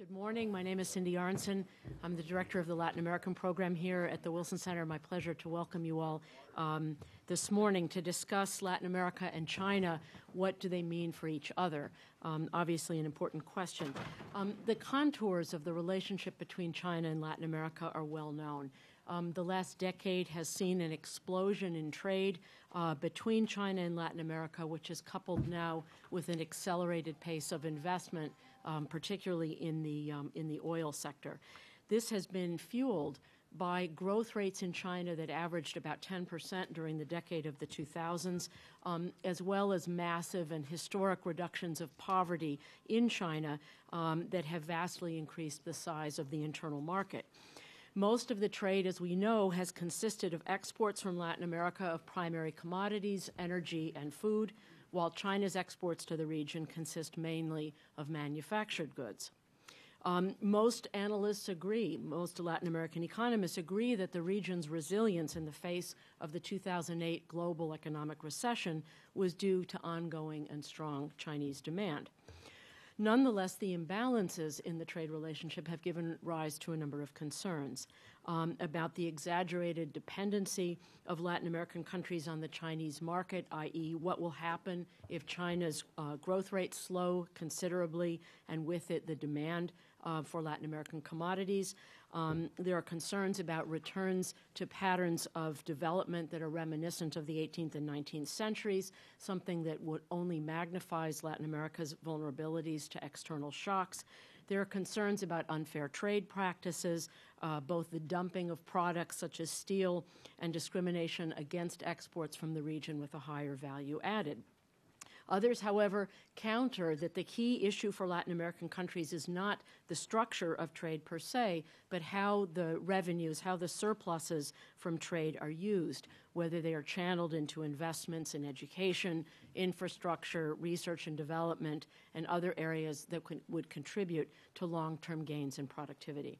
Good morning. My name is Cindy Aronson. I'm the director of the Latin American program here at the Wilson Center. My pleasure to welcome you all this morning to discuss Latin America and China. What do they mean for each other? Obviously an important question. The contours of the relationship between China and Latin America are well known. The last decade has seen an explosion in trade between China and Latin America, which is coupled now with an accelerated pace of investment, particularly in the oil sector. This has been fueled by growth rates in China that averaged about 10% during the decade of the 2000s, as well as massive and historic reductions of poverty in China that have vastly increased the size of the internal market. Most of the trade, as we know, has consisted of exports from Latin America of primary commodities, energy, and food, while China's exports to the region consist mainly of manufactured goods. Most analysts agree, most Latin American economists agree that the region's resilience in the face of the 2008 global economic recession was due to ongoing and strong Chinese demand. Nonetheless, the imbalances in the trade relationship have given rise to a number of concerns about the exaggerated dependency of Latin American countries on the Chinese market, i.e., what will happen if China's growth rates slow considerably, and with it the demand for Latin American commodities. There are concerns about returns to patterns of development that are reminiscent of the 18th and 19th centuries, something that would only magnifies Latin America's vulnerabilities to external shocks. There are concerns about unfair trade practices, both the dumping of products such as steel and discrimination against exports from the region with a higher value added. Others, however, counter that the key issue for Latin American countries is not the structure of trade per se, but how the revenues, how the surpluses from trade are used, whether they are channeled into investments in education, infrastructure, research and development, and other areas that would contribute to long-term gains in productivity.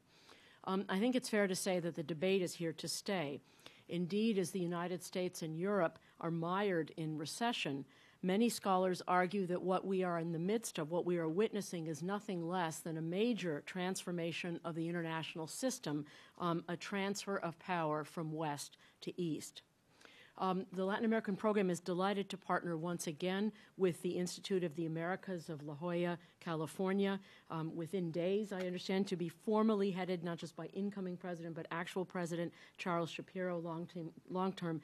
I think it's fair to say that the debate is here to stay. Indeed, as the United States and Europe are mired in recession, many scholars argue that what we are in the midst of, what we are witnessing, is nothing less than a major transformation of the international system, a transfer of power from west to east. The Latin American program is delighted to partner once again with the Institute of the Americas of La Jolla, California, within days, I understand, to be formally headed not just by incoming president, but actual President Charles Shapiro, long-term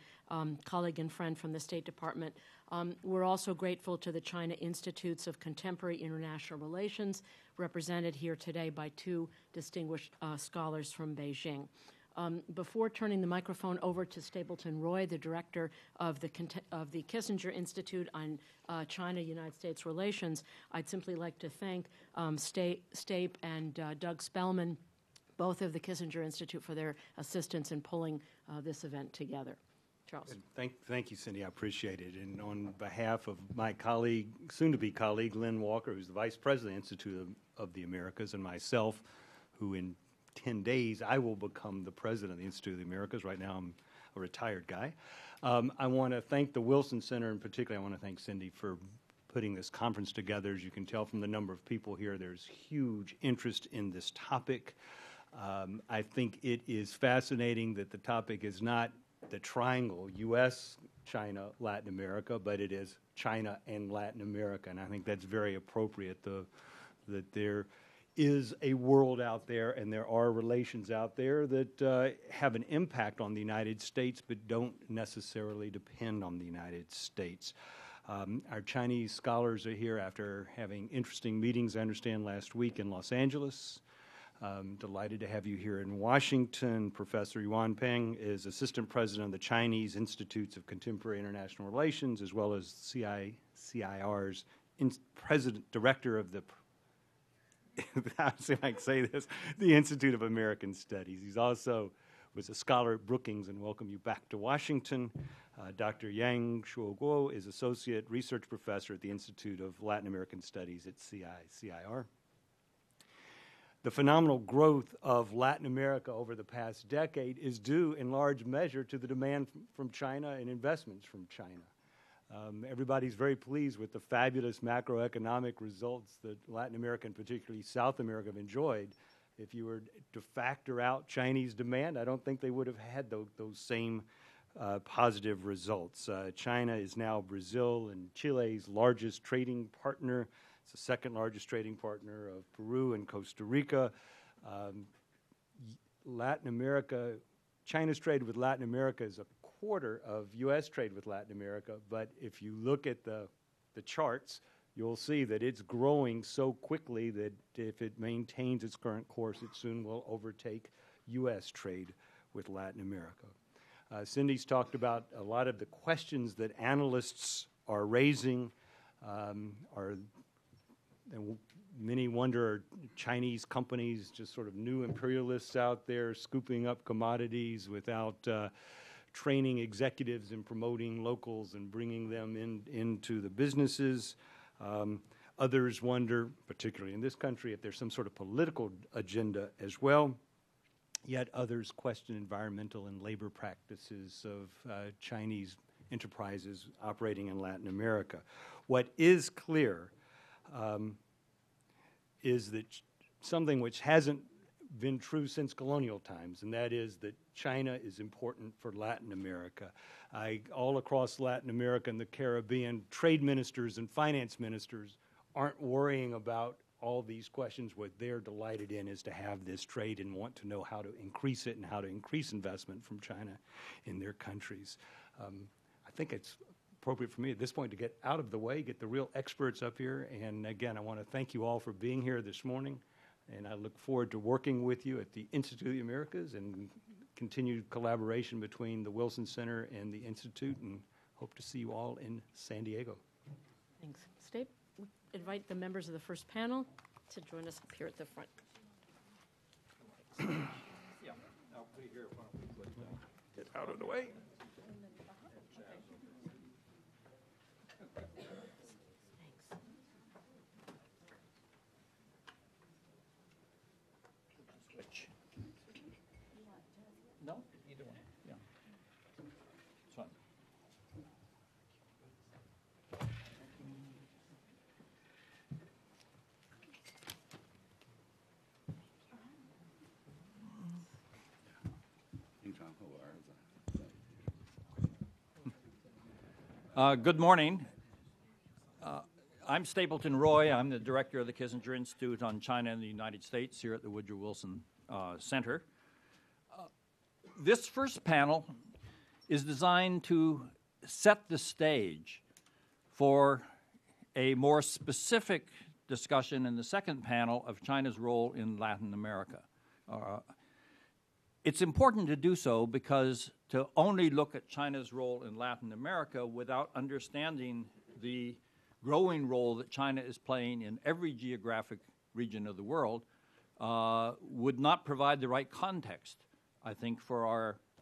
colleague and friend from the State Department. We're also grateful to the China Institutes of Contemporary International Relations, represented here today by two distinguished scholars from Beijing. Before turning the microphone over to Stapleton Roy, the director of the Kissinger Institute on China-United States relations, I'd simply like to thank Stape and Doug Spellman, both of the Kissinger Institute, for their assistance in pulling this event together. Charles. Thank you, Cindy. I appreciate it. And on behalf of my colleague, soon-to-be colleague, Lynn Walker, who's the vice president of the Institute of the Americas, and myself, who in 10 days, I will become the president of the Institute of the Americas. Right now, I'm a retired guy. I want to thank the Wilson Center, and particularly I want to thank Cindy for putting this conference together. As you can tell from the number of people here, there's huge interest in this topic. I think it is fascinating that the topic is not the triangle, U.S., China, Latin America, but it is China and Latin America. And I think that's very appropriate, that there is a world out there and there are relations out there that have an impact on the United States but don't necessarily depend on the United States. Our Chinese scholars are here after having interesting meetings, I understand, last week in Los Angeles. Delighted to have you here in Washington. Professor Yuan Peng is Assistant President of the Chinese Institutes of Contemporary International Relations, as well as CIR's Director of the I'll see if I can say this, the Institute of American Studies. He's also was a scholar at Brookings, and welcome you back to Washington. Dr. Yang Shuoguo is Associate Research Professor at the Institute of Latin American Studies at CIR. The phenomenal growth of Latin America over the past decade is due in large measure to the demand from China and investments from China. Everybody's very pleased with the fabulous macroeconomic results that Latin America and particularly South America have enjoyed. If you were to factor out Chinese demand, I don't think they would have had those same positive results. China is now Brazil and Chile's largest trading partner. It's the second largest trading partner of Peru and Costa Rica. Latin America, China's trade with Latin America is a quarter of U.S. trade with Latin America, but if you look at the charts, you'll see that it's growing so quickly that if it maintains its current course, it soon will overtake U.S. trade with Latin America. Cindy's talked about a lot of the questions that analysts are raising. Many wonder, are Chinese companies just sort of new imperialists out there scooping up commodities without training executives and promoting locals and bringing them into the businesses? Others wonder, particularly in this country, if there's some sort of political agenda as well. Yet others question environmental and labor practices of Chinese enterprises operating in Latin America. What is clear is that something which hasn't been true since colonial times, and that is that China is important for Latin America. All across Latin America and the Caribbean, trade ministers and finance ministers aren't worrying about all these questions. What they're delighted in is to have this trade and want to know how to increase it and how to increase investment from China in their countries. I think it's appropriate for me at this point to get out of the way, get the real experts up here. And again, I want to thank you all for being here this morning. And I look forward to working with you at the Institute of the Americas and continued collaboration between the Wilson Center and the Institute, and hope to see you all in San Diego. Thanks. Steve, we invite the members of the first panel to join us up here at the front. Yeah, I'll put it here. Why don't we put, Get out of the way. switch. No, either one. Yeah. It's fine. Good morning. I'm Stapleton Roy. I'm the director of the Kissinger Institute on China and the United States here at the Woodrow Wilson Center. This first panel is designed to set the stage for a more specific discussion in the second panel of China's role in Latin America. It's important to do so because to only look at China's role in Latin America without understanding the growing role that China is playing in every geographic region of the world would not provide the right context, I think, for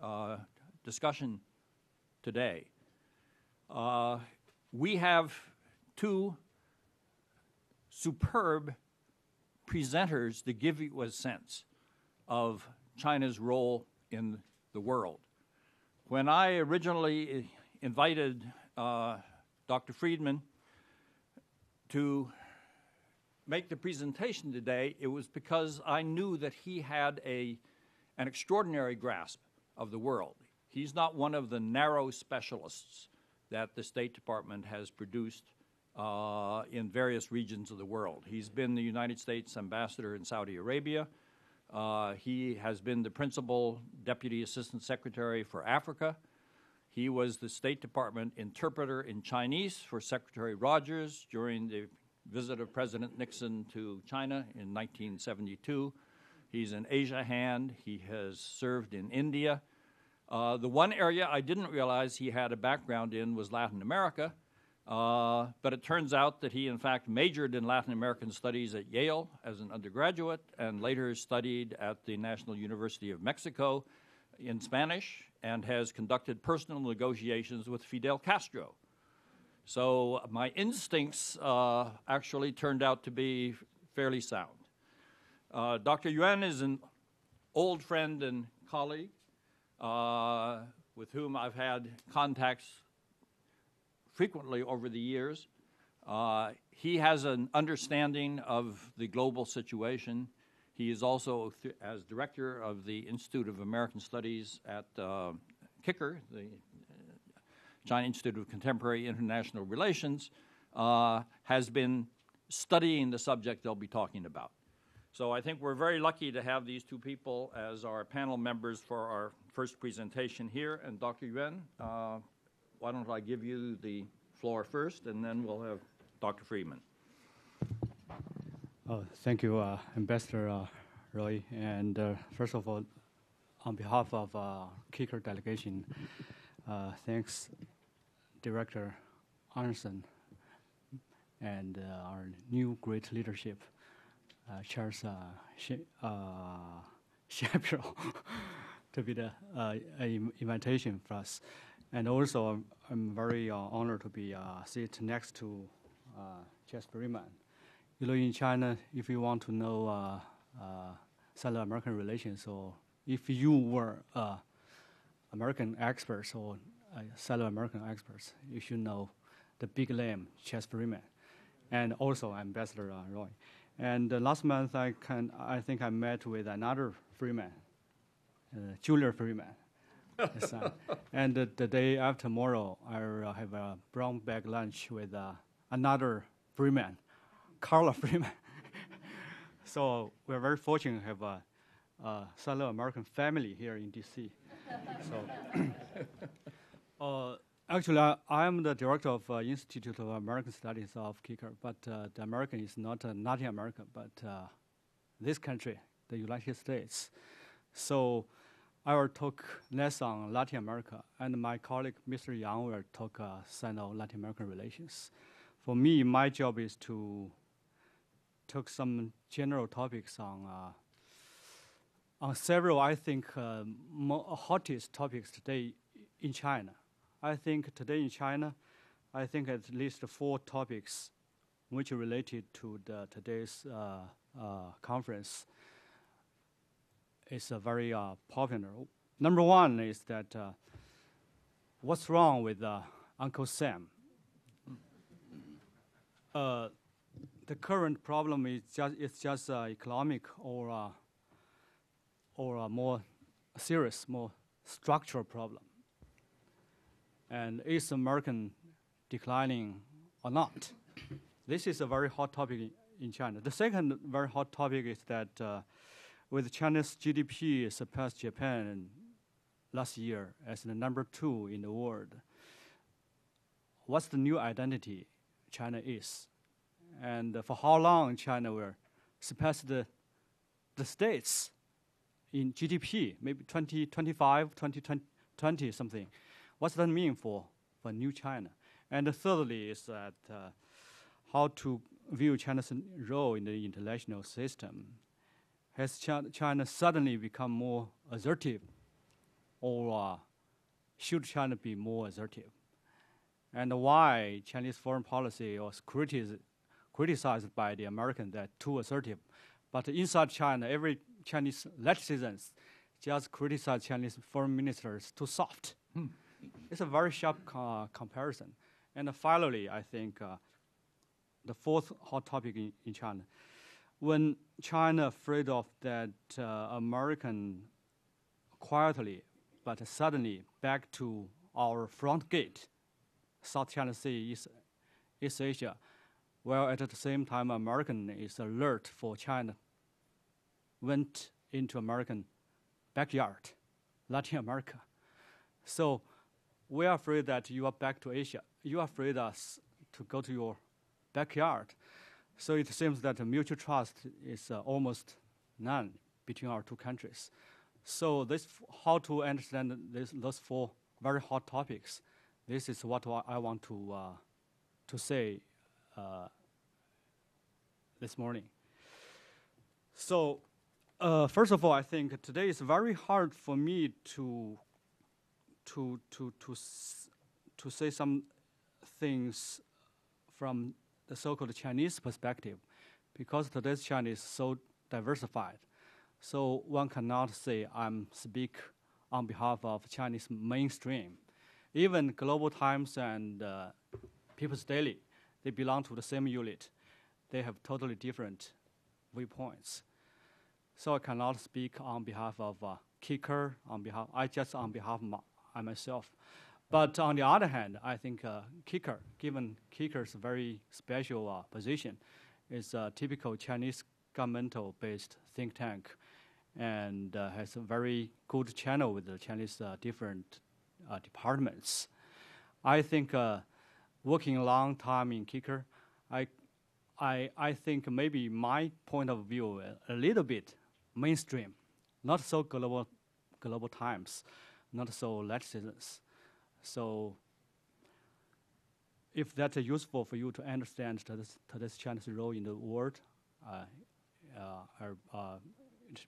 our discussion today. We have two superb presenters to give you a sense of China's role in the world. When I originally invited Dr. Friedman to make the presentation today, it was because I knew that he had an extraordinary grasp of the world. He's not one of the narrow specialists that the State Department has produced in various regions of the world. He's been the United States ambassador in Saudi Arabia. He has been the principal deputy assistant secretary for Africa. He was the State Department interpreter in Chinese for Secretary Rogers during the visit of President Nixon to China in 1972. He's an Asia hand. He has served in India. The one area I didn't realize he had a background in was Latin America, but it turns out that he, in fact, majored in Latin American studies at Yale as an undergraduate and later studied at the National University of Mexico in Spanish and has conducted personal negotiations with Fidel Castro. So my instincts actually turned out to be fairly sound. Dr. Yuan is an old friend and colleague with whom I've had contacts frequently over the years. He has an understanding of the global situation. He is also, as director of the Institute of American Studies at KICR, the China Institute of Contemporary International Relations, has been studying the subject they'll be talking about. So I think we're very lucky to have these two people as our panel members for our first presentation here. And Dr. Yuan, why don't I give you the floor first, and then we'll have Dr. Friedman. Oh, thank you, Ambassador Roy. And first of all, on behalf of KICR delegation, thanks Director Anderson and our new great leadership, Charles Shapiro, to be the invitation for us. And also, I'm very honored to be sit next to Chess Freeman. You know, in China, if you want to know Sino-American relations, or if you were American experts or Sino-American experts, you should know the big name, Chess Freeman, and also Ambassador Roy. And last month, I think I met with another Freeman, Julia Freeman. And the day after tomorrow, I have a brown bag lunch with another Freeman, Carla Freeman. So we're very fortunate to have a Sino-American family here in D.C. So, actually, I am the director of Institute of American Studies of KICR, but the American is not Latin America, but this country, the United States. So I will talk less on Latin America, and my colleague, Mr. Yang, will talk Sino-Latin American relations. For me, my job is to talk some general topics on several, I think, hottest topics today in China. I think today in China, I think at least 4 topics which are related to today's conference is very popular. Number one is that what's wrong with Uncle Sam? The current problem is just economic or a more serious, more structural problem. And is American declining or not? This is a very hot topic in China. The second very hot topic is that with China's GDP surpassed Japan last year as the number 2 in the world, what's the new identity China is? And for how long China will surpass the States in GDP, maybe 2025, 2020 something. What's that mean for new China? And thirdly is that how to view China's role in the international system. Has China suddenly become more assertive, or should China be more assertive? And why Chinese foreign policy was criticized by the Americans that too assertive. But inside China, every Chinese citizens just criticize Chinese foreign ministers too soft. It's a very sharp comparison. And finally, I think the fourth hot topic in China, when China afraid of that American quietly but suddenly back to our front gate, South China Sea, East Asia, while at the same time American is alert for China, went into American backyard, Latin America. So we are afraid that you are back to Asia. You are afraid us to go to your backyard. So it seems that mutual trust is almost none between our two countries. So this, how to understand those 4 very hot topics, this is what I want to say this morning. So first of all, I think today is very hard for me to say some things from the so-called Chinese perspective, because today's China is so diversified. So one cannot say I'm speak on behalf of Chinese mainstream. Even Global Times and People's Daily, they belong to the same unit. They have totally different viewpoints. So I cannot speak on behalf of Kicker, on behalf of myself. But on the other hand, I think Kicker, given Kicker's very special position, is a typical Chinese governmental-based think tank and has a very good channel with the Chinese different departments. I think working a long time in Kicker, I think maybe my point of view a little bit mainstream, not so global times, not so legislations. So if that's useful for you to understand today's Chinese role in the world, it's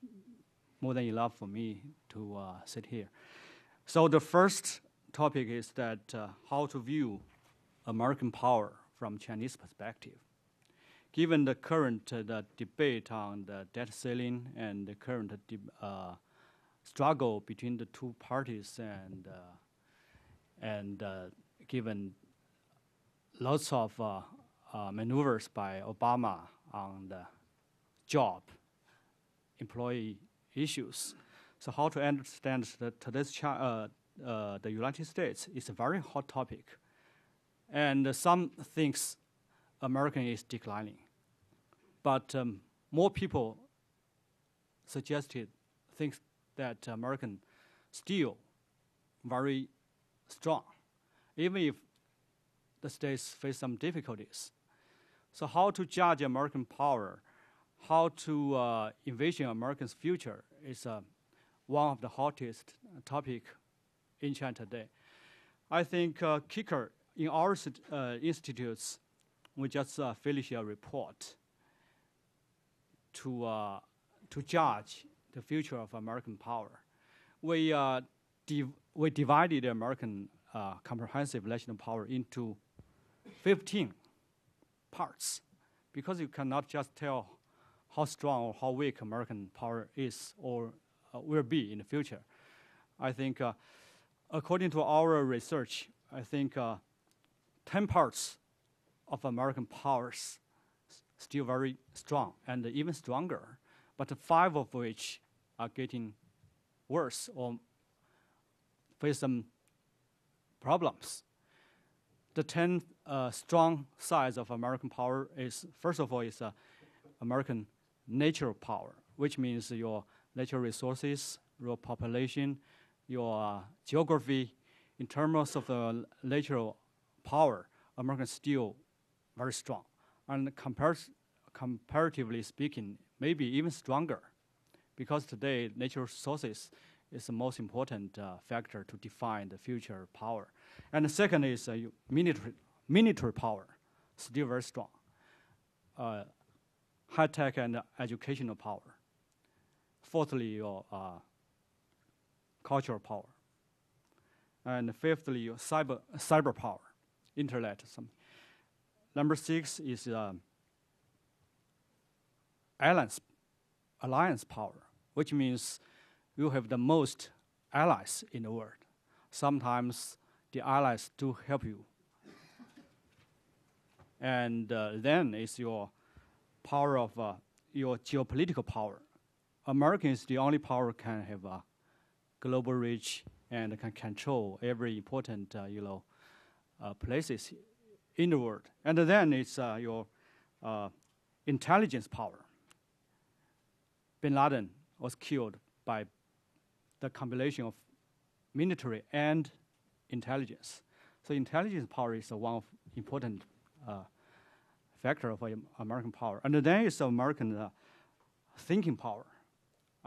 more than enough for me to sit here. So the first topic is that how to view American power from Chinese perspective. Given the current the debate on the debt ceiling and the current struggle between the two parties and given lots of maneuvers by Obama on the job, employee issues. So how to understand today's the United States is a very hot topic. And some thinks American is declining. But more people think that American still very strong, even if the states face some difficulties. So how to judge American power, how to envision America's future is one of the hottest topic in China today. I think Kicker, in our institutes, we just finished a report to judge the future of American power. We divided the American comprehensive national power into 15 parts, because you cannot just tell how strong or how weak American power is or will be in the future. I think, according to our research, I think 10 parts of American powers still very strong and even stronger, but 5 of which are getting worse or face some problems. The 10 strong sides of American power is, first of all, is American natural power, which means your natural resources, your population, your geography. In terms of the natural power, America is still very strong. And comparatively speaking, maybe even stronger, because today natural resources is the most important factor to define the future power. And the second is military power, still very strong. High-tech and educational power. Fourthly, your cultural power. And fifthly, your cyber power, internet. Number 6 is alliance power, which means you have the most allies in the world. Sometimes the allies do help you. And then is your power of your geopolitical power. America is the only power can have a global reach and can control every important places in the world. And then it's your intelligence power. Bin Laden was killed by the combination of military and intelligence. So intelligence power is one of important factor of American power. And then is American thinking power.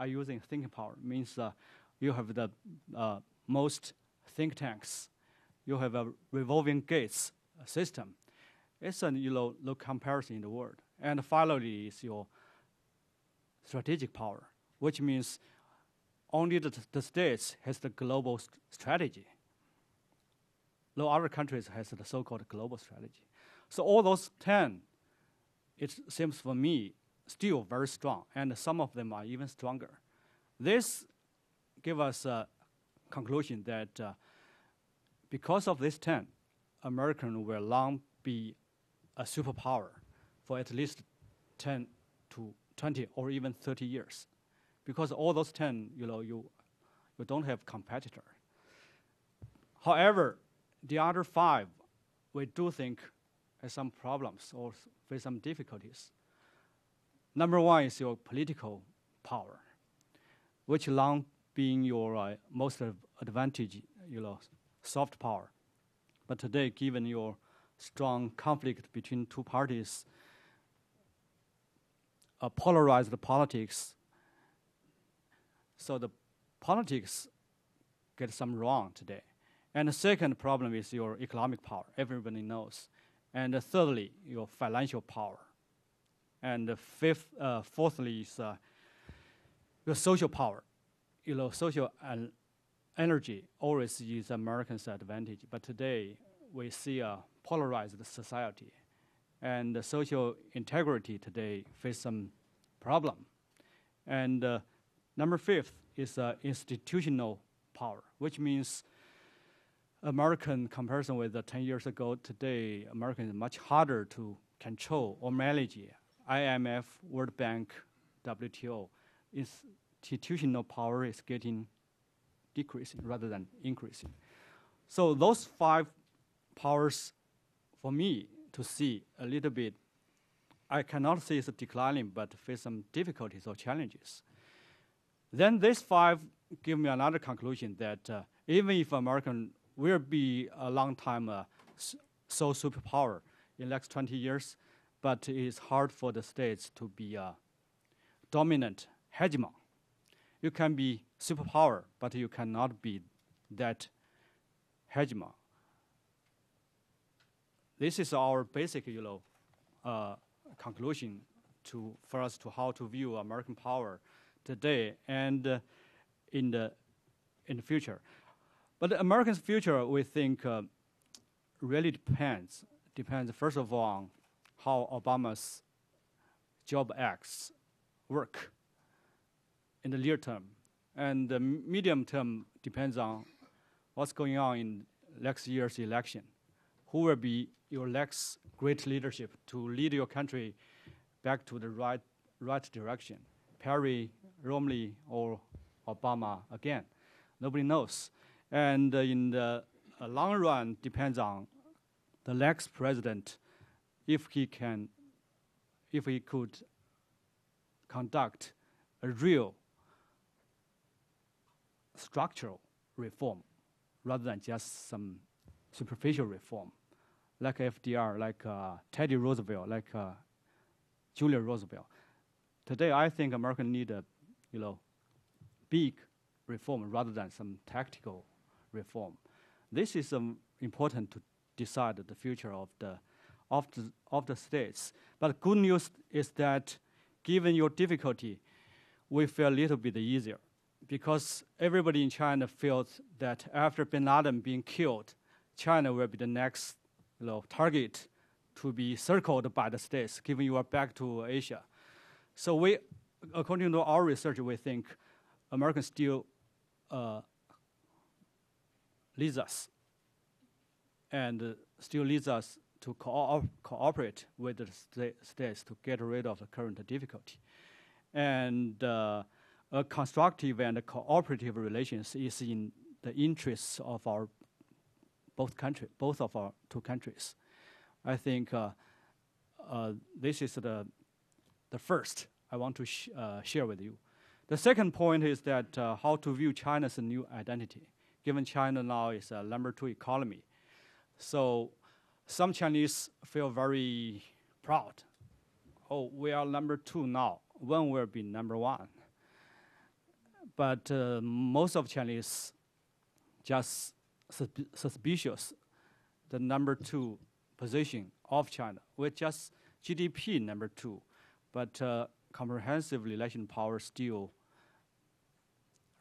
Using thinking power means you have the most think tanks. You have a revolving gates system. It's a low comparison in the world. And finally is your strategic power, which means only the states has the global strategy. No other countries has the so-called global strategy. So all those 10, it seems for me, still very strong, and some of them are even stronger. This gives us a conclusion that because of this 10, American will long be a superpower for at least 10 to 20 or even 30 years. Because all those 10, you don't have competitor. However, the other 5, we do think has some problems or face some difficulties. Number 1 is your political power, which long being your most advantage, soft power. But today, given your strong conflict between two parties, polarized politics, so the politics get some wrong today. And the second problem is your economic power. Everybody knows. And thirdly, your financial power. And fourthly is your social power. Social energy always is Americans' advantage. But today, we see a polarized society. And the social integrity today face some problem. And number 5 is institutional power, which means American comparison with 10 years ago, today, American is much harder to control or manage. IMF, World Bank, WTO, institutional power is getting decreasing rather than increasing. So those 5 powers, for me to see a little bit, I cannot say it's declining, but face some difficulties or challenges. Then these 5 give me another conclusion that even if American will be a long time sole superpower in the next 20 years, but it's hard for the states to be a dominant hegemon. You can be superpower, but you cannot be that hegemon. This is our basic, conclusion for us to how to view American power today and in the future. But the American future, we think, really depends first of all on how Obama's Job Acts work in the near term. And the medium term depends on what's going on in next year's election. Who will be your next great leadership to lead your country back to the right direction? Perry, Romney, or Obama again? Nobody knows. And in the long run, depends on the next president, if he could conduct a real structural reform rather than just some superficial reform, like FDR, like Teddy Roosevelt, like Julia Roosevelt. Today, I think America need a, big reform rather than some tactical reform. This is important to decide the future of the states. But good news is that, given your difficulty, we feel a little bit easier, because everybody in China feels that after Bin Laden being killed, China will be the next target to be circled by the states, given you are back to Asia. So we, according to our research, we think Americans still leads us and still leads us to cooperate with the states to get rid of the current difficulty. And a constructive and cooperative relations is in the interests of our both of our two countries. I think this is the first I want to share with you. The second point is that how to view China's new identity, given China now is a number 2 economy. So some Chinese feel very proud. Oh, we are number 2 now. When will be number 1? But most of Chinese just suspicious the number 2 position of China with just GDP number 2, but comprehensive relation power still,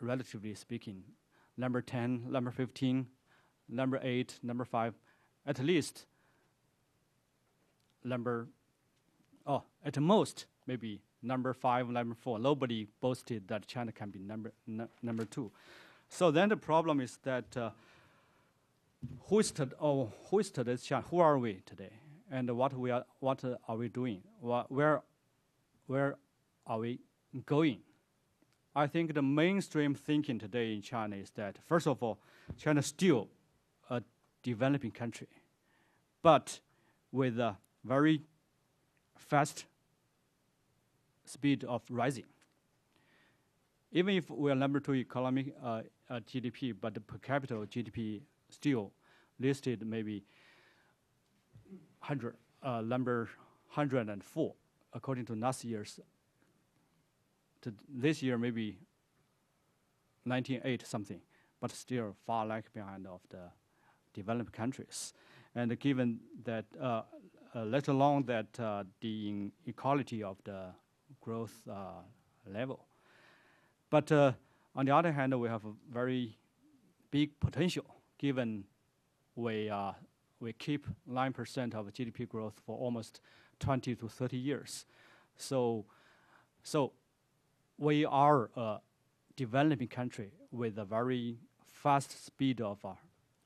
relatively speaking, number 10, number 15, number 8, number 5, at least at most maybe number 5, number 4. Nobody boasted that China can be number 2. So then the problem is that who is today's China? Who are we today? And what are we doing? Where are we going? I think the mainstream thinking today in China is that, first of all, China is still a developing country, but with a very fast speed of rising. Even if we are number 2 economic GDP, but the per capita GDP still listed maybe number 104, according to last year's. This year maybe 1908 something, but still far lag behind of the developed countries. And given that, let alone that the inequality of the growth level. But on the other hand, we have a very big potential, given we keep 9% of GDP growth for almost 20 to 30 years. So we are a developing country with a very fast speed of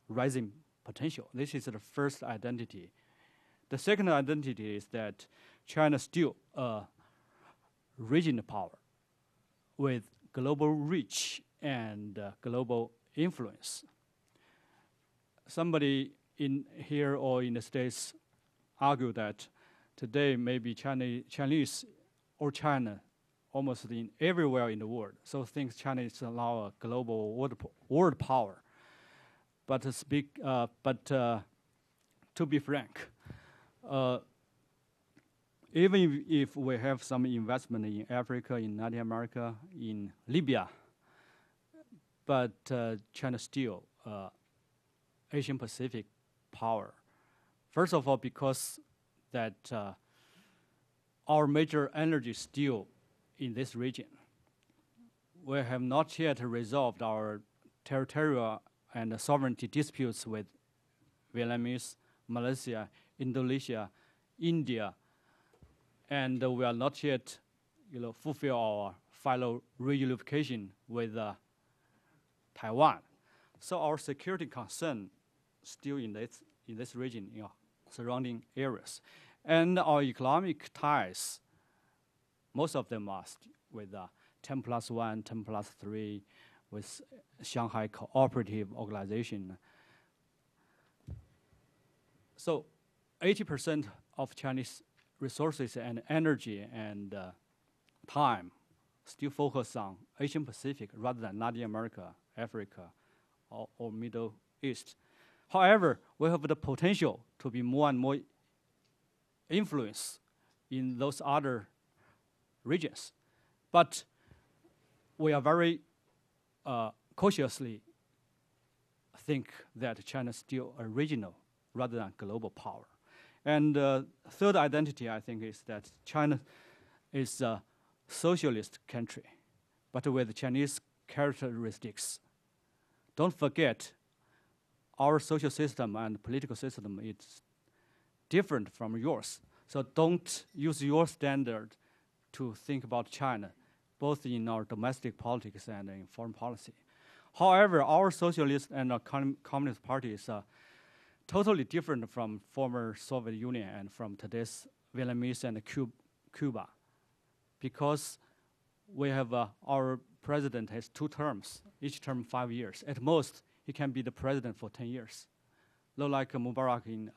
rising potential. This is the first identity. The second identity is that China is still a regional power with global reach and global influence. Somebody in here or in the States argue that today maybe Chinese or China almost in everywhere in the world. So think China is now a global world power. But to be frank, even if we have some investment in Africa, in Latin America, in Libya, but China still Asian Pacific power. First of all, because that our major energy is still in this region. We have not yet resolved our territorial and sovereignty disputes with Vietnamese, Malaysia, Indonesia, India, and we are not yet, fulfill our final reunification with Taiwan. So our security concern still in this region, surrounding areas, and our economic ties. Most of them are with 10+1, 10+3, with Shanghai Cooperative Organization. So 80% of Chinese resources and energy and time still focus on Asian Pacific rather than Latin America, Africa, or Middle East. However, we have the potential to be more and more influence in those other regions. But we are very cautiously think that China is still a regional rather than global power. And third identity, I think, is that China is a socialist country, but with Chinese characteristics. Don't forget, our social system and political system is different from yours. So don't use your standard to think about China, both in our domestic politics and in foreign policy. However, our socialist and our communist parties are totally different from former Soviet Union and from today's Vietnamese and Cuba, because we have our president has 2 terms, each term 5 years. At most, he can be the president for 10 years. Not like Mubarak in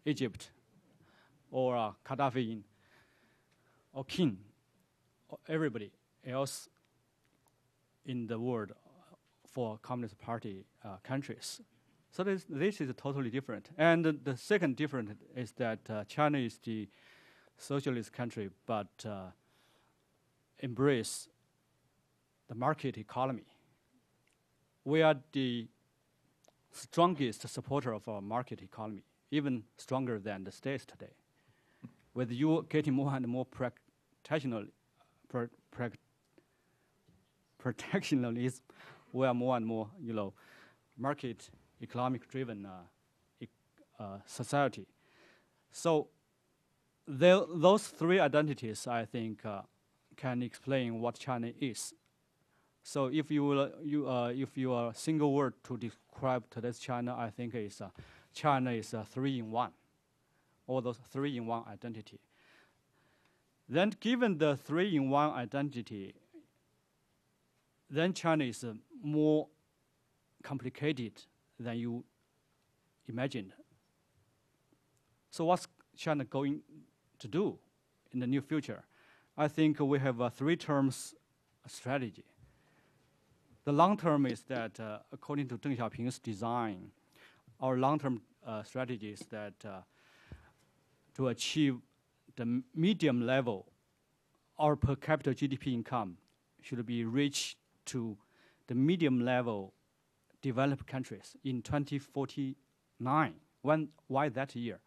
Egypt, or Gaddafi or King, or everybody else in the world for Communist Party countries. So this is totally different. And the second difference is that China is the socialist country, but embrace the market economy. We are the strongest supporter of our market economy, even stronger than the States today. With you getting more and more protectionism, we are more and more, market economic-driven society. So those 3 identities, I think, can explain what China is. So if you single word to describe today's China, I think is China is a 3-in-1, all those 3-in-1 identity. Then given the 3-in-1 identity, then China is more complicated than you imagined. So what's China going to do in the near future? I think we have a 3-term strategy. The long term is that, according to Deng Xiaoping's design, our long-term strategy is that to achieve the medium level, our per capita GDP income should be reached to the medium level developed countries in 2049. Why that year?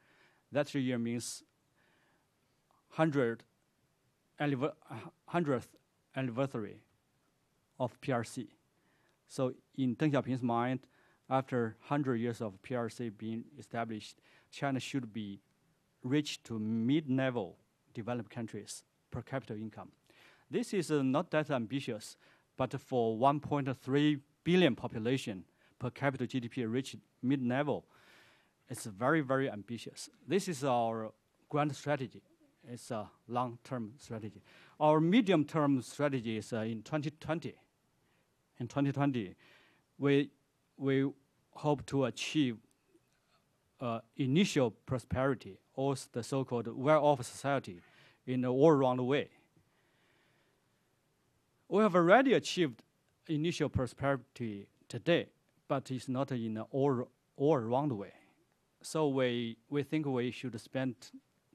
That year means 100th anniversary of PRC. So in Deng Xiaoping's mind, after 100 years of PRC being established, China should be reached to mid-level developed countries per capita income. This is not that ambitious, but for 1.3 billion population, per capita GDP reach mid-level, it's very, very ambitious. This is our grand strategy. It's a long-term strategy. Our medium-term strategy is in 2020. In 2020, we hope to achieve initial prosperity, or the so-called well-off society, in an all-round way. We have already achieved initial prosperity today, but it's not in an all-round way. So we think we should spend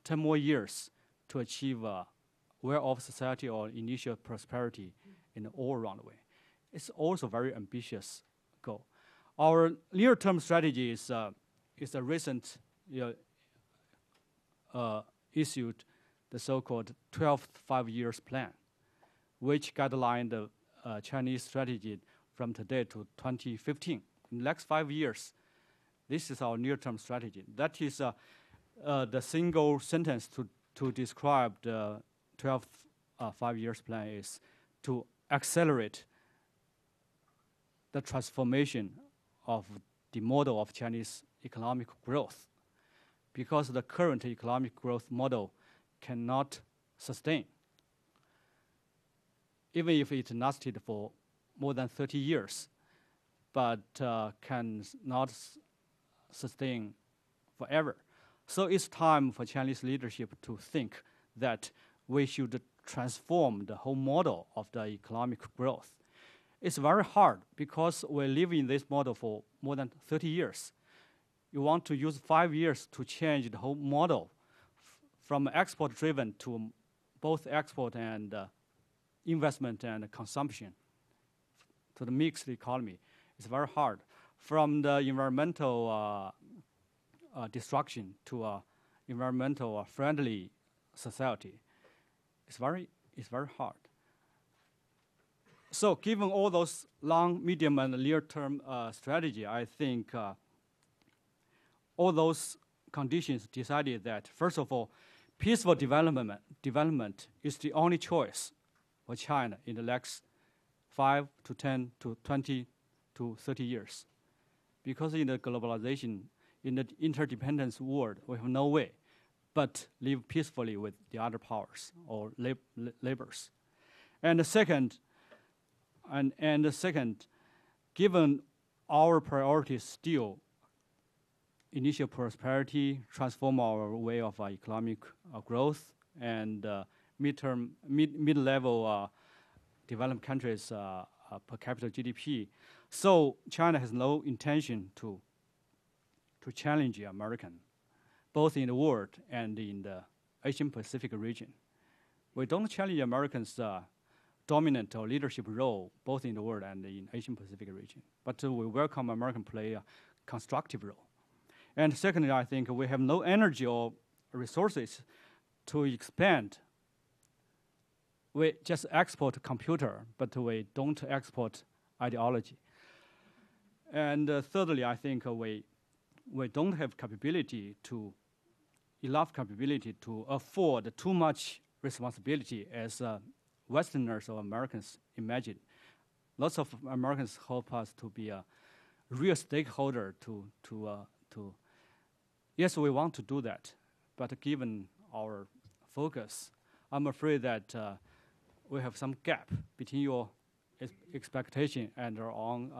10 more years to achieve a well-off society or initial prosperity in an all-round way. It's also a very ambitious goal. Our near-term strategy is a recent issued the so-called 12th five-year plan, which guideline the Chinese strategy from today to 2015. In the next 5 years, this is our near-term strategy. That is the single sentence to describe the 12th five-year plan is to accelerate the transformation of the model of Chinese economic growth, because the current economic growth model cannot sustain. Even if it lasted for more than 30 years, but cannot sustain forever. So it's time for Chinese leadership to think that we should transform the whole model of the economic growth. It's very hard because we live in this model for more than 30 years. You want to use 5 years to change the whole model from export-driven to both export and investment and consumption to the mixed economy. It's very hard. From the environmental destruction to a environmental friendly society, it's very hard. So given all those long, medium, and near-term strategy, I think all those conditions decided that, first of all, peaceful development is the only choice for China in the next 5 to 10 to 20 to 30 years. Because in the globalization, in the interdependence world, we have no way but live peacefully with the other powers or labors. And the second, given our priorities still initial prosperity, transform our way of economic growth, and mid-level developed countries per capita GDP. So China has no intention to challenge American, both in the world and in the Asian Pacific region. We don't challenge Americans' dominant or leadership role, both in the world and in Asian Pacific region. But we welcome American play a constructive role. And secondly, I think we have no energy or resources to expand. We just export computer, but we don't export ideology. And thirdly, I think we don't have enough capability to afford too much responsibility as Westerners or Americans imagine. Lots of Americans hope us to be a real stakeholder yes, we want to do that, but given our focus, I'm afraid that we have some gap between your expectation and our own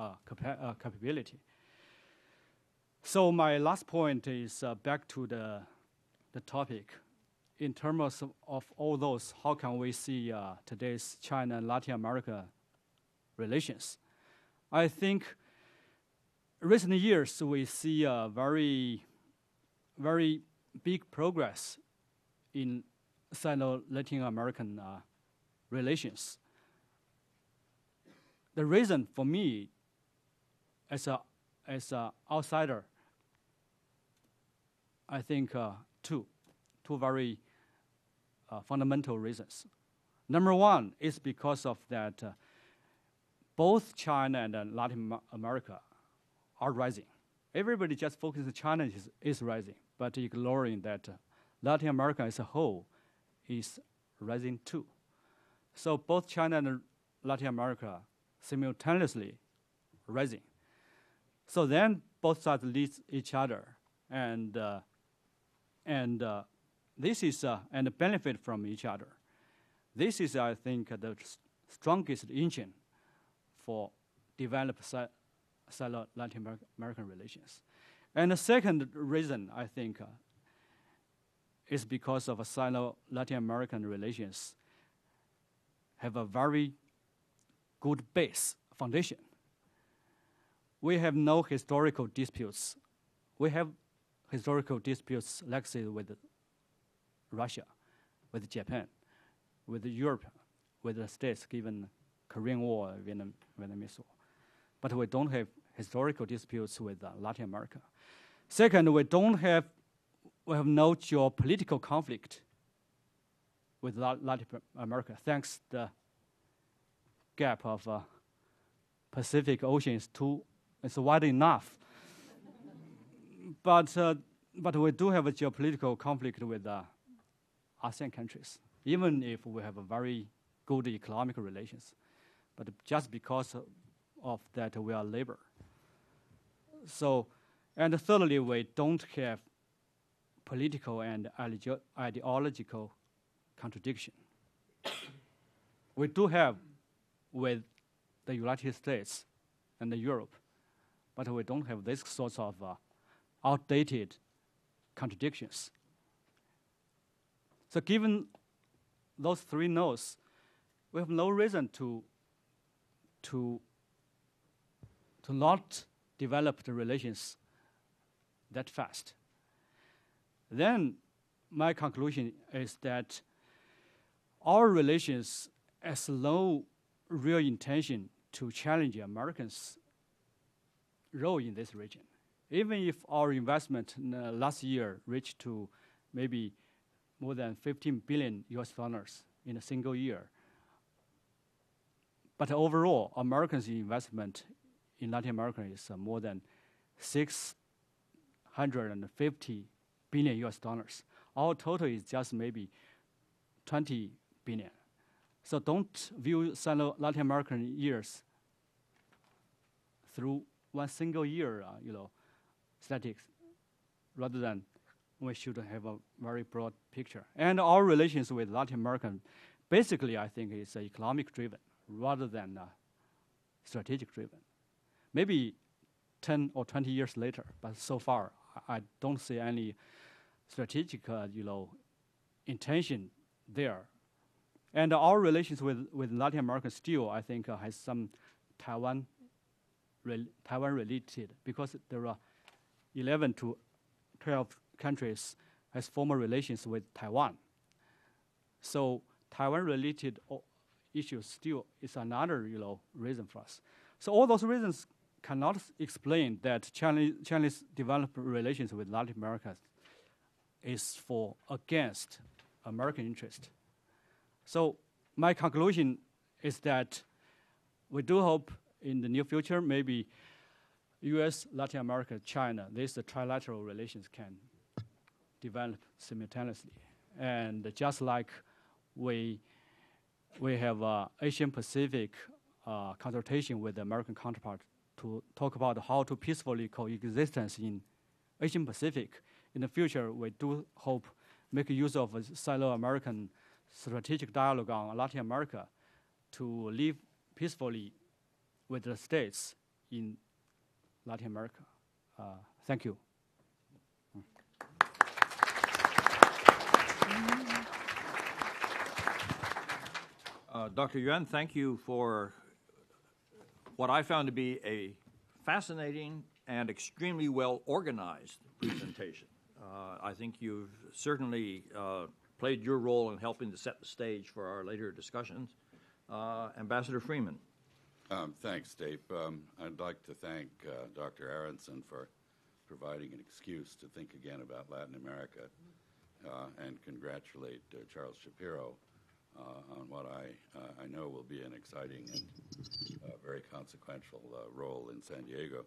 capability. So my last point is back to the topic. In terms of all those, how can we see today's China and Latin America relations? I think recent years we see a very, very big progress in Sino-Latin American relations. The reason for me, as a outsider, I think two very fundamental reasons. Number one is because of that both China and Latin America are rising. Everybody just focuses on China is rising, but ignoring that Latin America as a whole is rising too. So both China and Latin America simultaneously rising. So then both sides lead each other, and this is and benefit from each other. This is, I think, the strongest engine for develop Sino-Latin American relations. And the second reason, I think, is because of Sino-Latin American relations have a very good base foundation. We have no historical disputes. We have historical disputes, like say, with Russia, with Japan, with Europe, with the States, given Korean War, Vietnamese War. But we don't have historical disputes with Latin America. Second, we have no geopolitical conflict with Latin America, thanks to the gap of Pacific Ocean it's wide enough. But we do have a geopolitical conflict with ASEAN countries, even if we have a very good economic relations. But just because of that, we are neighbor. So, and thirdly, we don't have political and ideological contradiction. We do have with the United States and Europe, but we don't have this sort of outdated contradictions. So given those three notes, we have no reason to not develop the relations that fast. Then my conclusion is that our relations has no real intention to challenge Americans' role in this region. Even if our investment last year reached to maybe more than $15 billion in a single year. But overall, Americans' investment in Latin America is more than $650 billion. Our total is just maybe 20 billion. So don't view Latin American years through one single year, statistics, rather than we should have a very broad picture. And our relations with Latin America, basically, I think, is economic driven rather than strategic driven. Maybe 10 or 20 years later, but so far, I don't see any strategic, intention there. And our relations with Latin America still, I think, has some Taiwan related, because there are 11 to 12 countries has formal relations with Taiwan. So Taiwan-related issues still is another, reason for us. So all those reasons cannot explain that Chinese developed relations with Latin America is against American interest. So my conclusion is that we do hope in the near future, maybe U.S., Latin America, China, these trilateral relations can develop simultaneously. And just like we have Asian Pacific consultation with the American counterpart to talk about how to peacefully coexistence in Asian Pacific. In the future, we do hope make use of a Sino-American strategic dialogue on Latin America to live peacefully with the states in Latin America. Thank you. Dr. Yuan, thank you for what I found to be a fascinating and extremely well organized presentation. I think you've certainly played your role in helping to set the stage for our later discussions. Ambassador Freeman. Thanks, Dave. I'd like to thank Dr. Aronson for providing an excuse to think again about Latin America and congratulate Charles Shapiro on what I know will be an exciting and very consequential role in San Diego.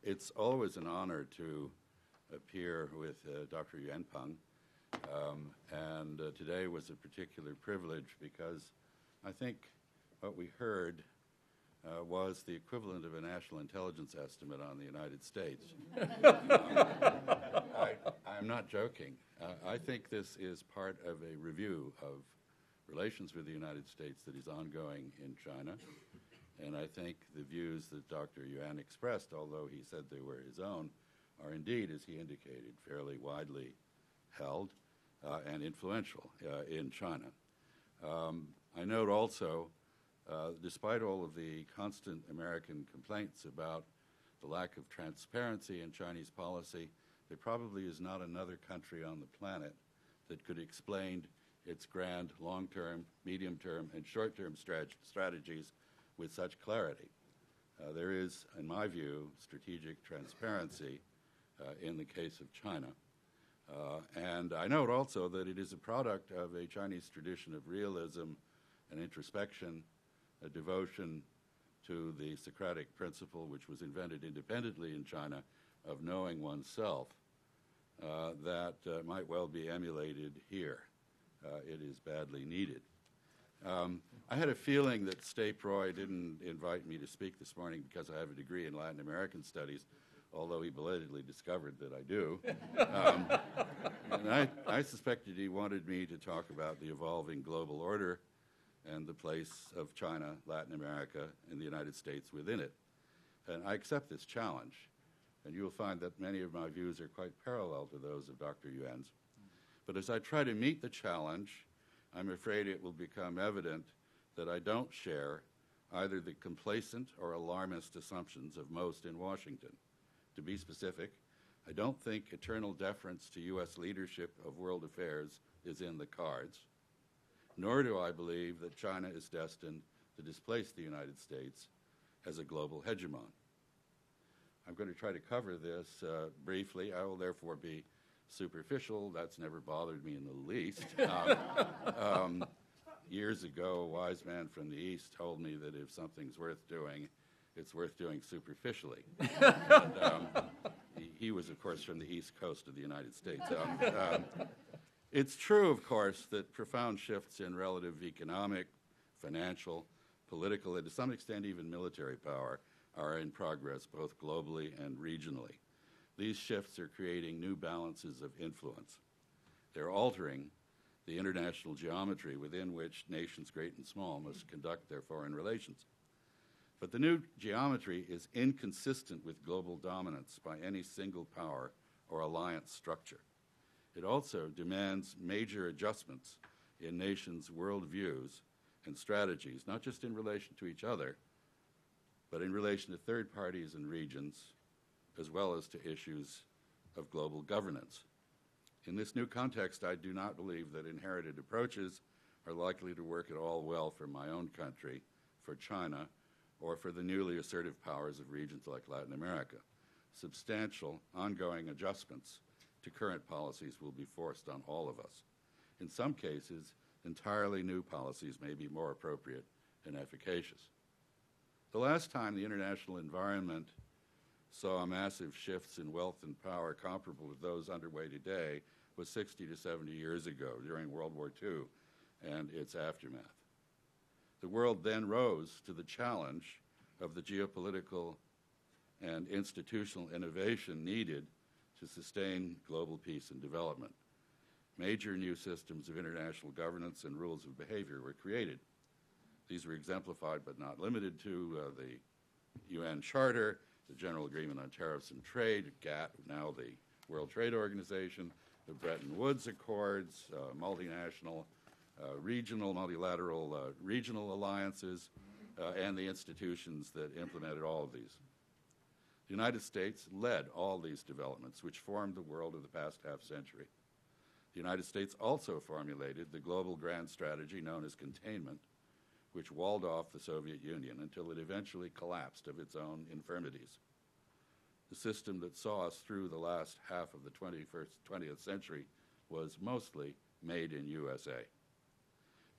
It's always an honor to appear with Dr. Yuan Peng, and today was a particular privilege because I think what we heard was the equivalent of a national intelligence estimate on the United States. I'm not joking. I think this is part of a review of relations with the United States that is ongoing in China, and I think the views that Dr. Yuan expressed, although he said they were his own, are indeed, as he indicated, fairly widely held and influential in China. I note also, despite all of the constant American complaints about the lack of transparency in Chinese policy, there probably is not another country on the planet that could explain its grand long-term, medium-term, and short-term strategies with such clarity. There is, in my view, strategic transparency in the case of China. And I note also that it is a product of a Chinese tradition of realism and introspection, a devotion to the Socratic principle, which was invented independently in China, of knowing oneself, that might well be emulated here. It is badly needed. I had a feeling that Stape Roy didn't invite me to speak this morning because I have a degree in Latin American studies, although he belatedly discovered that I do. And I suspected he wanted me to talk about the evolving global order and the place of China, Latin America, and the United States within it. And I accept this challenge, and you'll find that many of my views are quite parallel to those of Dr. Yuan's. But as I try to meet the challenge, I'm afraid it will become evident that I don't share either the complacent or alarmist assumptions of most in Washington. To be specific, I don't think eternal deference to U.S. leadership of world affairs is in the cards, nor do I believe that China is destined to displace the United States as a global hegemon. I'm going to try to cover this briefly. I will therefore be superficial. That's never bothered me in the least. Years ago, a wise man from the East told me that if something's worth doing, it's worth doing superficially. And, he was, of course, from the East Coast of the United States. It's true, of course, that profound shifts in relative economic, financial, political, and to some extent even military power are in progress both globally and regionally. These shifts are creating new balances of influence. They're altering the international geometry within which nations great and small must conduct their foreign relations. But the new geometry is inconsistent with global dominance by any single power or alliance structure. It also demands major adjustments in nations' worldviews and strategies, not just in relation to each other, but in relation to third parties and regions, as well as to issues of global governance. In this new context, I do not believe that inherited approaches are likely to work at all well for my own country, for China, or for the newly assertive powers of regions like Latin America. Substantial, ongoing adjustments to current policies will be forced on all of us. In some cases, entirely new policies may be more appropriate and efficacious. The last time the international environment saw massive shifts in wealth and power comparable with those underway today was 60 to 70 years ago during World War II and its aftermath. The world then rose to the challenge of the geopolitical and institutional innovation needed to sustain global peace and development. Major new systems of international governance and rules of behavior were created. These were exemplified but not limited to the UN Charter, the General Agreement on Tariffs and Trade, GATT, now the World Trade Organization, the Bretton Woods Accords, multinational, regional, multilateral regional alliances, and the institutions that implemented all of these. The United States led all these developments, which formed the world of the past half-century. The United States also formulated the global grand strategy known as containment, which walled off the Soviet Union until it eventually collapsed of its own infirmities. The system that saw us through the last half of the 20th century was mostly made in USA.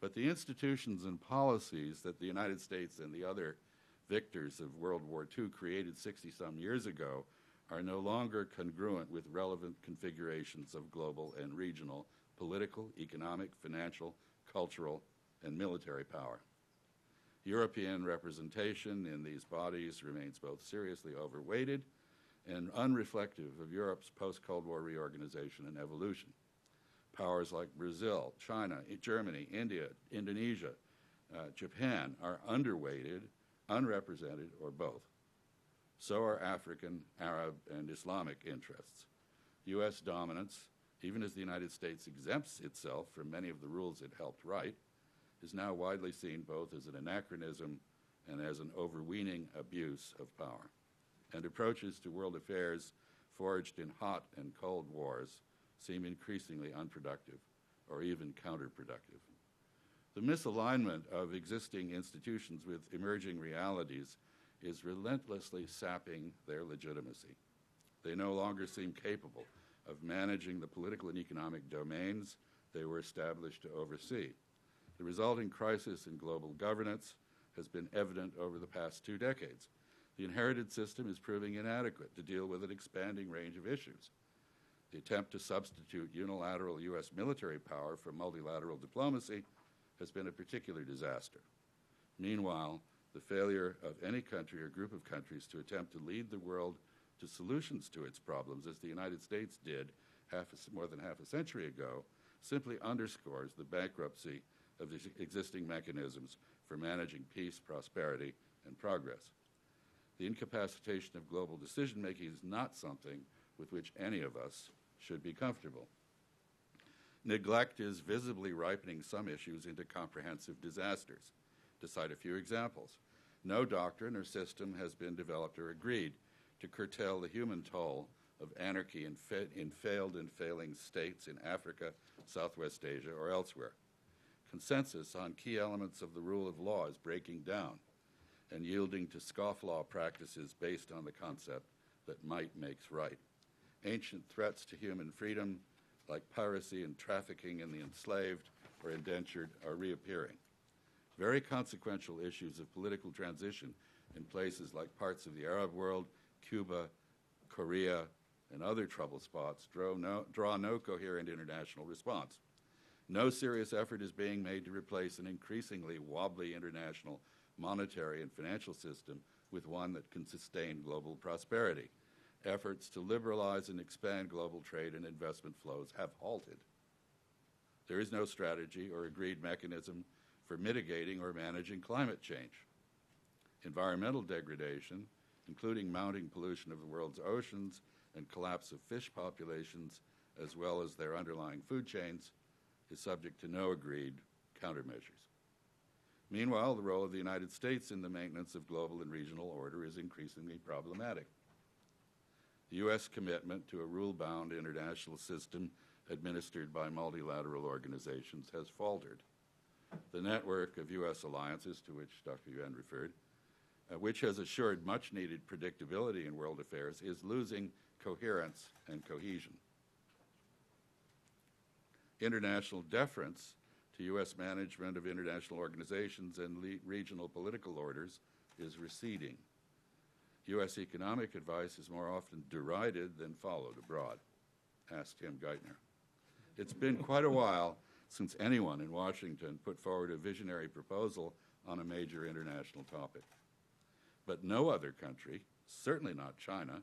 But the institutions and policies that the United States and the other victors of World War II created 60-some years ago are no longer congruent with relevant configurations of global and regional political, economic, financial, cultural, and military power. European representation in these bodies remains both seriously overweighted and unreflective of Europe's post-Cold War reorganization and evolution. Powers like Brazil, China, Germany, India, Indonesia, Japan are underweighted, unrepresented, or both. So are African, Arab, and Islamic interests. U.S. dominance, even as the United States exempts itself from many of the rules it helped write, is now widely seen both as an anachronism and as an overweening abuse of power. And approaches to world affairs forged in hot and cold wars seem increasingly unproductive or even counterproductive. The misalignment of existing institutions with emerging realities is relentlessly sapping their legitimacy. They no longer seem capable of managing the political and economic domains they were established to oversee. The resulting crisis in global governance has been evident over the past 2 decades. The inherited system is proving inadequate to deal with an expanding range of issues. The attempt to substitute unilateral U.S. military power for multilateral diplomacy has been a particular disaster. Meanwhile, the failure of any country or group of countries to attempt to lead the world to solutions to its problems, as the United States did more than half a century ago, simply underscores the bankruptcy of the existing mechanisms for managing peace, prosperity, and progress. The incapacitation of global decision-making is not something with which any of us should be comfortable. Neglect is visibly ripening some issues into comprehensive disasters. To cite a few examples, no doctrine or system has been developed or agreed to curtail the human toll of anarchy in failed and failing states in Africa, Southwest Asia, or elsewhere. Consensus on key elements of the rule of law is breaking down and yielding to scofflaw practices based on the concept that might makes right. Ancient threats to human freedom, like piracy and trafficking in the enslaved or indentured, are reappearing. Very consequential issues of political transition in places like parts of the Arab world, Cuba, Korea, and other trouble spots draw no coherent international response. No serious effort is being made to replace an increasingly wobbly international monetary and financial system with one that can sustain global prosperity. Efforts to liberalize and expand global trade and investment flows have halted. There is no strategy or agreed mechanism for mitigating or managing climate change. Environmental degradation, including mounting pollution of the world's oceans and collapse of fish populations, as well as their underlying food chains, is subject to no agreed countermeasures. Meanwhile, the role of the United States in the maintenance of global and regional order is increasingly problematic. The U.S. commitment to a rule-bound international system administered by multilateral organizations has faltered. The network of U.S. alliances, to which Dr. Yuan referred, which has assured much-needed predictability in world affairs, is losing coherence and cohesion. International deference to U.S. management of international organizations and regional political orders is receding. U.S. economic advice is more often derided than followed abroad. Ask Tim Geithner. It's been quite a while since anyone in Washington put forward a visionary proposal on a major international topic. But no other country, certainly not China,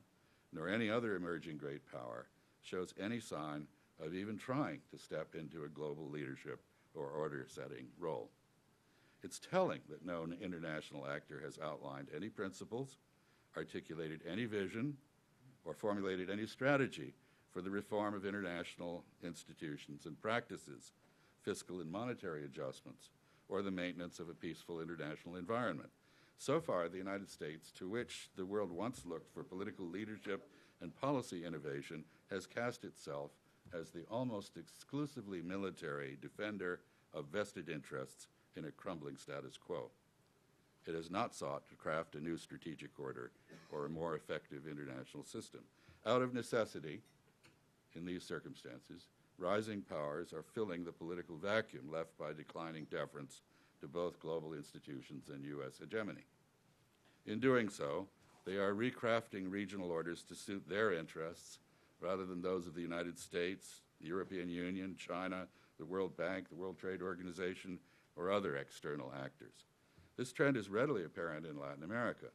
nor any other emerging great power, shows any sign of even trying to step into a global leadership or order-setting role. It's telling that no international actor has outlined any principles, articulated any vision, or formulated any strategy for the reform of international institutions and practices, fiscal and monetary adjustments, or the maintenance of a peaceful international environment. So far, the United States, to which the world once looked for political leadership and policy innovation, has cast itself as the almost exclusively military defender of vested interests in a crumbling status quo. It has not sought to craft a new strategic order or a more effective international system. Out of necessity, in these circumstances, rising powers are filling the political vacuum left by declining deference to both global institutions and U.S. hegemony. In doing so, they are recrafting regional orders to suit their interests rather than those of the United States, the European Union, China, the World Bank, the World Trade Organization, or other external actors. This trend is readily apparent in Latin America,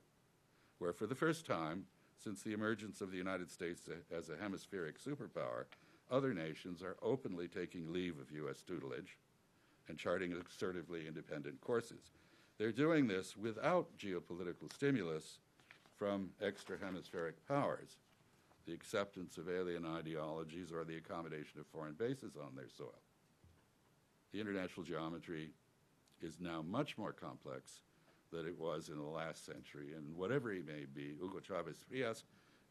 where for the first time since the emergence of the United States as a hemispheric superpower, other nations are openly taking leave of U.S. tutelage and charting assertively independent courses. They're doing this without geopolitical stimulus from extra-hemispheric powers, the acceptance of alien ideologies, or the accommodation of foreign bases on their soil. The international geometry is now much more complex than it was in the last century, and whatever he may be, Hugo Chavez Frias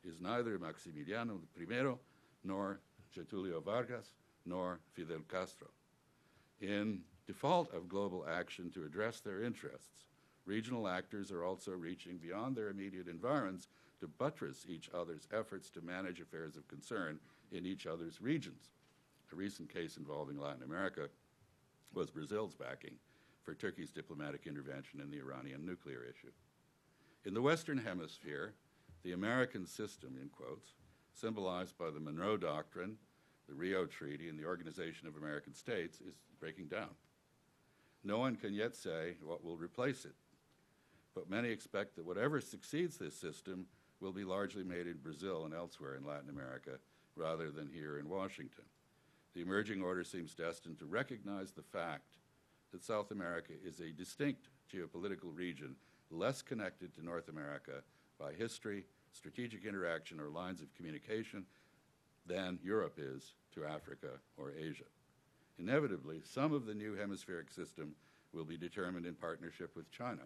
is neither Maximiliano I nor Getulio Vargas nor Fidel Castro. In default of global action to address their interests, regional actors are also reaching beyond their immediate environs to buttress each other's efforts to manage affairs of concern in each other's regions. A recent case involving Latin America was Brazil's backing for Turkey's diplomatic intervention in the Iranian nuclear issue. In the Western Hemisphere, the American system, in quotes, symbolized by the Monroe Doctrine, the Rio Treaty, and the Organization of American States, is breaking down. No one can yet say what will replace it, but many expect that whatever succeeds this system will be largely made in Brazil and elsewhere in Latin America rather than here in Washington. The emerging order seems destined to recognize the fact that South America is a distinct geopolitical region less connected to North America by history, strategic interaction, or lines of communication than Europe is to Africa or Asia. Inevitably, some of the new hemispheric system will be determined in partnership with China,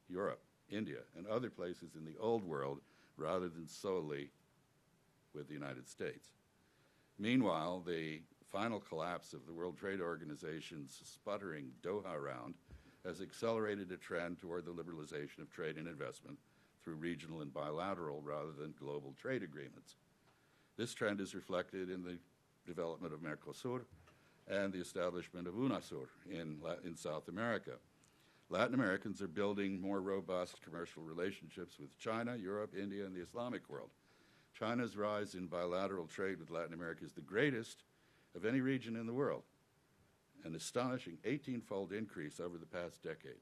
Europe, India, and other places in the old world rather than solely with the United States. Meanwhile, the final collapse of the World Trade Organization's sputtering Doha round has accelerated a trend toward the liberalization of trade and investment through regional and bilateral rather than global trade agreements. This trend is reflected in the development of Mercosur and the establishment of UNASUR in South America. Latin Americans are building more robust commercial relationships with China, Europe, India, and the Islamic world. China's rise in bilateral trade with Latin America is the greatest of any region in the world, an astonishing 18-fold increase over the past decade,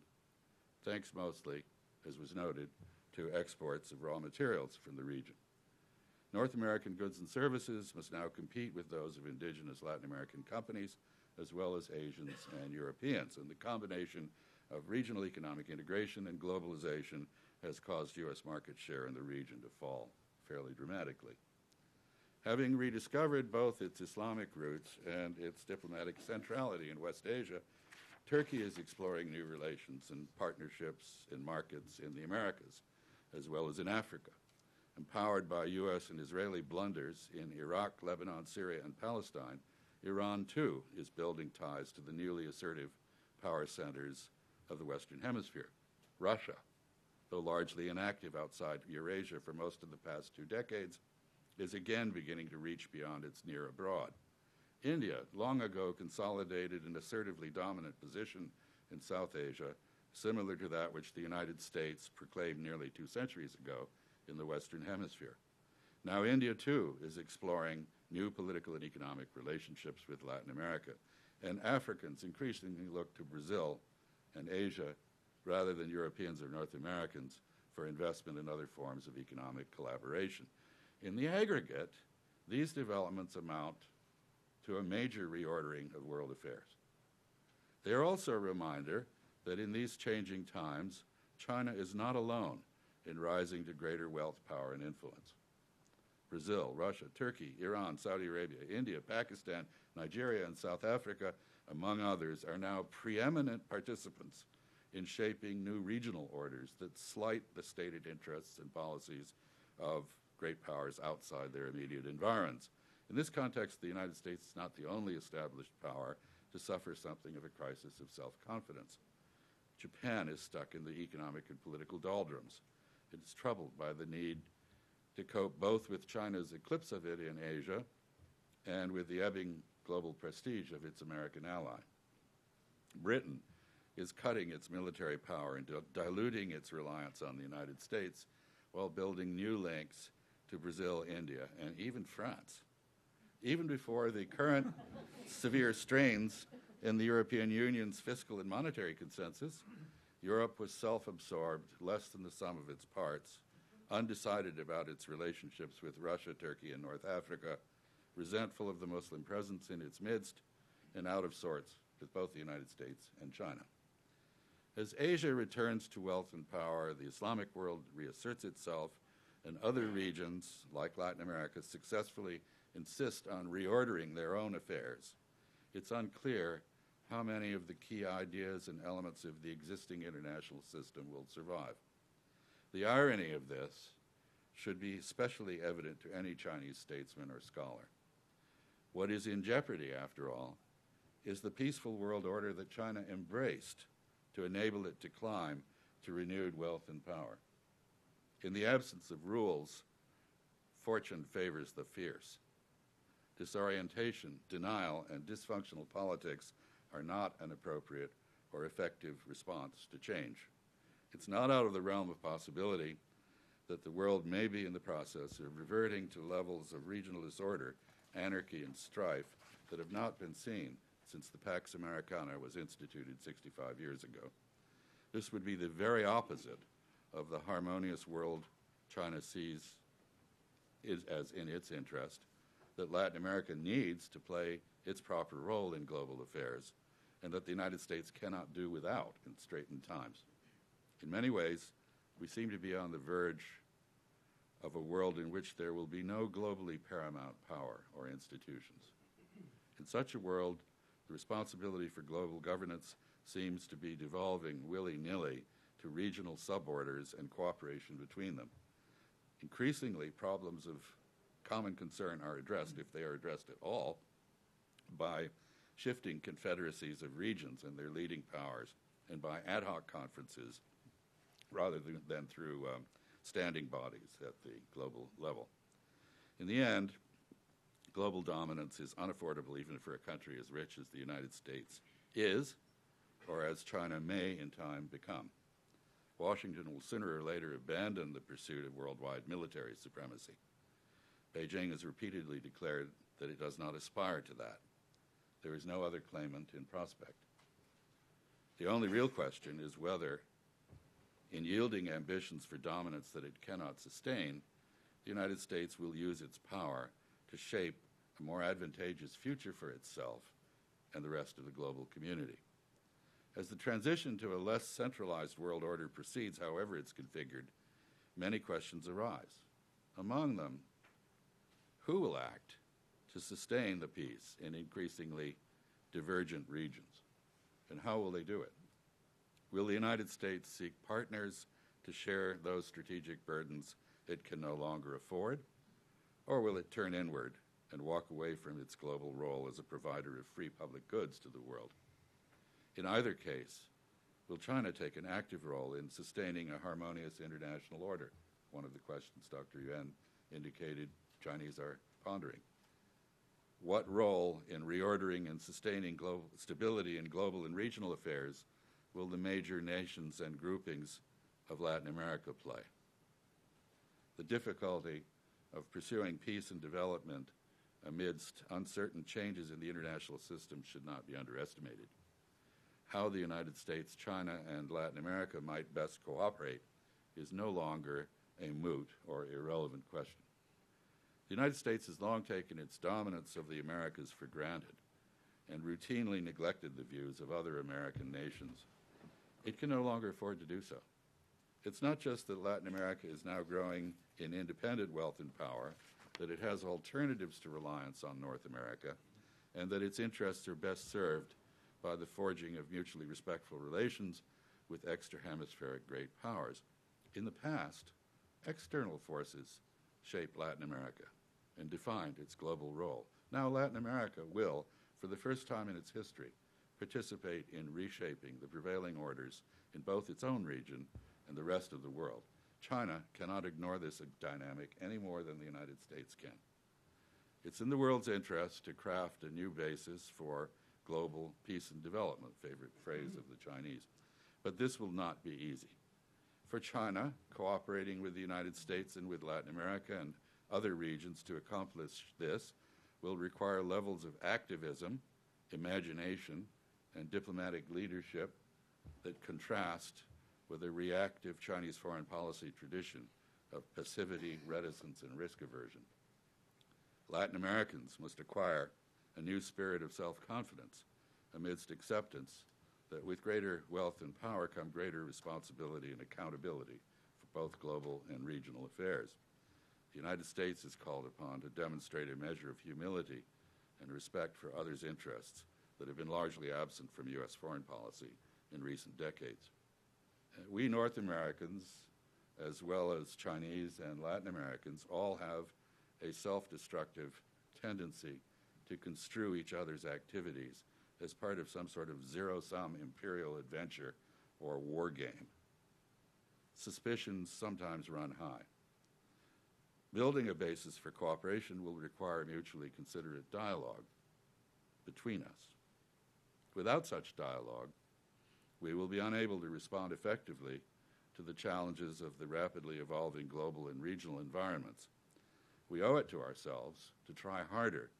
thanks mostly, as was noted, to exports of raw materials from the region. North American goods and services must now compete with those of indigenous Latin American companies, as well as Asians and Europeans, and the combination of regional economic integration and globalization has caused U.S. market share in the region to fall fairly dramatically. Having rediscovered both its Islamic roots and its diplomatic centrality in West Asia, Turkey is exploring new relations and partnerships in markets in the Americas, as well as in Africa. Empowered by U.S. and Israeli blunders in Iraq, Lebanon, Syria, and Palestine, Iran, too, is building ties to the newly assertive power centers of the Western Hemisphere. Russia, though largely inactive outside Eurasia for most of the past 2 decades, is again beginning to reach beyond its near abroad. India, long ago consolidated an assertively dominant position in South Asia, similar to that which the United States proclaimed nearly 2 centuries ago in the Western Hemisphere. Now India, too, is exploring new political and economic relationships with Latin America, and Africans increasingly look to Brazil and Asia rather than Europeans or North Americans, for investment in other forms of economic collaboration. In the aggregate, these developments amount to a major reordering of world affairs. They are also a reminder that in these changing times, China is not alone in rising to greater wealth, power, and influence. Brazil, Russia, Turkey, Iran, Saudi Arabia, India, Pakistan, Nigeria, and South Africa, among others, are now preeminent participants in shaping new regional orders that slight the stated interests and policies of great powers outside their immediate environs. In this context, the United States is not the only established power to suffer something of a crisis of self-confidence. Japan is stuck in the economic and political doldrums. It is troubled by the need to cope both with China's eclipse of it in Asia and with the ebbing global prestige of its American ally. Britain is cutting its military power and diluting its reliance on the United States while building new links to Brazil, India, and even France. Even before the current severe strains in the European Union's fiscal and monetary consensus, Europe was self-absorbed, less than the sum of its parts, undecided about its relationships with Russia, Turkey, and North Africa, resentful of the Muslim presence in its midst, and out of sorts with both the United States and China. As Asia returns to wealth and power, the Islamic world reasserts itself, and other regions, like Latin America, successfully insist on reordering their own affairs. It's unclear how many of the key ideas and elements of the existing international system will survive. The irony of this should be especially evident to any Chinese statesman or scholar. What is in jeopardy, after all, is the peaceful world order that China embraced to enable it to climb to renewed wealth and power. In the absence of rules, fortune favors the fierce. Disorientation, denial, and dysfunctional politics are not an appropriate or effective response to change. It's not out of the realm of possibility that the world may be in the process of reverting to levels of regional disorder, anarchy, and strife that have not been seen since the Pax Americana was instituted 65 years ago. This would be the very opposite of the harmonious world China sees as in its interest, that Latin America needs to play its proper role in global affairs, and that the United States cannot do without in straitened times. In many ways, we seem to be on the verge of a world in which there will be no globally paramount power or institutions. In such a world, the responsibility for global governance seems to be devolving willy-nilly to regional suborders and cooperation between them. Increasingly, problems of common concern are addressed, if they are addressed at all, by shifting confederacies of regions and their leading powers, and by ad hoc conferences rather than through standing bodies at the global level. In the end, global dominance is unaffordable even for a country as rich as the United States is, or as China may in time become. Washington will sooner or later abandon the pursuit of worldwide military supremacy. Beijing has repeatedly declared that it does not aspire to that. There is no other claimant in prospect. The only real question is whether, in yielding ambitions for dominance that it cannot sustain, the United States will use its power to shape a more advantageous future for itself and the rest of the global community. As the transition to a less centralized world order proceeds, however it's configured, many questions arise. Among them, who will act to sustain the peace in increasingly divergent regions? And how will they do it? Will the United States seek partners to share those strategic burdens it can no longer afford? Or will it turn inward and walk away from its global role as a provider of free public goods to the world? In either case, will China take an active role in sustaining a harmonious international order? One of the questions Dr. Yuan indicated Chinese are pondering. What role in reordering and sustaining global stability in global and regional affairs will the major nations and groupings of Latin America play? The difficulty of pursuing peace and development amidst uncertain changes in the international system should not be underestimated. how the United States, China, and Latin America might best cooperate is no longer a moot or irrelevant question. The United States has long taken its dominance of the Americas for granted and routinely neglected the views of other American nations. It can no longer afford to do so. It's not just that Latin America is now growing in independent wealth and power, that it has alternatives to reliance on North America, and that its interests are best served by the forging of mutually respectful relations with extra-hemispheric great powers. In the past, external forces shaped Latin America and defined its global role. Now Latin America will, for the first time in its history, participate in reshaping the prevailing orders in both its own region and the rest of the world. China cannot ignore this dynamic any more than the United States can. It's in the world's interest to craft a new basis for global peace and development, favorite phrase of the Chinese. But this will not be easy. For China, cooperating with the United States and with Latin America and other regions to accomplish this will require levels of activism, imagination, and diplomatic leadership that contrast with a reactive Chinese foreign policy tradition of passivity, reticence, and risk aversion. Latin Americans must acquire a new spirit of self-confidence amidst acceptance that with greater wealth and power come greater responsibility and accountability for both global and regional affairs. The United States is called upon to demonstrate a measure of humility and respect for others' interests that have been largely absent from U.S. foreign policy in recent decades. We North Americans, as well as Chinese and Latin Americans, all have a self-destructive tendency to construe each other's activities as part of some sort of zero-sum imperial adventure or war game. Suspicions sometimes run high. Building a basis for cooperation will require mutually considerate dialogue between us. Without such dialogue, we will be unable to respond effectively to the challenges of the rapidly evolving global and regional environments. We owe it to ourselves to try harder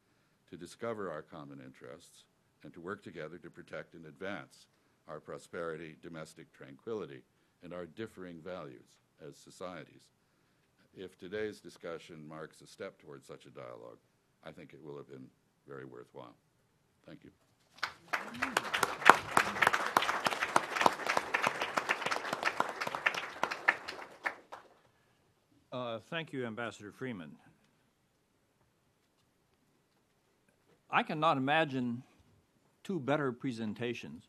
to discover our common interests and to work together to protect and advance our prosperity, domestic tranquility, and our differing values as societies. If today's discussion marks a step towards such a dialogue, I think it will have been very worthwhile. Thank you. Thank you, Ambassador Freeman. I cannot imagine two better presentations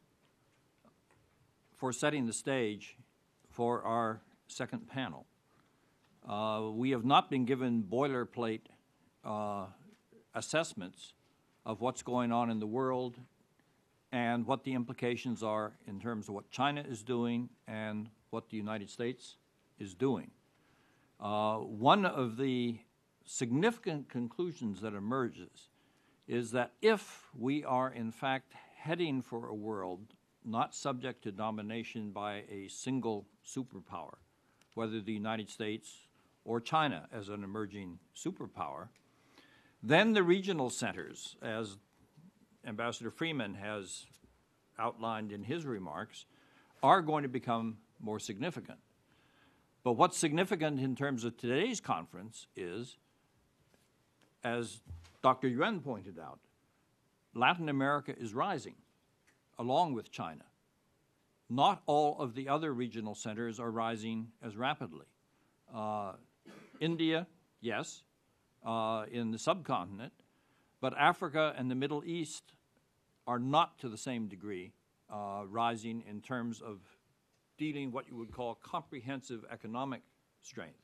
for setting the stage for our second panel. We have not been given boilerplate assessments of what's going on in the world and what the implications are in terms of what China is doing and what the United States is doing. One of the significant conclusions that emerges is that if we are in fact heading for a world not subject to domination by a single superpower, whether the United States or China as an emerging superpower, then the regional centers, as Ambassador Freeman has outlined in his remarks, are going to become more significant. But what's significant in terms of today's conference is, as Dr. Yuan pointed out, Latin America is rising along with China. Not all of the other regional centers are rising as rapidly. India, yes, in the subcontinent, but Africa and the Middle East are not to the same degree rising in terms of dealing what you would call comprehensive economic strength.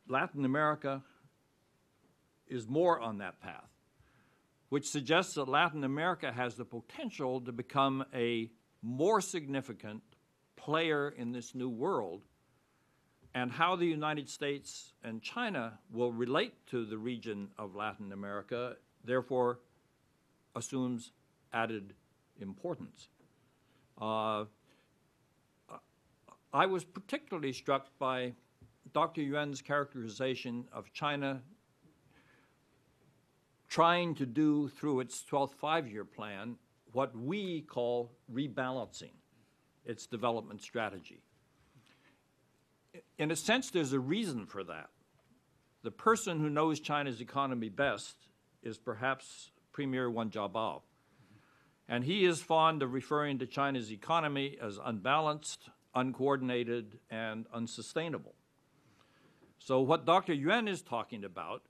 Latin America is more on that path, which suggests that Latin America has the potential to become a more significant player in this new world, and how the United States and China will relate to the region of Latin America, therefore, assumes added importance. I was particularly struck by Dr. Yuan's characterization of China trying to do through its 12th five-year plan what we call rebalancing its development strategy. In a sense, there's a reason for that. The person who knows China's economy best is perhaps Premier Wen Jiabao. And he is fond of referring to China's economy as unbalanced, uncoordinated, and unsustainable. So what Dr. Yuan is talking about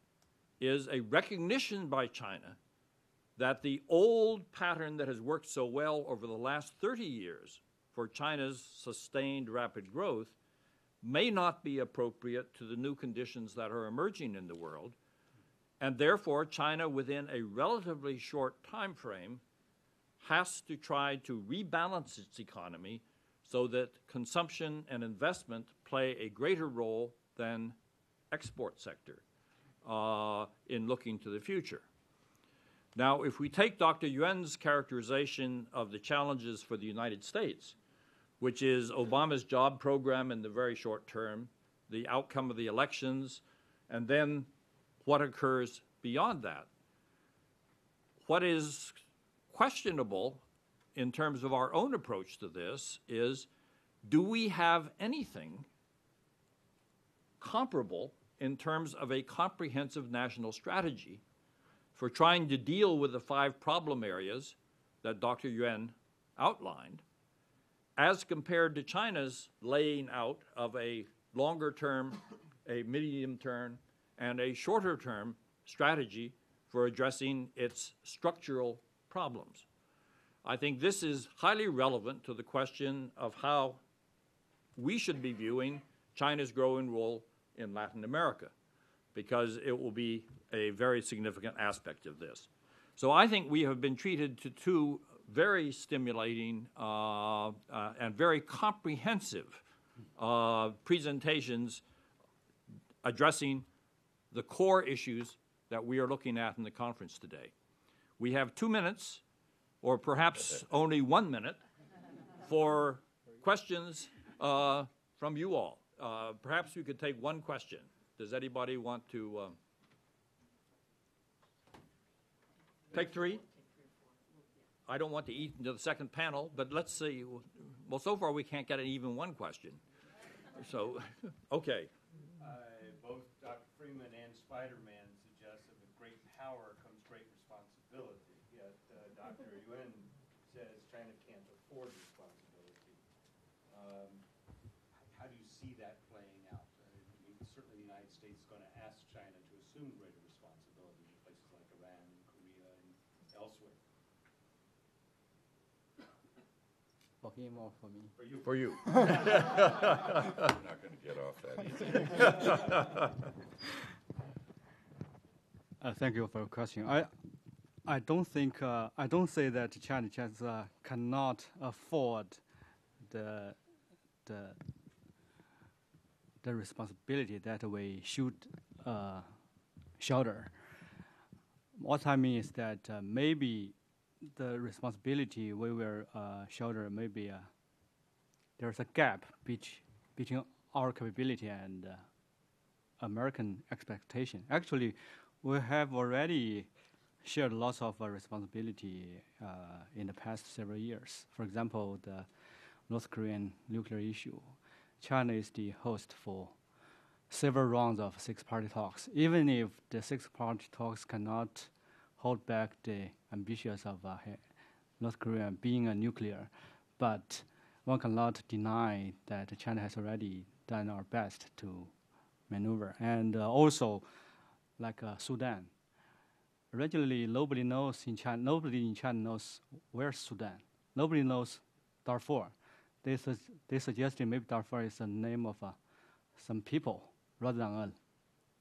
is a recognition by China that the old pattern that has worked so well over the last 30 years for China's sustained rapid growth may not be appropriate to the new conditions that are emerging in the world, and therefore China, within a relatively short time frame, has to try to rebalance its economy so that consumption and investment play a greater role than export sector in looking to the future. Now, if we take Dr. Yuan's characterization of the challenges for the United States, which is Obama's job program in the very short term, the outcome of the elections, and then what occurs beyond that, what is questionable in terms of our own approach to this is, do we have anything comparable in terms of a comprehensive national strategy for trying to deal with the 5 problem areas that Dr. Yuan outlined, as compared to China's laying out of a longer term, a medium term, and a shorter term strategy for addressing its structural problems? I think this is highly relevant to the question of how we should be viewing China's growing role in Latin America, because it will be a very significant aspect of this. So I think we have been treated to 2 very stimulating and very comprehensive presentations addressing the core issues that we are looking at in the conference today. We have 2 minutes, or perhaps only 1 minute, for questions from you all. Perhaps we could take one question. Does anybody want to take 3? I don't want to eat into the second panel, but let's see. Well, so far we can't get even one question. So, okay. Both Dr. Freeman and Spider-Man suggest that with great power comes great responsibility. Yet Dr. Yuan says China can't afford responsibility. How do you see that playing out? Certainly the United States is going to ask China to assume greater responsibility in places like Iran, Korea, and elsewhere. For him or for me? For you. I'm not going to get off that easy. Thank you for your question. I don't think I don't say that China just cannot afford the responsibility that we should shoulder. What I mean is that maybe the responsibility we will shoulder, maybe there's a gap between our capability and American expectation. Actually, we have already shared lots of responsibility in the past several years. For example, the North Korean nuclear issue. China is the host for several rounds of 6-party talks. Even if the 6-party talks cannot hold back the ambitions of North Korea being a nuclear, but one cannot deny that China has already done our best to maneuver. And also, like Sudan. Originally, nobody in China knows where's Sudan. Nobody knows Darfur. They suggested maybe Darfur is the name of some people rather than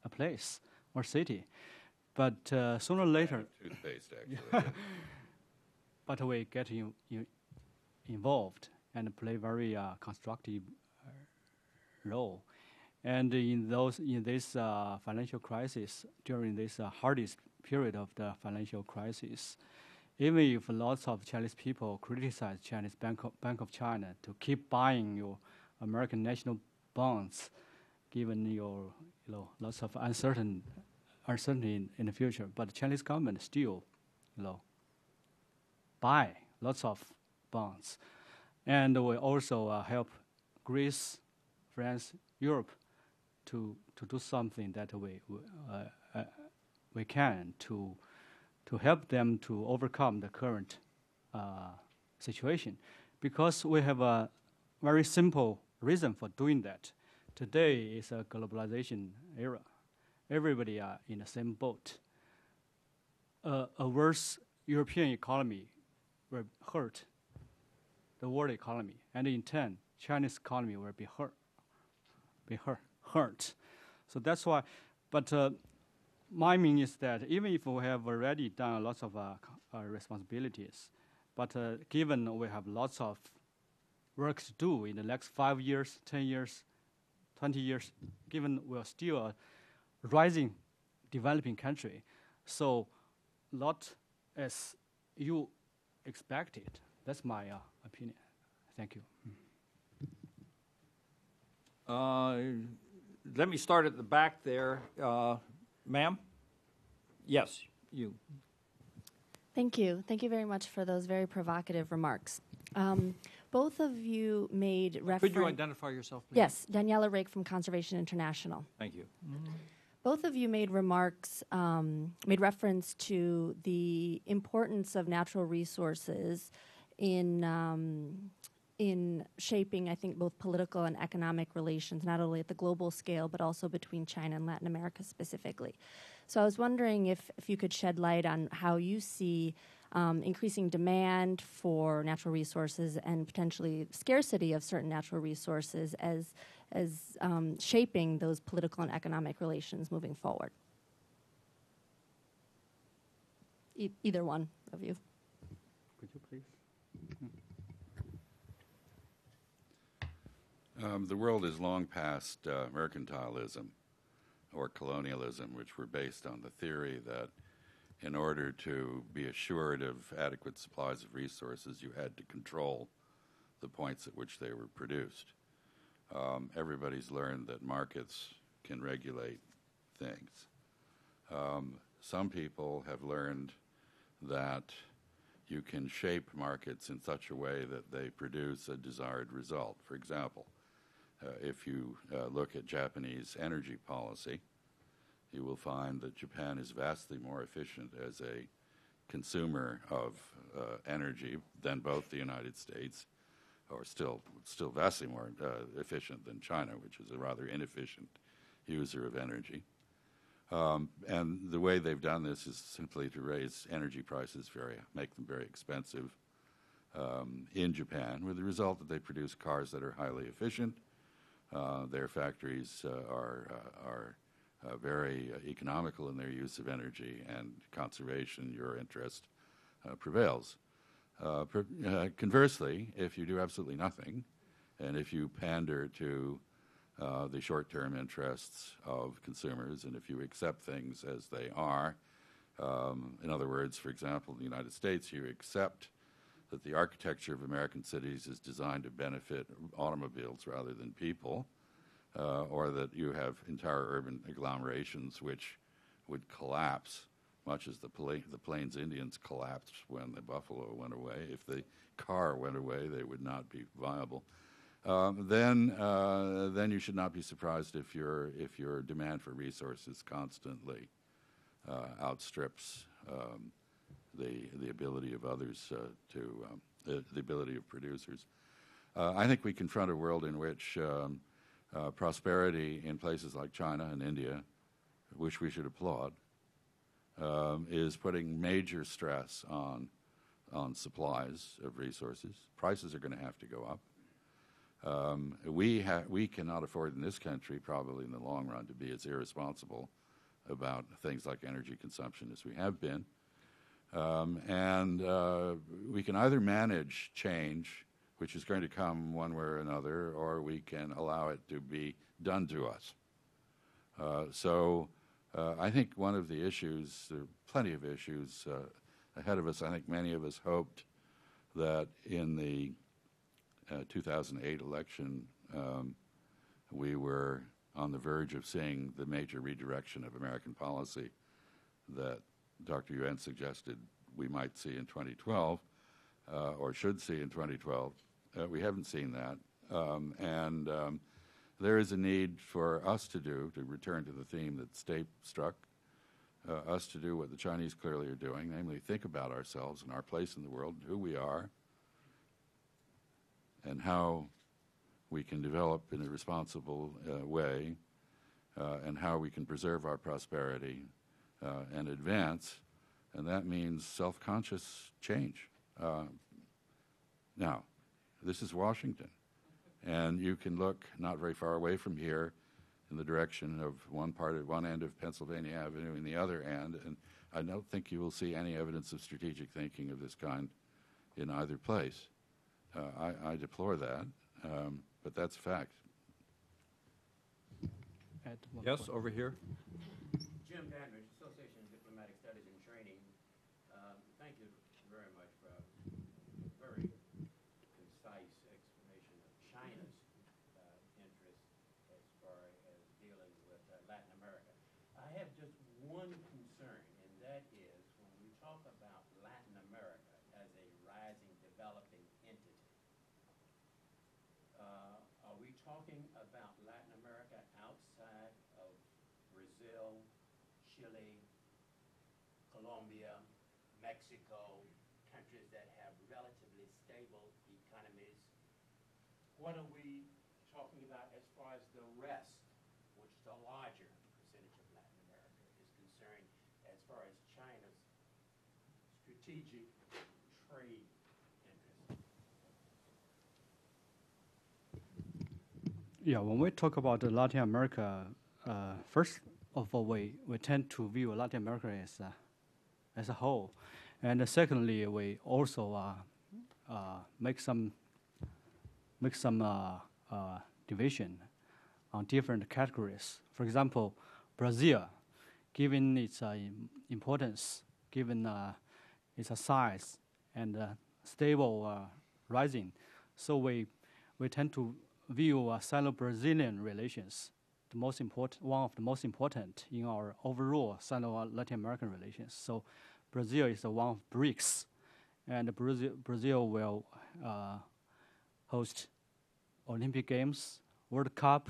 a place or city. But sooner or later, Toothpaste, actually. but we get involved and play very constructive role. And in this financial crisis, during this hardest period of the financial crisis, even if lots of Chinese people criticize Chinese Bank of China to keep buying your American national bonds, given your lots of uncertainty in the future, but the Chinese government still buy lots of bonds. And we also help Greece, France, Europe to do something that we can to help them to overcome the current situation. Because we have a very simple reason for doing that. Today is a globalization era. Everybody are in the same boat. A worse European economy will hurt the world economy, and in turn, Chinese economy will be hurt. So that's why. But my meaning is that even if we have already done lots of responsibilities, but given we have lots of work to do in the next 5 years, 10 years, 20 years, given we're still a rising developing country, so not as you expected. That's my opinion. Thank you. Let me start at the back there. Ma'am? Yes, you. Thank you. Thank you very much for those very provocative remarks. Both of you made reference... Could you identify yourself, please? Yes, Daniela Rake from Conservation International. Thank you. Both of you made remarks, made reference to the importance of natural resources in shaping, I think, both political and economic relations, not only at the global scale, but also between China and Latin America specifically. So I was wondering if you could shed light on how you see increasing demand for natural resources and potentially scarcity of certain natural resources as shaping those political and economic relations moving forward. Either one of you. Could you please? The world is long past mercantilism or colonialism, which were based on the theory that in order to be assured of adequate supplies of resources, you had to control the points at which they were produced. Everybody's learned that markets can regulate things. Some people have learned that you can shape markets in such a way that they produce a desired result. For example, if you look at Japanese energy policy, you will find that Japan is vastly more efficient as a consumer of energy than both the United States, or still vastly more efficient than China, which is a rather inefficient user of energy. And the way they've done this is simply to raise energy prices, make them very expensive in Japan, with the result that they produce cars that are highly efficient. Their factories are very economical in their use of energy, and conservation, your interest, prevails. Conversely, if you do absolutely nothing, and if you pander to the short-term interests of consumers, and if you accept things as they are, in other words, for example, in the United States, you accept that the architecture of American cities is designed to benefit automobiles rather than people, or that you have entire urban agglomerations which would collapse, much as the Plains Indians collapsed when the buffalo went away. If the car went away, they would not be viable. Then you should not be surprised if your demand for resources constantly outstrips the ability of others the ability of producers. I think we confront a world in which prosperity in places like China and India, which we should applaud, is putting major stress on supplies of resources. Prices are going to have to go up. We cannot afford in this country, probably in the long run, to be as irresponsible about things like energy consumption as we have been. And we can either manage change, which is going to come one way or another, or we can allow it to be done to us. So I think one of the issues, there are plenty of issues ahead of us. I think many of us hoped that in the 2008 election, we were on the verge of seeing the major redirection of American policy that Dr. Yuan suggested we might see in 2012. or should see in 2012. We haven't seen that. There is a need for us to return to the theme that Stape struck, us to do what the Chinese clearly are doing, namely think about ourselves and our place in the world, who we are, and how we can develop in a responsible way, and how we can preserve our prosperity and advance, and that means self-conscious change. Now, this is Washington, and you can look not very far away from here in the direction of one end of Pennsylvania Avenue and the other end, and I don't think you will see any evidence of strategic thinking of this kind in either place. I deplore that, but that's a fact. Yes, over here. Jim Dandridge, Association of Diplomatic Studies and Training. Thank you very much for a very concise explanation of China's interest as far as dealing with Latin America. I have just one concern, and that is when we talk about Latin America as a rising, developing entity, are we talking about Latin America outside of Brazil, Chile, Colombia, Mexico, countries that have relatively stable economies? What are we talking about as far as the rest, which is a larger percentage of Latin America, is concerned as far as China's strategic trade interests? Yeah, when we talk about Latin America, first of all, we tend to view Latin America as a whole, and secondly, we also make some division on different categories. For example, Brazil, given its importance, given its size and stable rising, so we tend to view Sino-Brazilian relations the most important, one of the most important in our overall Sino-Latin American relations. So Brazil is one of BRICS, and Brazil will host Olympic Games, World Cup.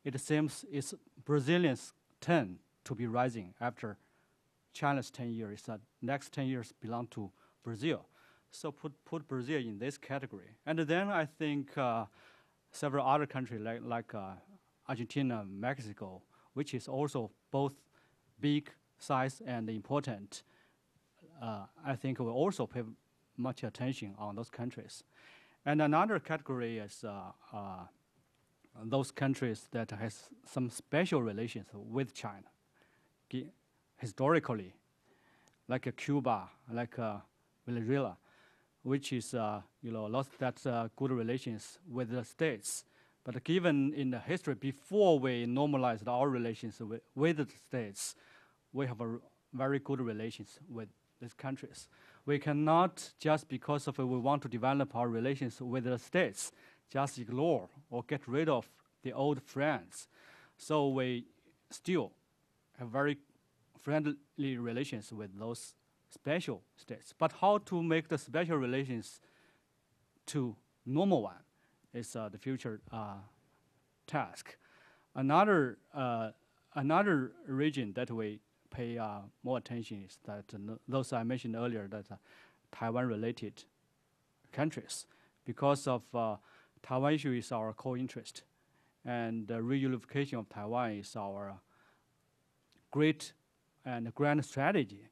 It seems it's Brazilians' turn to be rising after China's 10 years. Next 10 years belong to Brazil. So put Brazil in this category. And then I think several other countries like Argentina, Mexico, which is also both big size and important, I think will also pay much attention on those countries. And another category is those countries that has some special relations with China, historically, like Cuba, like Venezuela, which is lost that good relations with the states. But given in the history, before we normalized our relations with the states, we have a very good relations with these countries. We cannot, just because of we want to develop our relations with the states, just ignore or get rid of the old friends. So we still have very friendly relations with those special states. But how to make the special relations to normal one is the future task. Another region that we pay more attention is that those I mentioned earlier, that Taiwan-related countries, because of Taiwan issue is our core interest, and the reunification of Taiwan is our great and grand strategy.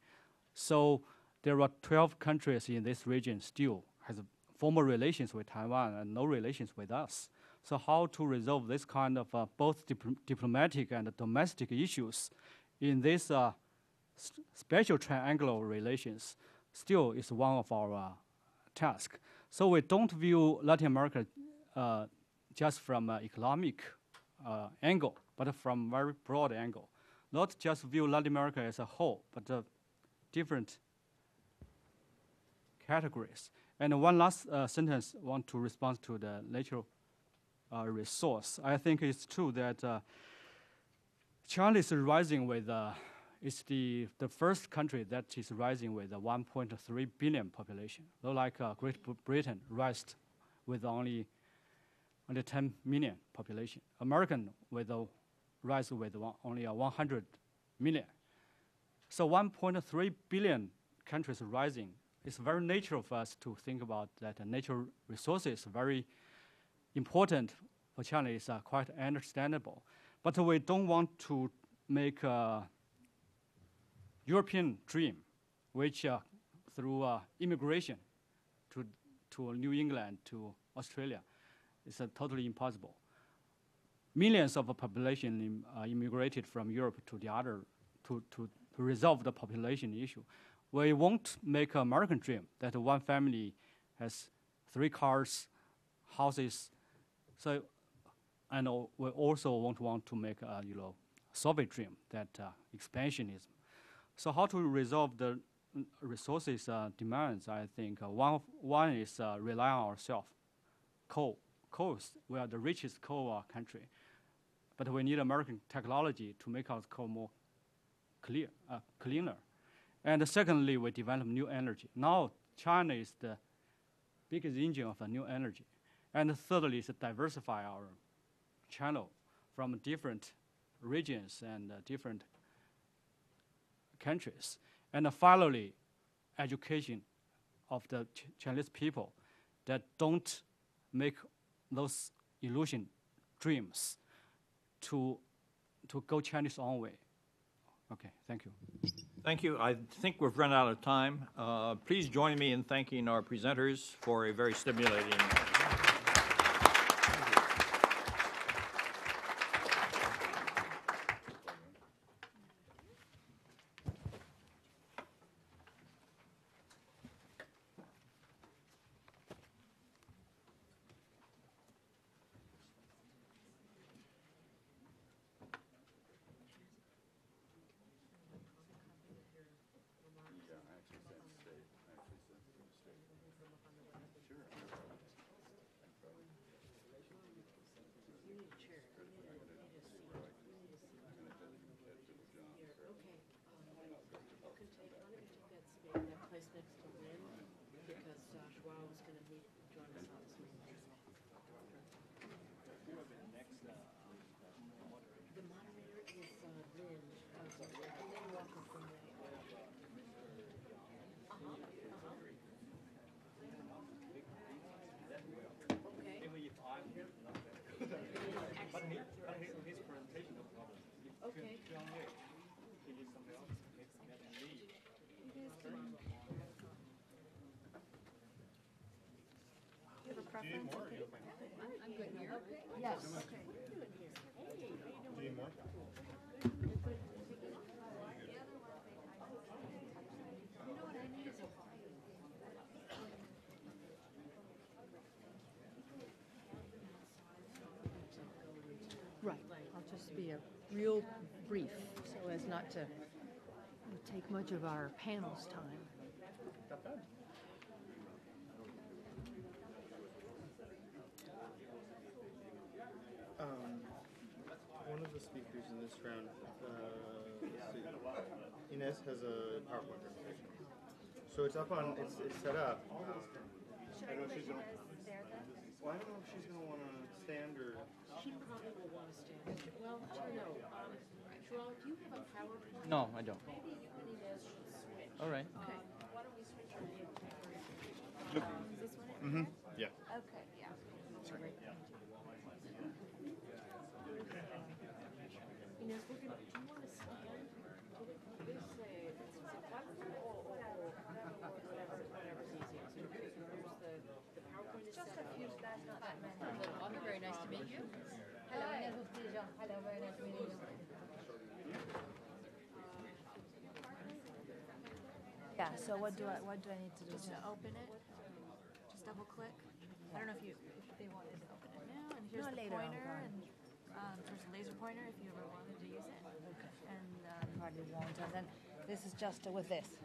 So there are 12 countries in this region still has formal relations with Taiwan and no relations with us. So how to resolve this kind of both diplomatic and domestic issues in this special triangular relations still is one of our tasks. So we don't view Latin America just from an economic angle, but from very broad angle. Not just view Latin America as a whole, but different categories. And one last sentence I want to respond to the natural resource. I think it's true that China is rising with It's the first country that is rising with a 1.3 billion population. Though like Great Britain rised with only 10 million population. American with a rise with only 100 million. So 1.3 billion countries rising. It's very natural for us to think about that natural resources very important for China is quite understandable. But we don't want to make a European dream, which through immigration to New England, to Australia, is totally impossible. Millions of the population immigrated from Europe to the other to resolve the population issue. We won't make an American dream that one family has 3 cars, houses. So, and we also won't want to make a Soviet dream that expansionism. So how to resolve the resources demands? I think one is rely on ourselves. Coal, we are the richest coal country, but we need American technology to make our coal more cleaner. And secondly, we develop new energy. Now China is the biggest engine of new energy. And thirdly, is diversify our channel from different regions and different countries. And finally, education of the Chinese people that don't make those illusion dreams to go Chinese own way. Okay, thank you. Thank you. I think we've run out of time. Please join me in thanking our presenters for a very stimulating. Right. I'll just be real brief so as not to take much of our panel's time. One of the speakers in this round, let's see, Inez has a PowerPoint presentation. So it's up on, it's set up. I don't know if she's gonna. Well, I don't know if she's gonna want to stand or. She probably will want to stand. Well, I don't know. Joel, do you have a PowerPoint? No, I don't. Maybe you and Inez should switch. All right. Okay. Why don't we switch our name? Is this one? Yeah. Okay, yeah. Inez, we're gonna, do you want to stand? This platform or whatever's easiest. Here's the PowerPoint is set up. That's not that many. Very nice to meet you. Hello, Inez Bustillo. Hello, very nice to meet you. Yeah, so what do I need to do? Just to open it, just double click. I don't know if they wanted to open it now, and here's No, the later on, pointer, fine. and there's a laser pointer if you ever wanted to use it. And Probably won't. And then this is just with this.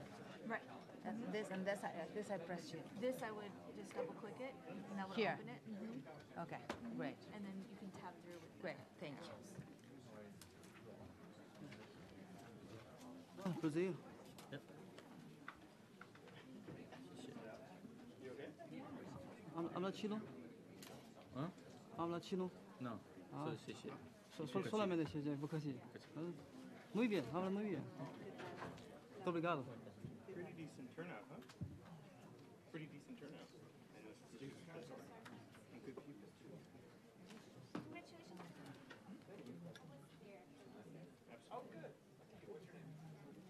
right, And this and this I press you. this I would just double click it, and that would Here. open it. Okay, great. And then you can tap through with the Great, thank you. arrows. Brazil. habla chino? ¿Habla chino? No, solo 谢谢。 solamente 谢谢，不客气。Muy bien, habla muy bien. Muito obrigado. Pretty decent turnout, huh? Pretty decent turnout. I know students and good people too.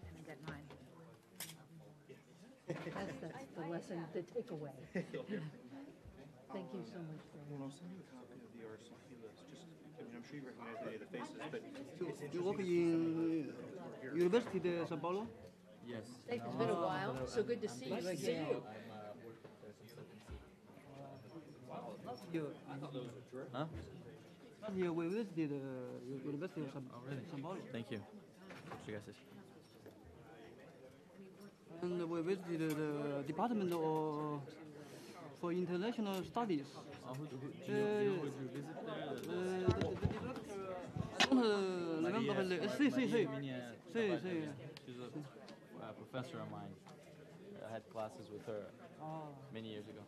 I got mine. That's the lesson, the takeaway. Thank you so much for Well, I'll send you a copy of the RCP list. Just, I mean, I'm sure you recognize many of the faces, but it's You work interesting. in University de Sao Paulo? Yes. It's been a while, so good to see you again. Huh? You visited University of Sao Paulo. Thank you. Muchas gracias. And we visited the Department for International Studies. Do you know who you visit there? I don't remember the Maria sí. She's a professor of mine. I had classes with her many years ago.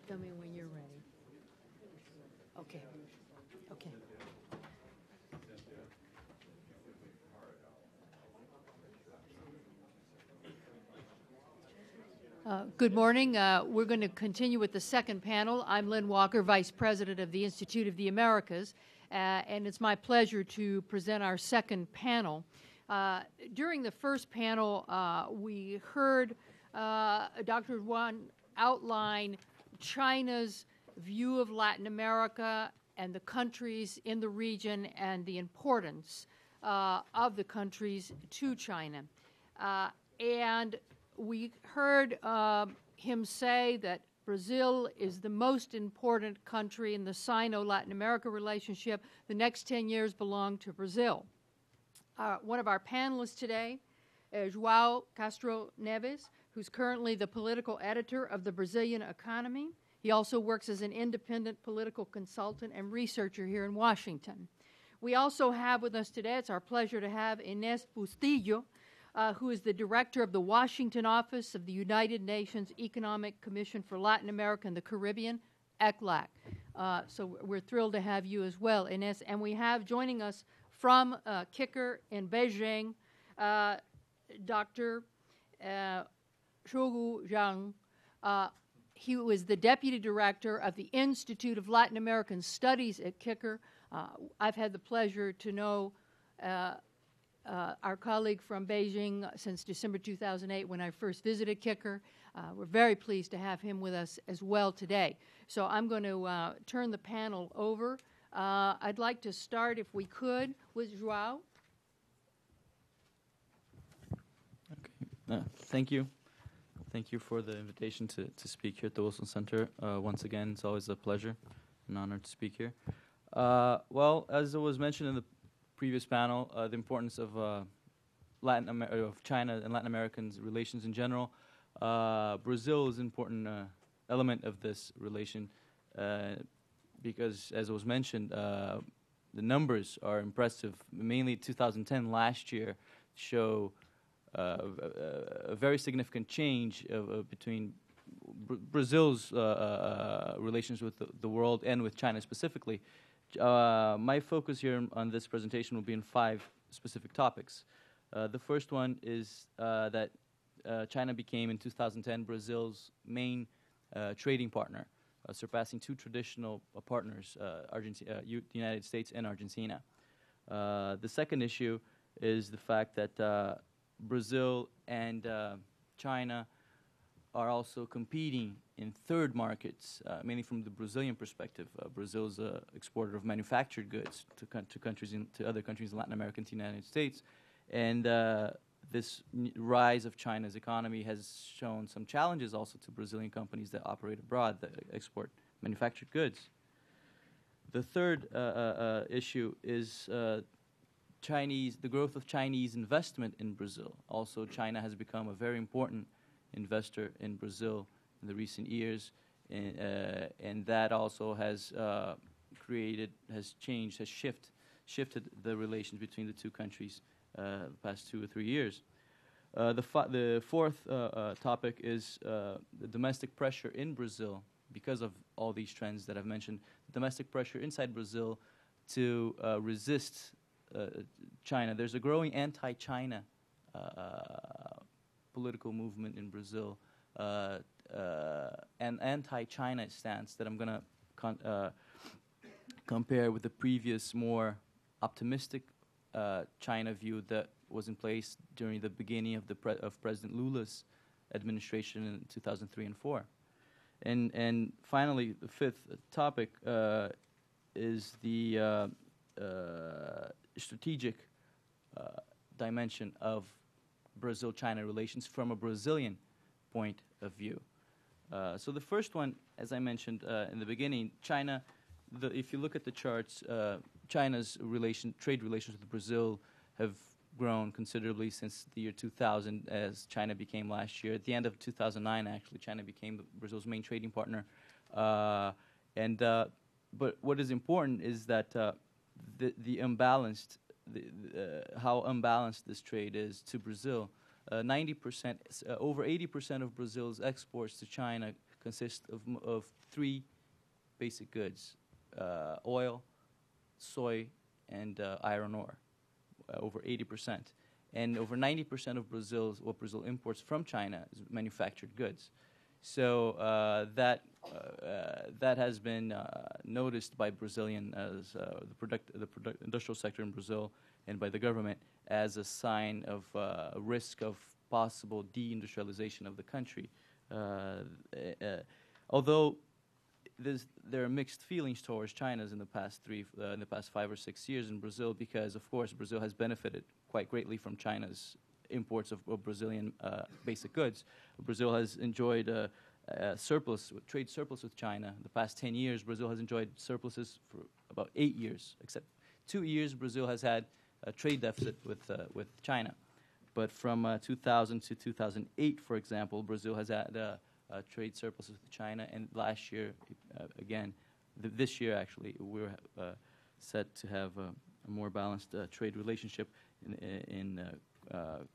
Tell me when you're ready. Okay. Okay. Good morning. We're going to continue with the second panel. I'm Lynn Walker, Vice President of the Institute of the Americas, and it's my pleasure to present our second panel. During the first panel, we heard Dr. Yuan outline China's view of Latin America and the countries in the region and the importance of the countries to China. And we heard him say that Brazil is the most important country in the Sino-Latin America relationship. The next 10 years belong to Brazil. One of our panelists today is João Castro Neves, who's currently the political editor of the Brazilian Economy. He also works as an independent political consultant and researcher here in Washington. We also have with us today, it's our pleasure to have Inés Bustillo, who is the director of the Washington office of the United Nations Economic Commission for Latin America and the Caribbean, ECLAC. So we're thrilled to have you as well, Inés. And we have joining us from Kicker in Beijing, Dr. Shogu Zhang. He was the deputy director of the Institute of Latin American Studies at Kicker. I've had the pleasure to know our colleague from Beijing since December 2008 when I first visited Kicker. We're very pleased to have him with us as well today. So I'm going to turn the panel over. I'd like to start, if we could, with João. Okay. Thank you. Thank you for the invitation to speak here at the Wilson Center. Once again, it's always a pleasure, an honor to speak here. Well, as it was mentioned in the previous panel, the importance of of China and Latin Americans' relations in general. Brazil is an important element of this relation because, as it was mentioned, the numbers are impressive. Mainly 2010, last year, show a very significant change between Brazil's relations with the world and with China specifically. My focus here on this presentation will be in 5 specific topics. The first one is that China became, in 2010, Brazil's main trading partner, surpassing 2 traditional partners, the United States and Argentina. The second issue is the fact that Brazil and China are also competing in third markets, mainly from the Brazilian perspective. Brazil is an exporter of manufactured goods to countries to other countries in Latin America and to the United States, and this rise of China's economy has shown some challenges also to Brazilian companies that operate abroad that export manufactured goods. The third issue is the growth of Chinese investment in Brazil. Also, China has become a very important investor in Brazil in the recent years, and that also has shifted the relations between the two countries the past 2 or 3 years. The fourth topic is the domestic pressure in Brazil because of all these trends that I've mentioned. Domestic pressure inside Brazil to resist China. There's a growing anti-China political movement in Brazil, an anti-China stance that I'm going to compare with the previous more optimistic China view that was in place during the beginning of President Lula's administration in 2003 and 2004. And finally, the fifth topic is the strategic dimension of Brazil-China relations from a Brazilian point of view. So the first one, as I mentioned in the beginning, China, if you look at the charts, China's trade relations with Brazil have grown considerably since the year 2000, as China became last year. At the end of 2009, actually, China became Brazil's main trading partner. But what is important is that how unbalanced this trade is to Brazil. 90%, over 80% of Brazil's exports to China consist of three basic goods: oil, soy, and iron ore. Over 80%, and over 90% of what Brazil imports from China is manufactured goods. So that has been noticed by Brazilian as the industrial sector in Brazil and by the government as a sign of risk of possible deindustrialization of the country. Although there are mixed feelings towards China in the past 5 or 6 years in Brazil, because of course Brazil has benefited quite greatly from China's imports of Brazilian basic goods. Brazil has enjoyed a trade surplus with China. In the past 10 years, Brazil has enjoyed surpluses for about 8 years, except 2 years Brazil has had a trade deficit with China. But from 2000 to 2008, for example, Brazil has had trade surpluses with China, and last year, again, this year actually, we're set to have a more balanced trade relationship in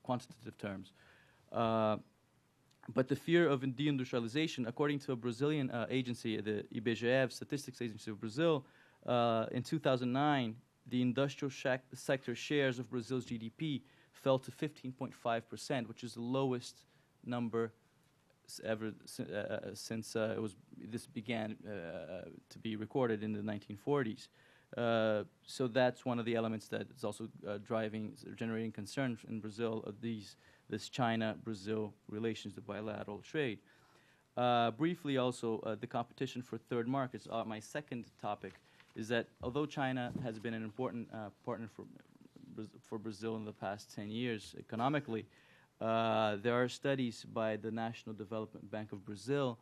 quantitative terms. But the fear of deindustrialization, according to a Brazilian agency, the IBGE, Statistics Agency of Brazil, in 2009, the industrial sector shares of Brazil's GDP fell to 15.5%, which is the lowest number ever since this began to be recorded in the 1940s. So that's one of the elements that is also generating concern in Brazil of this China-Brazil relations, the bilateral trade. Briefly also, the competition for third markets. My second topic is that although China has been an important partner for Brazil in the past 10 years economically, there are studies by the National Development Bank of Brazil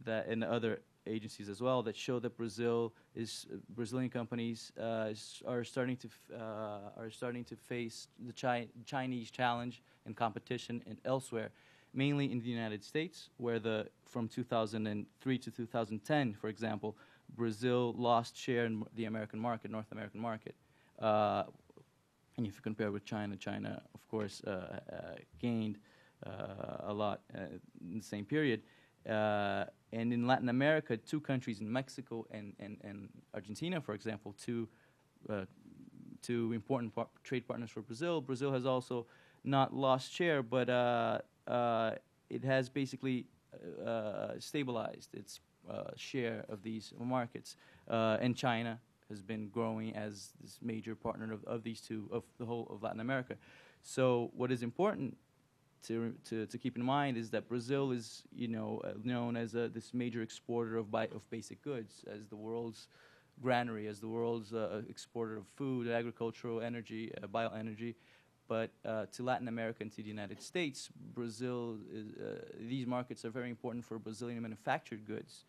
and other agencies as well that show that Brazilian companies are starting to face the Chinese challenge and competition elsewhere, mainly in the United States, where from 2003 to 2010, for example, Brazil lost share in the North American market. And if you compare with China, China, of course, gained a lot in the same period. And in Latin America, two countries, in Mexico and Argentina, for example, two important trade partners for Brazil. Brazil has also not lost share, but it has basically stabilized its share of these markets. And China has been growing as this major partner of these two, of the whole of Latin America. So what is important to keep in mind is that Brazil is, known as this major exporter of basic goods, as the world's granary, as the world's exporter of food, agricultural energy, bioenergy. But to Latin America and to the United States, Brazil these markets are very important for Brazilian manufactured goods,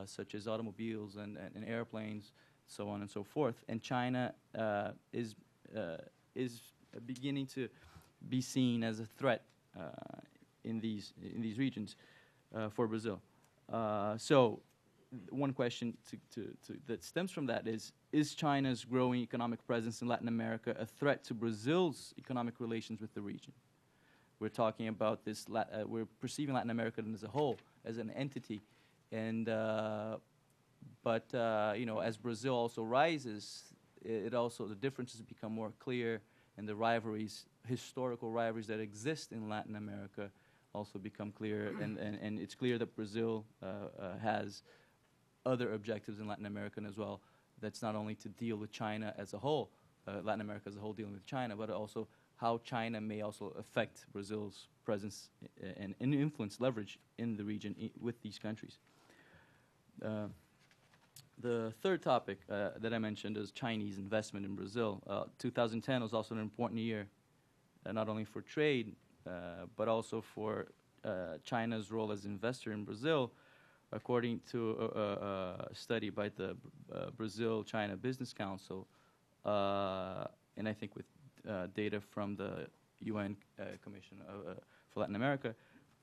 such as automobiles and airplanes, so on and so forth. And China is beginning to be seen as a threat in these regions for Brazil. So one question that stems from that is China's growing economic presence in Latin America a threat to Brazil's economic relations with the region? We're talking about this, we're perceiving Latin America as a whole, as an entity. And, as Brazil also rises, the differences become more clear, and the rivalries, historical rivalries that exist in Latin America also become clear. And it's clear that Brazil has other objectives in Latin America as well. That's not only to deal with China as a whole, Latin America as a whole dealing with China, but also how China may also affect Brazil's presence and influence, leverage in the region with these countries. The third topic that I mentioned is Chinese investment in Brazil. 2010 was also an important year, not only for trade, but also for China's role as investor in Brazil. According to a study by the Brazil-China Business Council, and I think with data from the UN Commission for Latin America,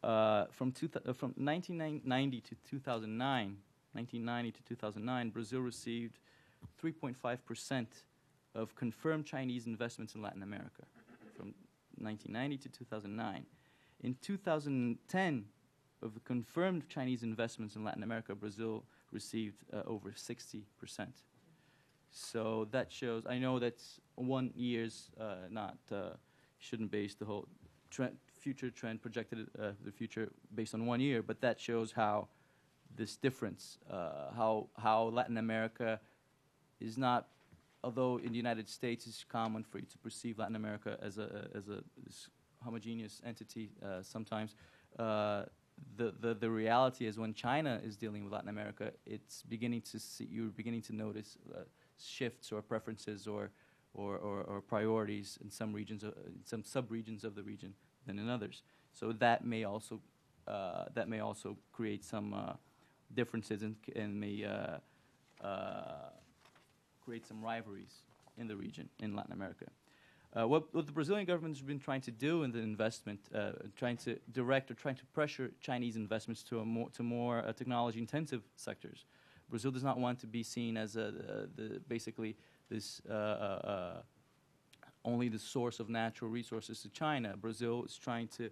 from 1990 to 2009, Brazil received 3.5% of confirmed Chinese investments in Latin America, from 1990 to 2009. In 2010, of the confirmed Chinese investments in Latin America, Brazil received over 60%. So that shows, I know that's 1 year's shouldn't base the whole future trend projected the future based on 1 year, but that shows how this difference, how Latin America is not, although in the United States it's common for you to perceive Latin America as a this homogeneous entity sometimes, the reality is when China is dealing with Latin America, it's beginning to see, you're beginning to notice shifts or preferences or priorities in some regions, some sub-regions of the region than in others. So that may also create some differences and may create some rivalries in the region in Latin America. What the Brazilian government has been trying to do in the investment, trying to direct or trying to pressure Chinese investments to more technology-intensive sectors. Brazil does not want to be seen as basically this only the source of natural resources to China. Brazil is trying to,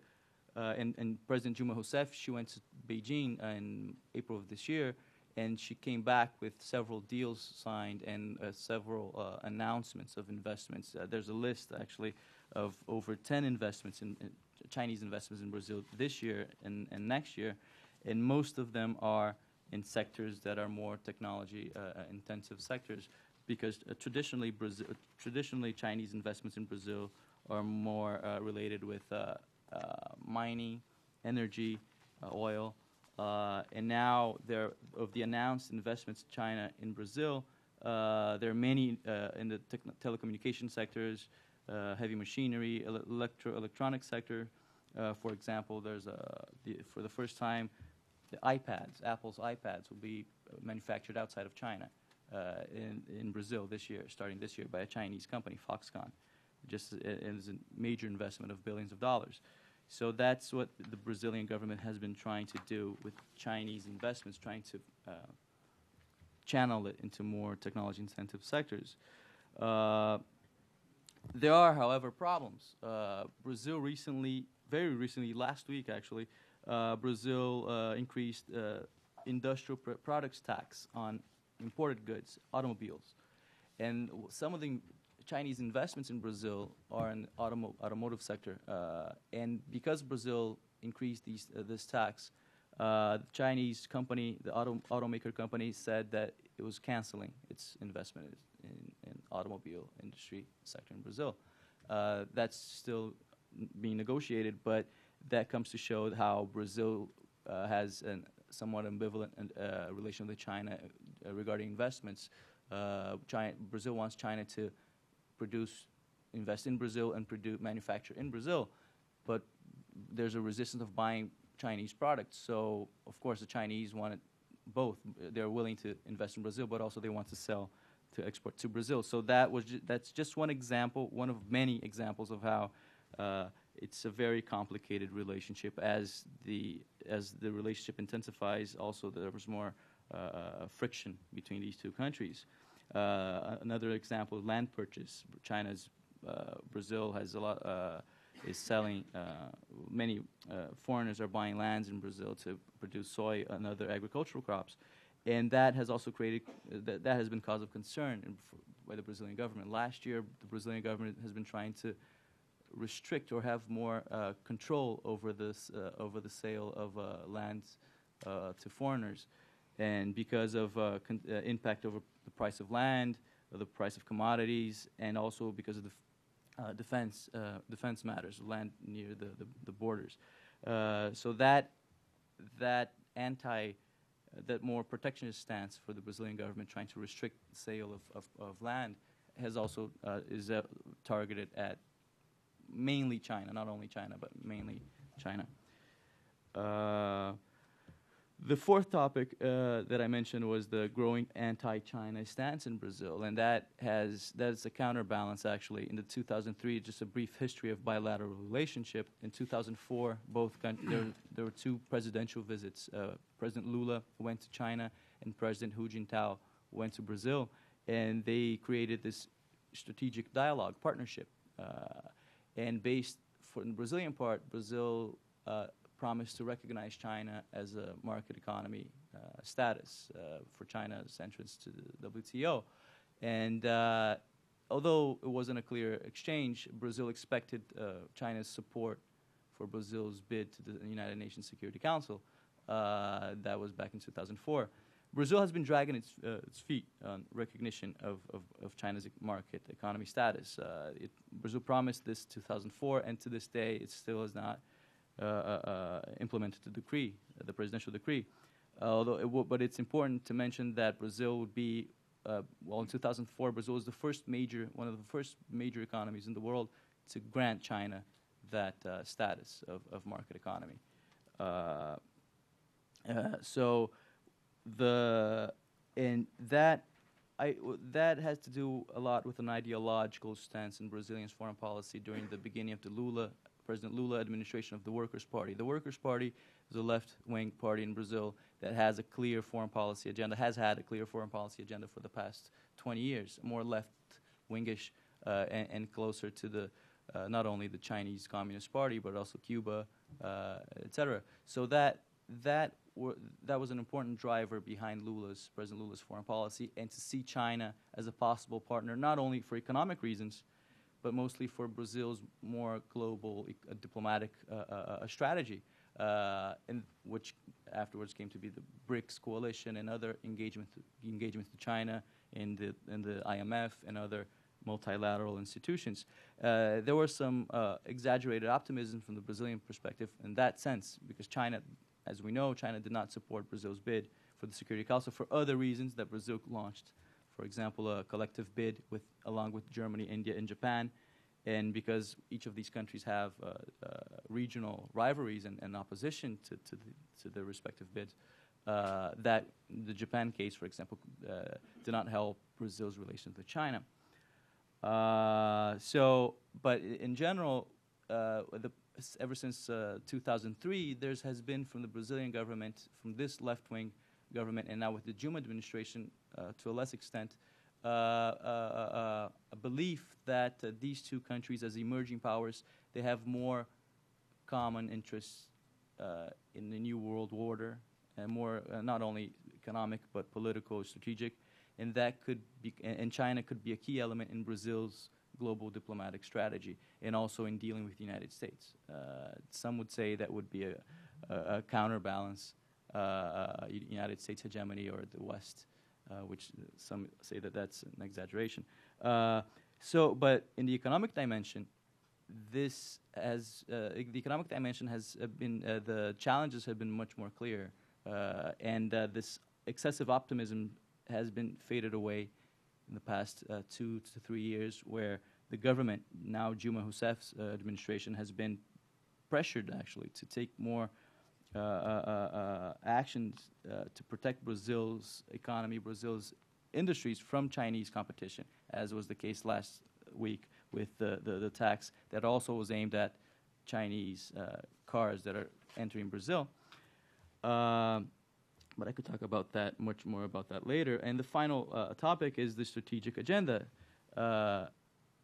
and President Dilma Rousseff, she went to Beijing in April of this year, and she came back with several deals signed and several announcements of investments. There's a list, actually, of over 10 investments in Chinese investments in Brazil this year and next year, and most of them are in sectors that are more technology-intensive sectors, because traditionally Chinese investments in Brazil are more related with mining, energy, oil. And now, of the announced investments in China in Brazil, there are many in the telecommunication sectors, heavy machinery, electronic sector. For example, there's for the first time, the iPads, Apple's iPads, will be manufactured outside of China in Brazil this year, starting this year by a Chinese company, Foxconn. Just as a major investment of billions of dollars. So that's what the Brazilian government has been trying to do with Chinese investments, trying to channel it into more technology-intensive sectors. There are, however, problems. Brazil very recently, last week actually, Brazil increased industrial products tax on imported goods, automobiles. And some of the Chinese investments in Brazil are in automotive sector, and because Brazil increased this tax, the Chinese company, the automaker company, said that it was canceling its investment in automobile industry sector in Brazil. That's still being negotiated, but that comes to show how Brazil has a somewhat ambivalent relation with China regarding investments. Brazil wants China to invest in Brazil and manufacture in Brazil, but there's a resistance of buying Chinese products. So, of course, the Chinese want it both. They're willing to invest in Brazil, but also they want to export to Brazil. So that's just one example, one of many examples of how it's a very complicated relationship. As the relationship intensifies, also there was more friction between these two countries. Another example, land purchase. Brazil has a lot. Is selling, many foreigners are buying lands in Brazil to produce soy and other agricultural crops. And that has also created, that has been cause of concern by the Brazilian government. Last year, the Brazilian government has been trying to restrict or have more control over the sale of lands to foreigners. And because of impact over the price of land, or the price of commodities, and also because of the defense matters, land near the borders. So that more protectionist stance for the Brazilian government, trying to restrict the sale of land, has also is targeted at mainly China, not only China, but mainly China. The fourth topic that I mentioned was the growing anti-China stance in Brazil, and that's a counterbalance actually. In the 2003, just a brief history of bilateral relationship. In 2004, there were two presidential visits. President Lula went to China, and President Hu Jintao went to Brazil, and they created this strategic dialogue partnership. And based for the Brazilian part, Brazil promised to recognize China as a market economy status for China's entrance to the WTO. And although it wasn't a clear exchange, Brazil expected China's support for Brazil's bid to the United Nations Security Council. That was back in 2004. Brazil has been dragging its feet on recognition of China's market economy status. Brazil promised this 2004, and to this day, it still has not implemented the presidential decree. But it's important to mention that Brazil would be, in 2004, Brazil was one of the first major economies in the world to grant China that status of market economy. That has to do a lot with an ideological stance in Brazilian foreign policy during the beginning of the President Lula administration of the Workers' Party. The Workers' Party is a left-wing party in Brazil that has a clear foreign policy agenda, has had a clear foreign policy agenda for the past 20 years, more left-wingish and closer to the not only the Chinese Communist Party, but also Cuba, etc. So that was an important driver behind President Lula's foreign policy, and to see China as a possible partner, not only for economic reasons, but mostly for Brazil's more global diplomatic strategy, and which afterwards came to be the BRICS coalition and other engagements with China in the IMF and other multilateral institutions. There was some exaggerated optimism from the Brazilian perspective in that sense, because China, as we know, China did not support Brazil's bid for the Security Council for other reasons that Brazil launched. For example, a collective bid along with Germany, India, and Japan, and because each of these countries have regional rivalries and opposition to their respective bids, that the Japan case, for example, did not help Brazil's relations with China. But in general, ever since 2003, there has been from the Brazilian government, from this left-wing government, and now with the Dilma administration, to a less extent, a belief that these two countries, as emerging powers, they have more common interests in the new world order, and more not only economic but political, strategic, and that could be, and China could be a key element in Brazil's global diplomatic strategy, and also in dealing with the United States. Some would say that would be a counterbalance, United States hegemony or the West, which some say that that's an exaggeration. But in the economic dimension, this has the economic dimension has been the challenges have been much more clear, and this excessive optimism has been faded away in the past 2 to 3 years, where the government, now Dilma Rousseff's administration, has been pressured actually to take more actions to protect Brazil's economy, Brazil's industries from Chinese competition, as was the case last week with the tax that also was aimed at Chinese cars that are entering Brazil. But I could talk about that, much more about that later. And the final topic is the strategic agenda.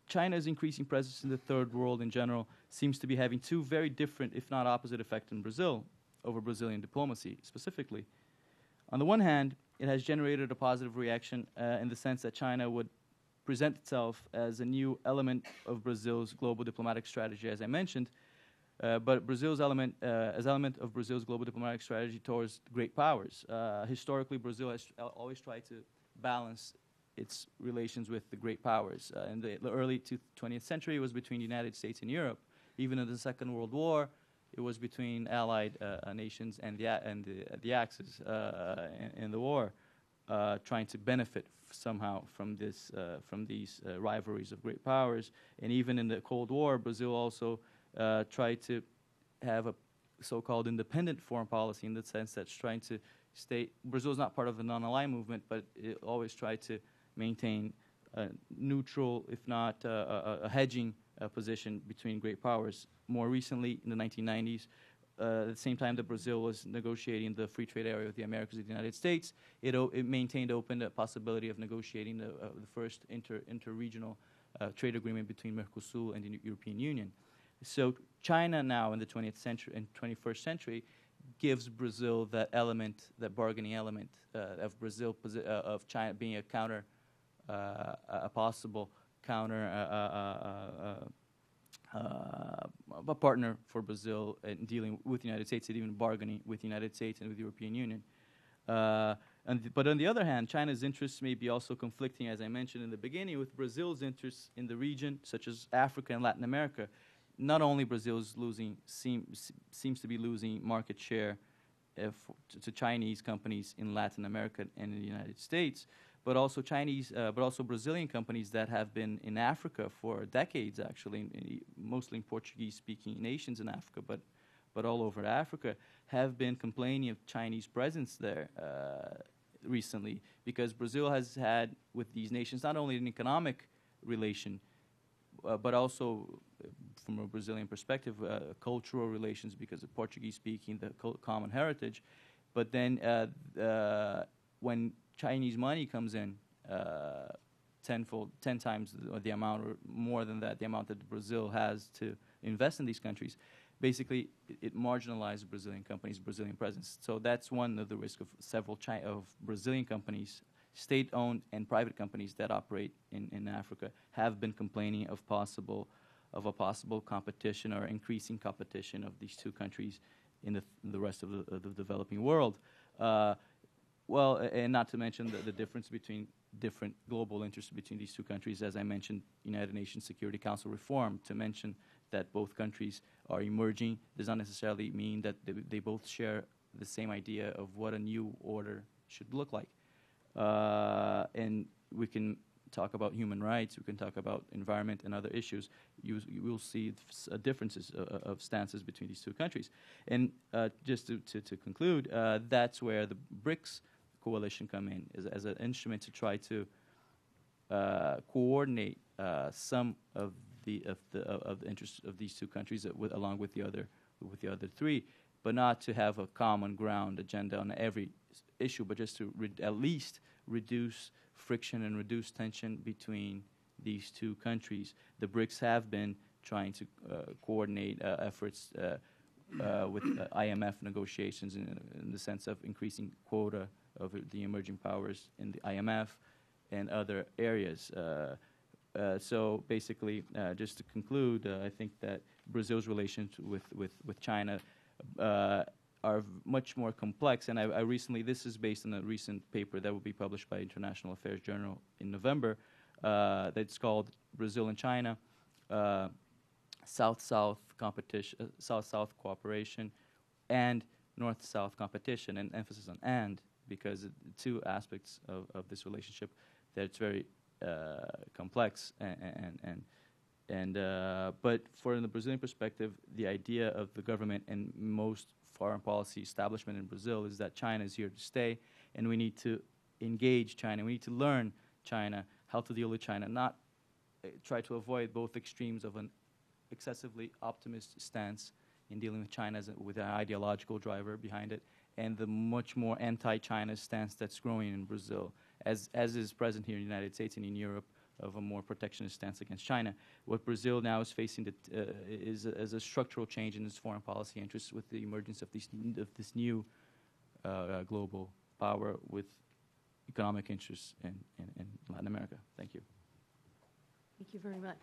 China's increasing presence in the third world in general seems to be having two very different, if not opposite, effects in Brazil, over Brazilian diplomacy specifically. On the one hand, it has generated a positive reaction in the sense that China would present itself as a new element of Brazil's global diplomatic strategy, as I mentioned, but Brazil's element, as element of Brazil's global diplomatic strategy towards great powers. Historically, Brazil has always tried to balance its relations with the great powers. In the early 20th century, it was between the United States and Europe. Even in the Second World War, it was between allied nations and the Axis in the war, trying to benefit somehow from this from these rivalries of great powers. And even in the Cold War, Brazil also tried to have a so-called independent foreign policy, in the sense that it's trying to stay. Brazil is not part of the non-aligned movement, but it always tried to maintain a neutral, if not a hedging position between great powers. More recently, in the 1990s, at the same time that Brazil was negotiating the free trade area with the Americas and the United States, it maintained open the possibility of negotiating the first inter-regional trade agreement between Mercosur and the European Union. So China now in the 20th century and 21st century gives Brazil that element, that bargaining element of Brazil, of China being a counter, a possible counter, a partner for Brazil in dealing with the United States and even bargaining with the United States and with the European Union. But on the other hand, China's interests may be also conflicting, as I mentioned in the beginning, with Brazil's interests in the region, such as Africa and Latin America. Not only Brazil is seems to be losing market share to Chinese companies in Latin America and in the United States, but also Brazilian companies that have been in Africa for decades, actually, mostly in Portuguese-speaking nations in Africa, but all over Africa, have been complaining of Chinese presence there recently, because Brazil has had with these nations not only an economic relation, but also, from a Brazilian perspective, cultural relations because of Portuguese-speaking, the common heritage. But then when Chinese money comes in, 10 times the amount, or more than that, the amount that Brazil has to invest in these countries, basically it marginalizes Brazilian companies' Brazilian presence. So that's one of the risks of several Brazilian companies, state-owned and private companies that operate in Africa, have been complaining of a possible competition or increasing competition of these two countries in the rest of the developing world. Well, and not to mention the difference between different global interests between these two countries. As I mentioned, United Nations Security Council reform, to mention that both countries are emerging does not necessarily mean that they both share the same idea of what a new order should look like. And we can talk about human rights, we can talk about environment and other issues. You will see differences of stances between these two countries. And just to conclude, that's where the BRICS coalition come in as an instrument to try to coordinate some of the interests of these two countries along with the other three, but not to have a common ground agenda on every issue, but just to at least reduce friction and reduce tension between these two countries. The BRICS have been trying to coordinate efforts with IMF negotiations in the sense of increasing quota of the emerging powers in the IMF and other areas. So basically, just to conclude, I think that Brazil's relations with China are much more complex, and I recently, this is based on a recent paper that will be published by International Affairs Journal in November, that's called Brazil and China, South-South competition, South-South cooperation, and North-South competition, and emphasis on "and," because two aspects of this relationship that it's very complex but from the Brazilian perspective, the idea of the government and most foreign policy establishment in Brazil is that China is here to stay, and we need to engage China. We need to learn China, how to deal with China, not try to avoid both extremes of an excessively optimist stance in dealing with China with an ideological driver behind it, and the much more anti-China stance that's growing in Brazil, as is present here in the United States and in Europe, of a more protectionist stance against China. What Brazil now is facing is a structural change in its foreign policy interests with the emergence of this new global power with economic interests in Latin America. Thank you. Thank you very much.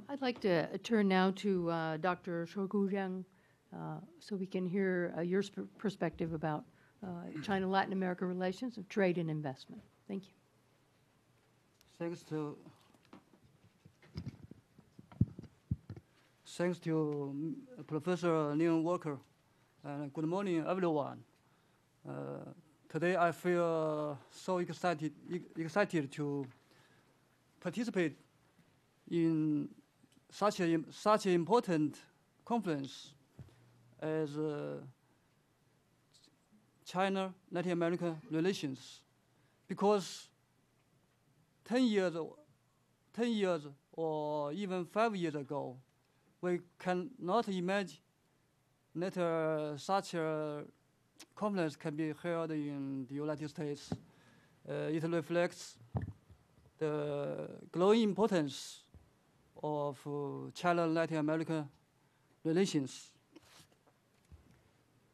I'd like to turn now to Dr. Shogu Zhang so we can hear your perspective about China-Latin America relations of trade and investment. Thank you. Thanks to Professor Lynn Walker. Good morning, everyone. Today I feel so excited to participate in such an important conference as China-Latin America relations, because 10 years or even 5 years ago, we cannot imagine that such a conference can be held in the United States. It reflects the growing importance of China-Latin America relations.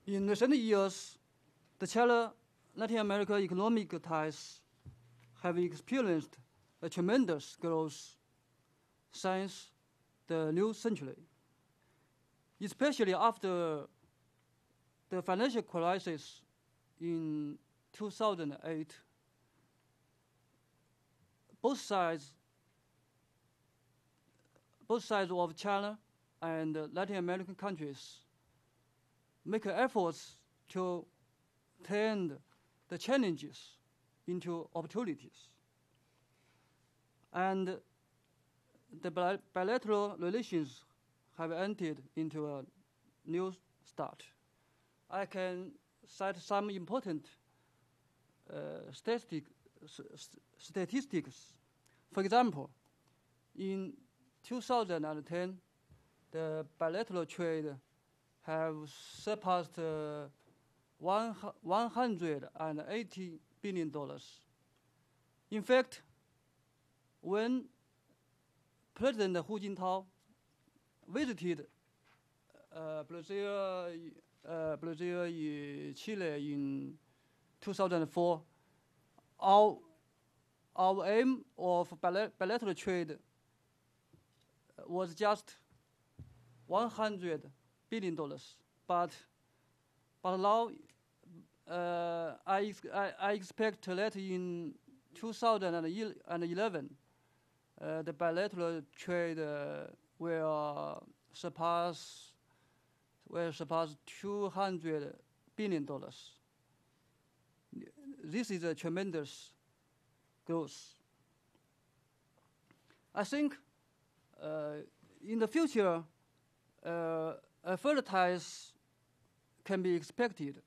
In recent years, the China-Latin America economic ties have experienced a tremendous growth since the new century, especially after the financial crisis in 2008. Both sides of China and Latin American countries make efforts to turn the challenges into opportunities. And the bilateral relations have entered into a new start. I can cite some important statistics. For example, in 2010, the bilateral trade have surpassed $180 billion. In fact, when President Hu Jintao visited Brazil, Chile in 2004, our aim of bilateral trade was just $100 billion. But now I expect that in 2011, the bilateral trade will surpass $200 billion. This is a tremendous growth. I think in the future, further ties can be expected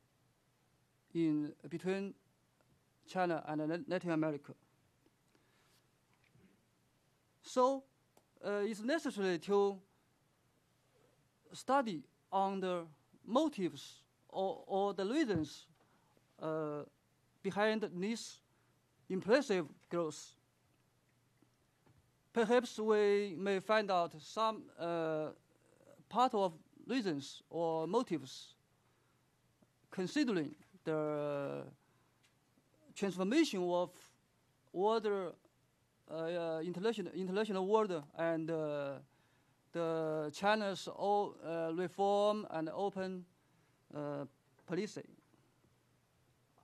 between China and Latin America. So it's necessary to study on the motives or the reasons behind this impressive growth. Perhaps we may find out some part of reasons or motives considering the transformation of order, international order, and the China's reform and open policy.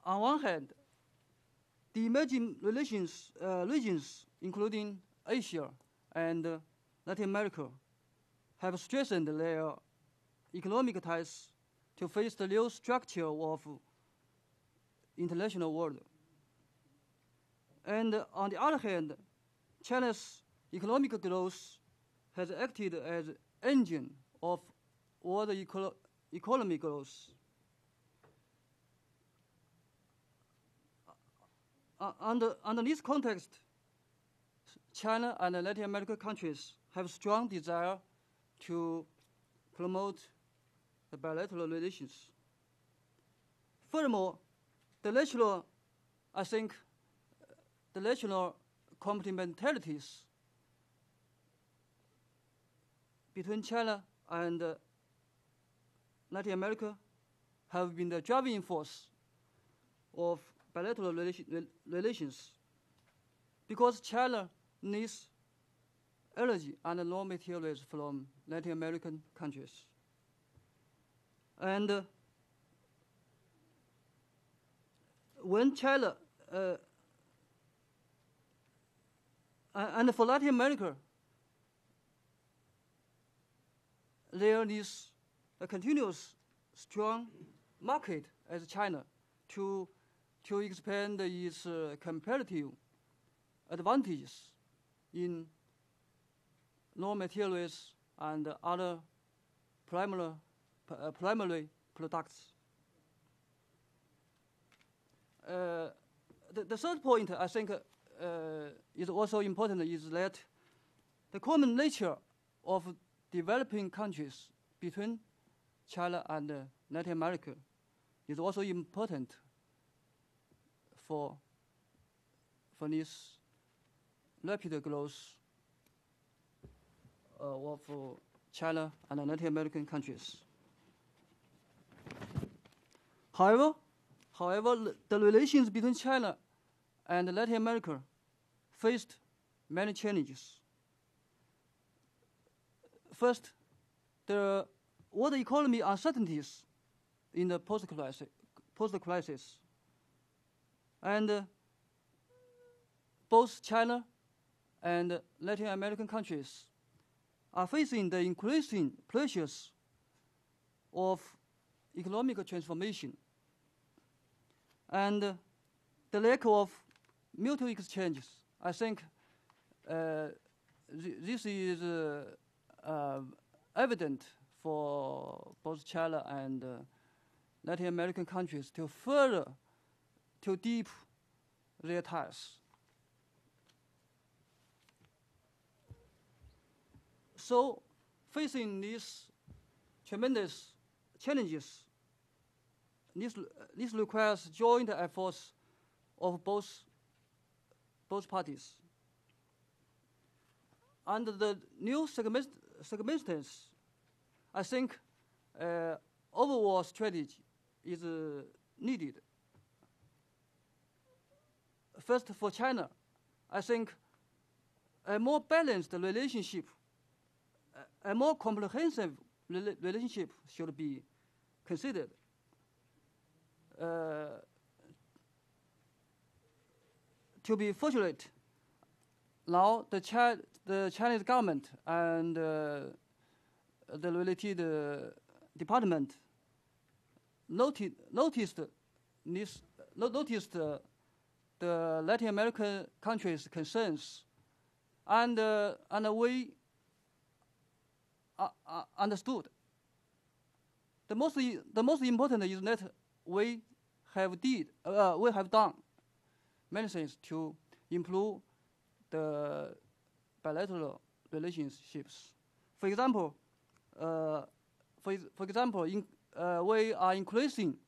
On one hand, the emerging regions, including Asia and Latin America, have strengthened their economic ties to face the new structure of international world. And on the other hand, China's economic growth has acted as engine of world economic growth. Under this context, China and Latin American countries have strong desire to promote the bilateral relations. Furthermore, the natural complementarities between China and Latin America have been the driving force of bilateral relations, because China needs energy and raw materials from Latin American countries. And when China, and for Latin America, there is a continuous strong market as China to expand its comparative advantages in raw materials and other primary products. The third point I think is also important is that the common nature of developing countries between China and Latin America is also important for this rapid growth of China and Latin American countries. However, the relations between China and Latin America faced many challenges. First, the world economy uncertainties in the post-crisis. And both China and Latin American countries are facing the increasing pressures of economic transformation. And the lack of mutual exchanges, I think this is evident for both China and Latin American countries to deepen their ties. So, facing these tremendous challenges, this requires joint efforts of both parties. Under the new circumstances, I think overall strategy is needed. First, for China, I think a more balanced relationship, a more comprehensive relationship should be considered. To be fortunate, now the Chinese government and the related department noticed the Latin American countries' concerns, and we understood. The most important is that we have done many things to improve the bilateral relationships. For example, we are increasing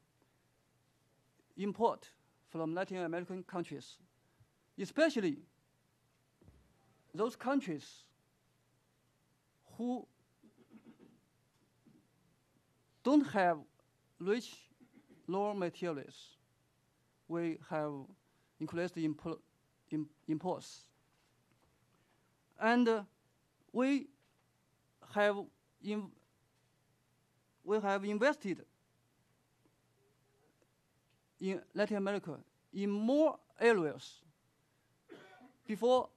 import from Latin American countries, especially those countries who don't have rich raw materials. We have increased imports. And we have invested in Latin America in more areas. Before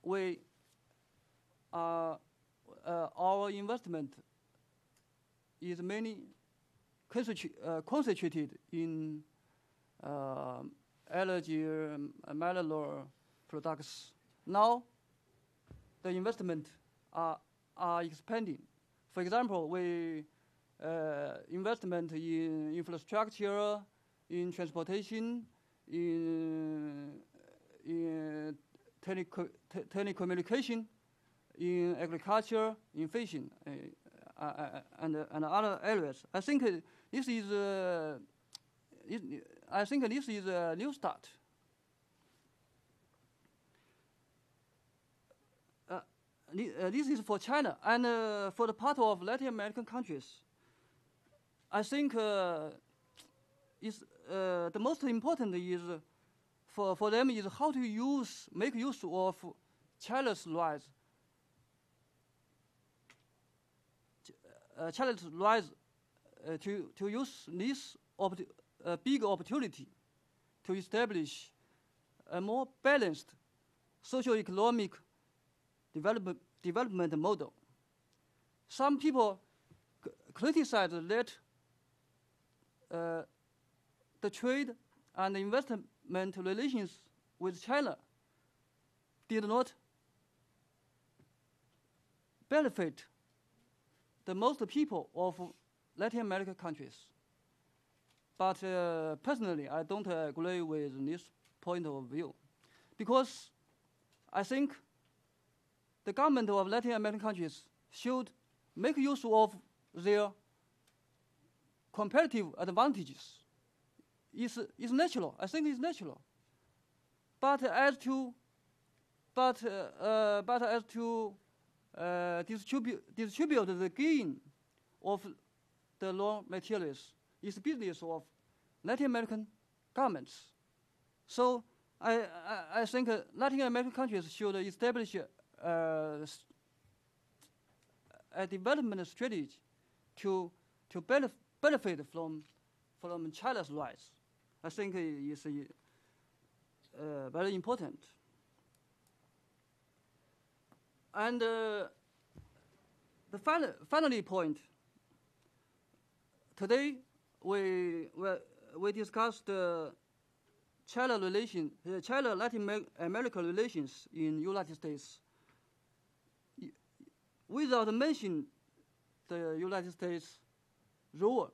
we our investment is mainly concentrated in allergy, malware products. Now, the investment are expanding. For example, we investment in infrastructure, in transportation, in telecommunication, in agriculture, in fishing, and other areas. I think this is a new start. This is for China, and for the part of Latin American countries, I think is the most important is for them is how to make use of China's rise. China's rise to use this big opportunity to establish a more balanced socio-economic development model. Some people criticize that the trade and investment relations with China did not benefit the most people of Latin American countries. But personally, I don't agree with this point of view, because I think the government of Latin American countries should make use of their comparative advantages. It's natural. I think it's natural. But as to distribute the gain of the raw materials is business of Latin American governments. So I think Latin American countries should establish a development strategy to benefit from China's rise. I think it's very important. And the final point. Today we discussed China-Latin America relations in United States. Without mentioning the United States role,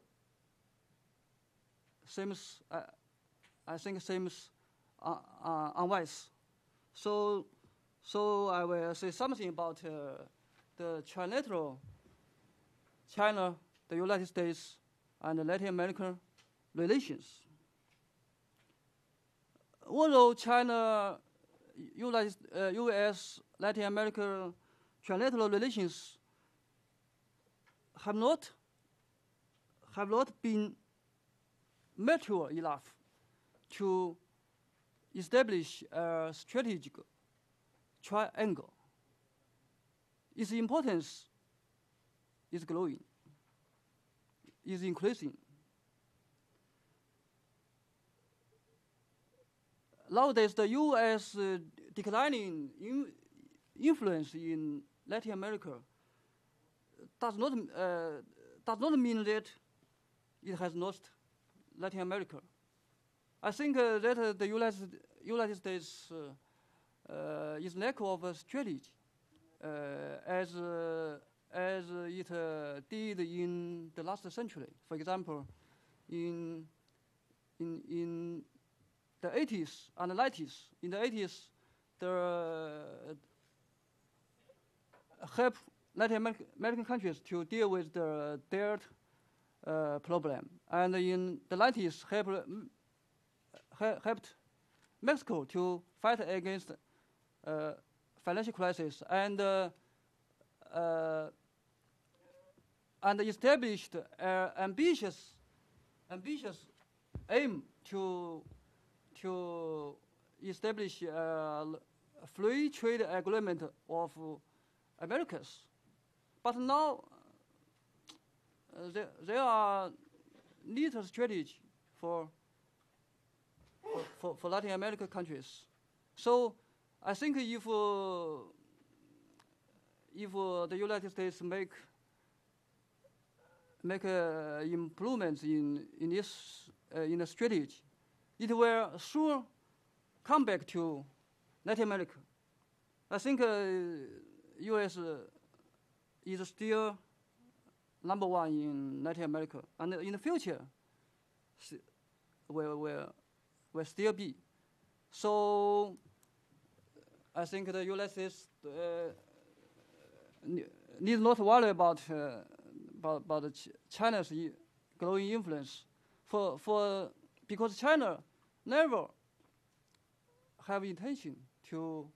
I think seems unwise. So I will say something about the trilateral China, the United States, and the Latin American relations. Although China, U.S., Latin America trilateral relations have not been mature enough to establish a strategic triangle. Its importance is growing, is increasing. Nowadays, the U.S. Declining influence in Latin America does not mean that it has lost Latin America. I think that the United States is lack of a strategy, as it did in the last century. For example, in the 80s and the 90s. In the 80s, help Latin American countries to deal with the debt problem, and in the 90s helped Mexico to fight against financial crisis and established ambitious aim to establish a free trade agreement of Americas. But now there are little strategy for for Latin American countries. So I think if the United States make improvements in the strategy, it will soon come back to Latin America. I think U.S. is still number one in Latin America, and in the future will still be. So I think the United States need not worry about China's growing influence, because China never have intention to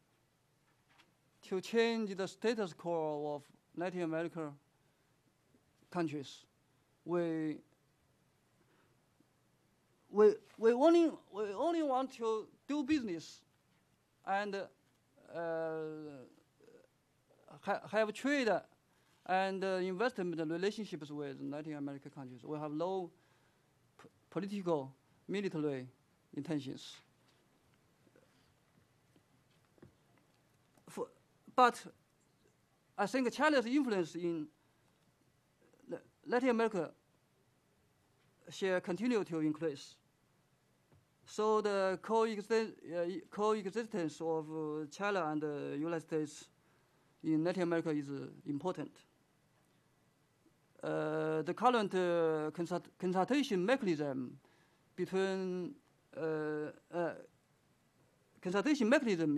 change the status quo of Latin American countries. We only want to do business and have trade and investment relationships with Latin American countries. We have no political, military intentions. But I think China's influence in Latin America shall continue to increase. So the coexistence of China and the United States in Latin America is important. The current consultation mechanism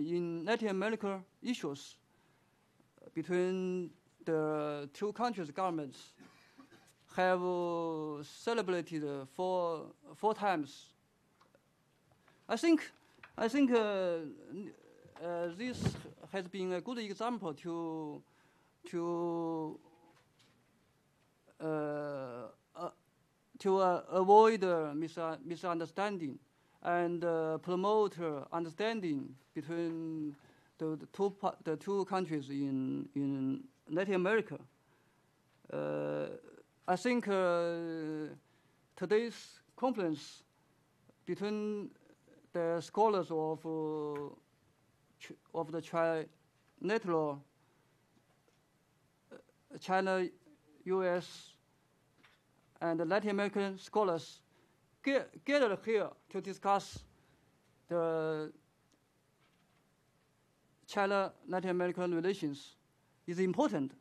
in Latin America issues between the two countries' governments have celebrated four times. I think this has been a good example to avoid misunderstanding and promote understanding between the two countries in Latin America. I think today's conference between the scholars of the trilateral China, U.S., and Latin American scholars gathered here to discuss the China-Latin American relations is important.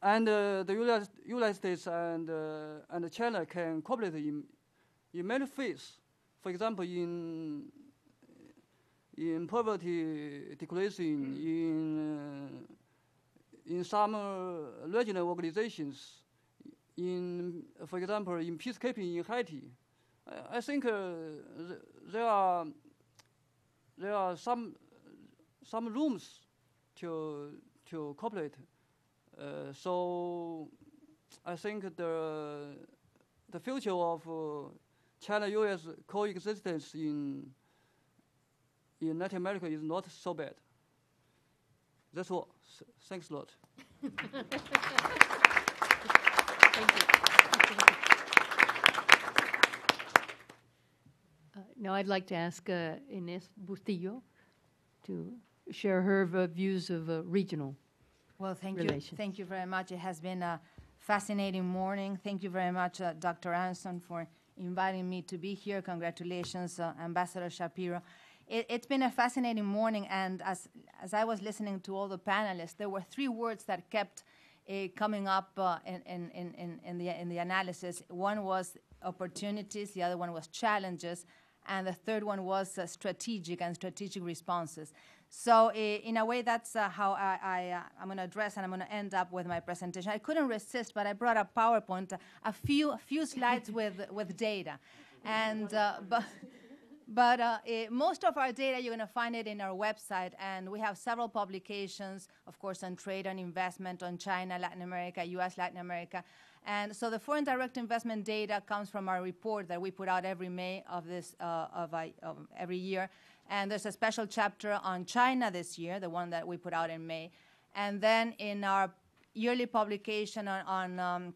And the United States and China can cooperate in many fields. For example, in poverty decreasing, in some regional organizations, for example, in peacekeeping in Haiti. I think there are some rooms to cooperate. So I think the future of China-U.S. coexistence in Latin America is not so bad. That's all. Thanks a lot. Thank you. Now I'd like to ask Inés Bustillo to share her views of regional Well, thank relations. you. Thank you very much. It has been a fascinating morning. Thank you very much, Dr. Aronson, for inviting me to be here. Congratulations, Ambassador Shapiro. It's been a fascinating morning, and as I was listening to all the panelists, there were three words that kept coming up in the analysis. One was opportunities, the other one was challenges, and the third one was strategic responses. So in a way, that's how I'm going to address, and I'm going to end up with my presentation. I couldn't resist, but I brought a PowerPoint, a few slides with data, and but most of our data, you're going to find it in our website, and we have several publications, of course, on trade, on investment, on China, Latin America, U.S., Latin America. And so the foreign direct investment data comes from our report that we put out every May of every year. And there's a special chapter on China this year, the one that we put out in May. And then in our yearly publication on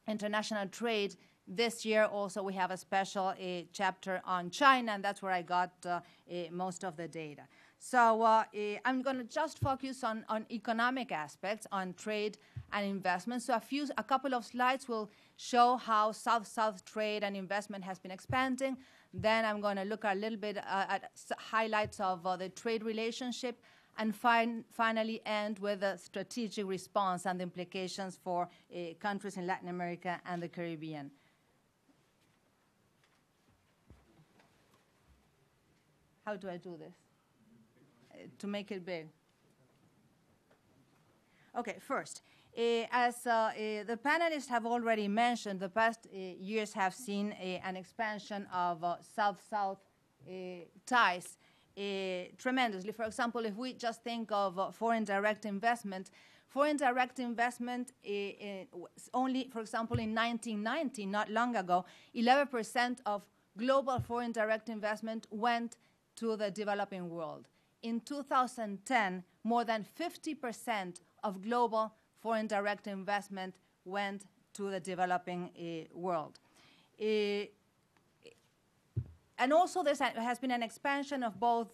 international trade, This year also we have a special chapter on China, and that's where I got most of the data. So I'm going to just focus on economic aspects, on trade and investment. So a couple of slides will show how South-South trade and investment has been expanding. Then I'm going to look a little bit at highlights of the trade relationship, and finally end with a strategic response and the implications for countries in Latin America and the Caribbean. How do I do this? To make it big. Okay, first, as the panelists have already mentioned, the past years have seen an expansion of South-South ties tremendously. For example, if we just think of foreign direct investment only, for example, in 1990, not long ago, 11% of global foreign direct investment went to the developing world. In 2010, more than 50% of global foreign direct investment went to the developing world. And also there has been an expansion of both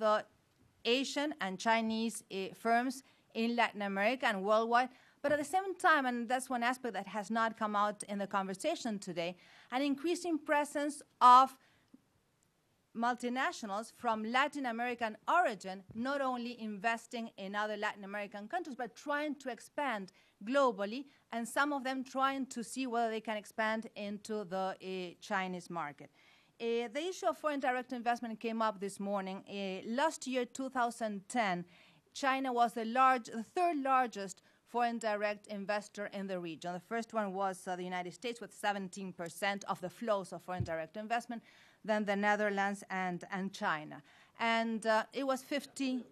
Asian and Chinese firms in Latin America and worldwide. But at the same time, and that's one aspect that has not come out in the conversation today, an increasing presence of multinationals from Latin American origin, not only investing in other Latin American countries, but trying to expand globally, and some of them trying to see whether they can expand into the Chinese market. The issue of foreign direct investment came up this morning. Last year, 2010, China was the third largest foreign direct investor in the region. The first one was the United States with 17% of the flows of foreign direct investment, then the Netherlands and China. And it was 15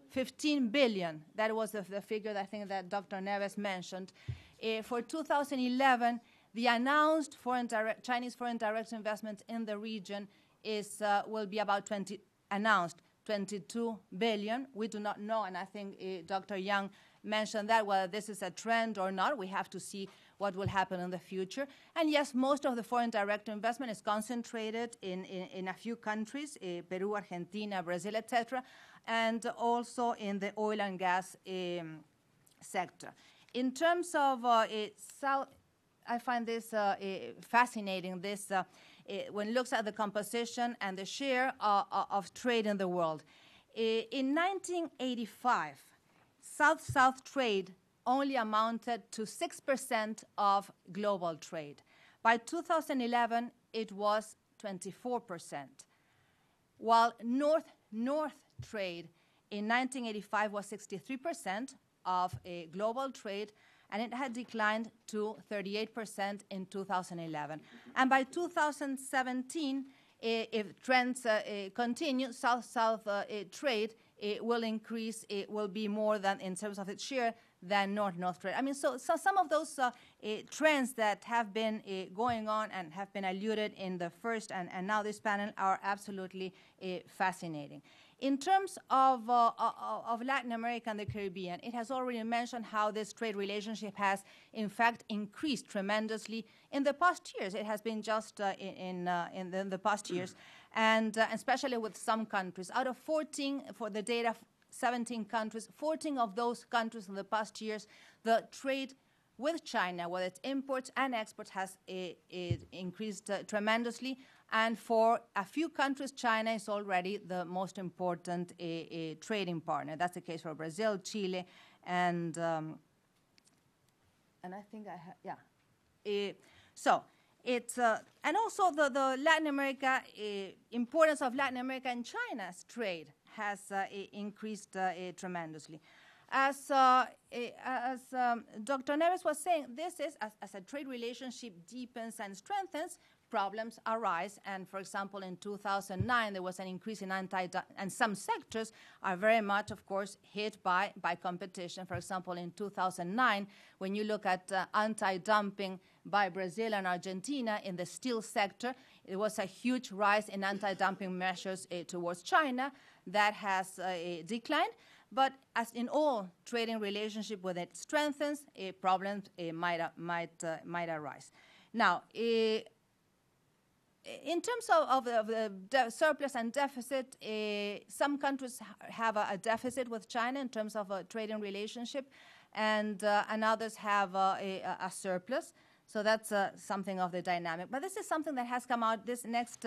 billion. That was the figure that I think that Dr. Neves mentioned. For 2011, the announced Chinese foreign direct investment in the region will be about 22 billion. We do not know, and I think Dr. Young mentioned that, whether this is a trend or not. We have to see what will happen in the future. And yes, most of the foreign direct investment is concentrated in a few countries, Peru, Argentina, Brazil, etc., and also in the oil and gas sector. In terms of South, I find this fascinating, when it looks at the composition and the share of trade in the world. In 1985, South-South trade only amounted to 6% of global trade. By 2011, it was 24%, while North-North trade in 1985 was 63% of global trade, and it had declined to 38% in 2011. And by 2017, if trends continue, South-South trade will increase. It will be more than, in terms of its share, than North-North trade. I mean, so some of those trends that have been going on and have been alluded in the first and now this panel are absolutely fascinating. In terms of Latin America and the Caribbean, it has already mentioned how this trade relationship has, in fact, increased tremendously in the past years. It has been just in the past years, and especially with some countries. Out of 14, for the data, 17 countries, 14 of those countries in the past years, the trade with China, whether it's imports and exports, has increased tremendously. And for a few countries, China is already the most important trading partner. That's the case for Brazil, Chile, and I think I have, yeah. So it's, and also the Latin America, importance of Latin America and China's trade has increased tremendously. As Dr. Neves was saying, this is, as a trade relationship deepens and strengthens, problems arise. And for example, in 2009, there was an increase in and some sectors are very much, of course, hit by competition. For example, in 2009, when you look at anti-dumping by Brazil and Argentina in the steel sector, it was a huge rise in anti-dumping measures towards China that has declined. But as in all trading relationship, when it strengthens, problems might arise. Now, in terms of the surplus and deficit, some countries have a deficit with China in terms of a trading relationship, and others have a surplus. So that's something of the dynamic. But this is something that has come out. This next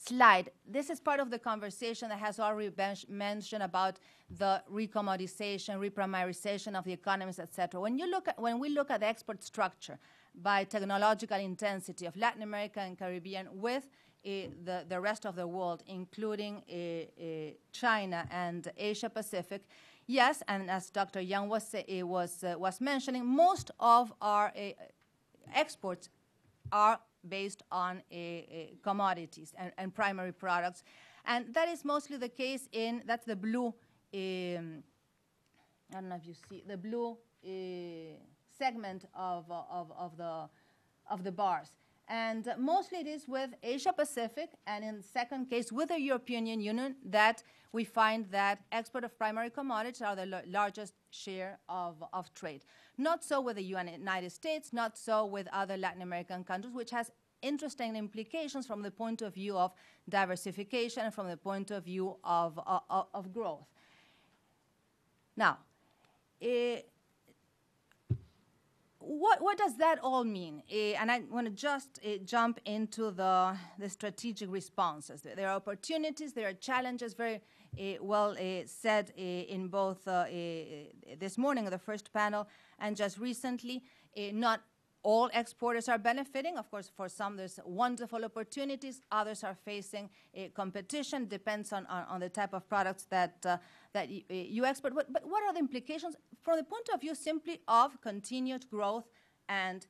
slide, this is part of the conversation that has already been mentioned about the recommodization, reprimarization of the economies, etc. When we look at the export structure by technological intensity of Latin America and Caribbean with the rest of the world, including China and Asia Pacific, yes, and as Dr. Young was mentioning, most of our exports are based on commodities and primary products, and that is mostly the case that's the blue. I don't know if you see the blue segment of the bars. And mostly it is with Asia Pacific, and in the second case with the European Union, that we find that export of primary commodities are the largest share of trade. Not so with the United States, not so with other Latin American countries, which has interesting implications from the point of view of diversification and from the point of view of growth. Now, what does that all mean? And I want to just jump into the strategic responses. There are opportunities, there are challenges, very well said in both this morning, the first panel, and just recently. Not all exporters are benefiting. Of course, for some there's wonderful opportunities. Others are facing competition. Depends on the type of products that you export. But what are the implications from the point of view simply of continued growth and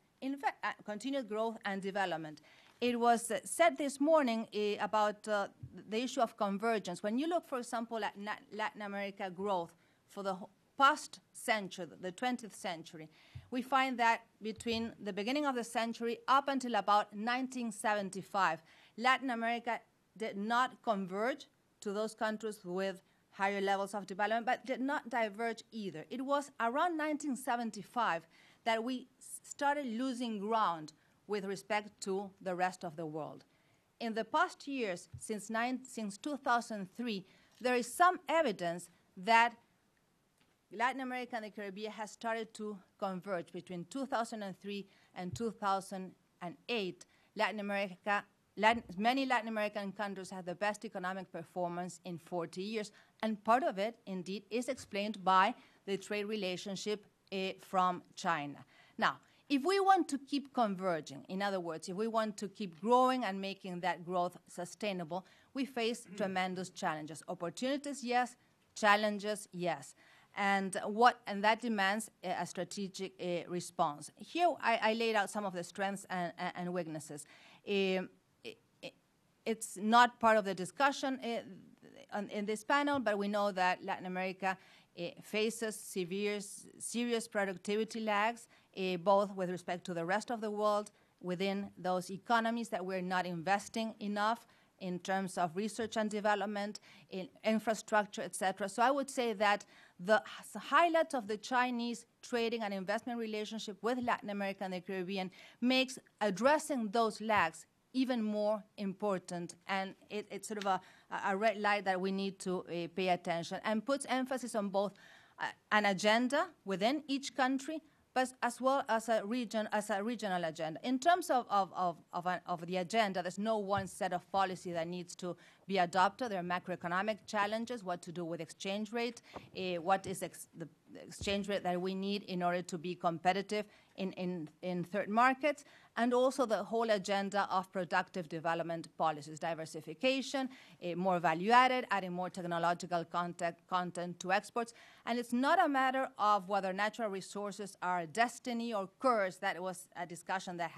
continued growth and development? It was said this morning about the issue of convergence. When you look, for example, at Latin America growth for the past century, the 20th century, we find that between the beginning of the century up until about 1975, Latin America did not converge to those countries with higher levels of development, but did not diverge either. It was around 1975 that we started losing ground with respect to the rest of the world. In the past years, since 2003, there is some evidence that Latin America and the Caribbean has started to converge. Between 2003 and 2008, many Latin American countries had the best economic performance in 40 years, and part of it, indeed, is explained by the trade relationship from China. Now, if we want to keep converging, in other words, if we want to keep growing and making that growth sustainable, we face tremendous challenges. Opportunities, yes. Challenges, yes. And that demands a strategic response. Here I laid out some of the strengths and weaknesses. It's not part of the discussion in this panel, but we know that Latin America faces serious productivity lags, both with respect to the rest of the world, within those economies that we're not investing enough in terms of research and development, in infrastructure, etc. So I would say that the highlight of the Chinese trading and investment relationship with Latin America and the Caribbean makes addressing those lags even more important, and it's sort of a red light that we need to pay attention, and puts emphasis on both an agenda within each country, but as well as a regional agenda. In terms of the agenda, there's no one set of policy that needs to be adopted. There are macroeconomic challenges, what to do with exchange rate, what is the exchange rate that we need in order to be competitive in third markets, and also the whole agenda of productive development policies, diversification, more value added, adding more technological content to exports. And it's not a matter of whether natural resources are a destiny or curse. That was a discussion that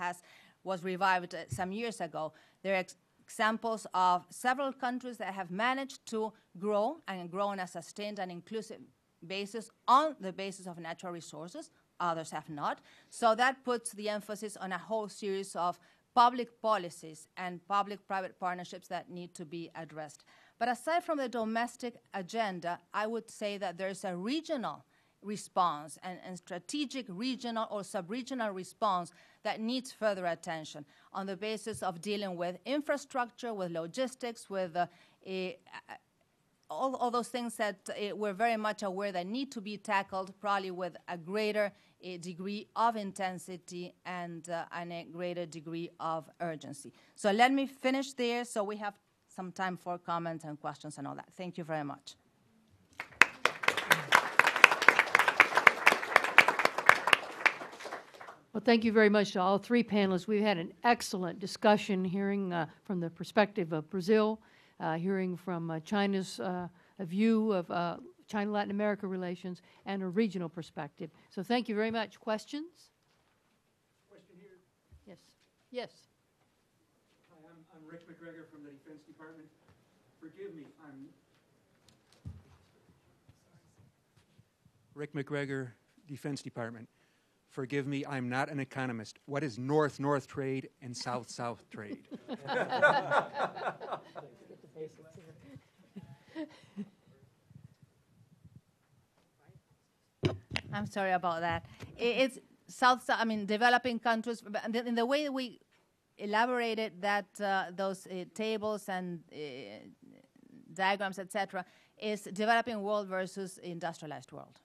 was revived some years ago. There are examples of several countries that have managed to grow and grow on a sustained and inclusive basis on the basis of natural resources. Others have not. So that puts the emphasis on a whole series of public policies and public-private partnerships that need to be addressed. But aside from the domestic agenda, I would say that there's a regional response and strategic regional or sub-regional response that needs further attention on the basis of dealing with infrastructure, with logistics, with all those things that we're very much aware that need to be tackled, probably with a greater degree of intensity and a greater degree of urgency. So let me finish there so we have some time for comments and questions and all that. Thank you very much. Well, thank you very much to all three panelists. We've had an excellent discussion, hearing from the perspective of Brazil, hearing from China's view of China-Latin America relations, and a regional perspective. So thank you very much. Questions? Question here. Yes. Yes. Hi, I'm Rick McGregor from the Defense Department. Forgive me, I'm Rick McGregor, Defense Department. Forgive me, I'm not an economist. What is North-North trade and South-South trade? I'm sorry about that. It's I mean, developing countries, in the way we elaborated that those tables and diagrams, etc., is developing world versus industrialized world.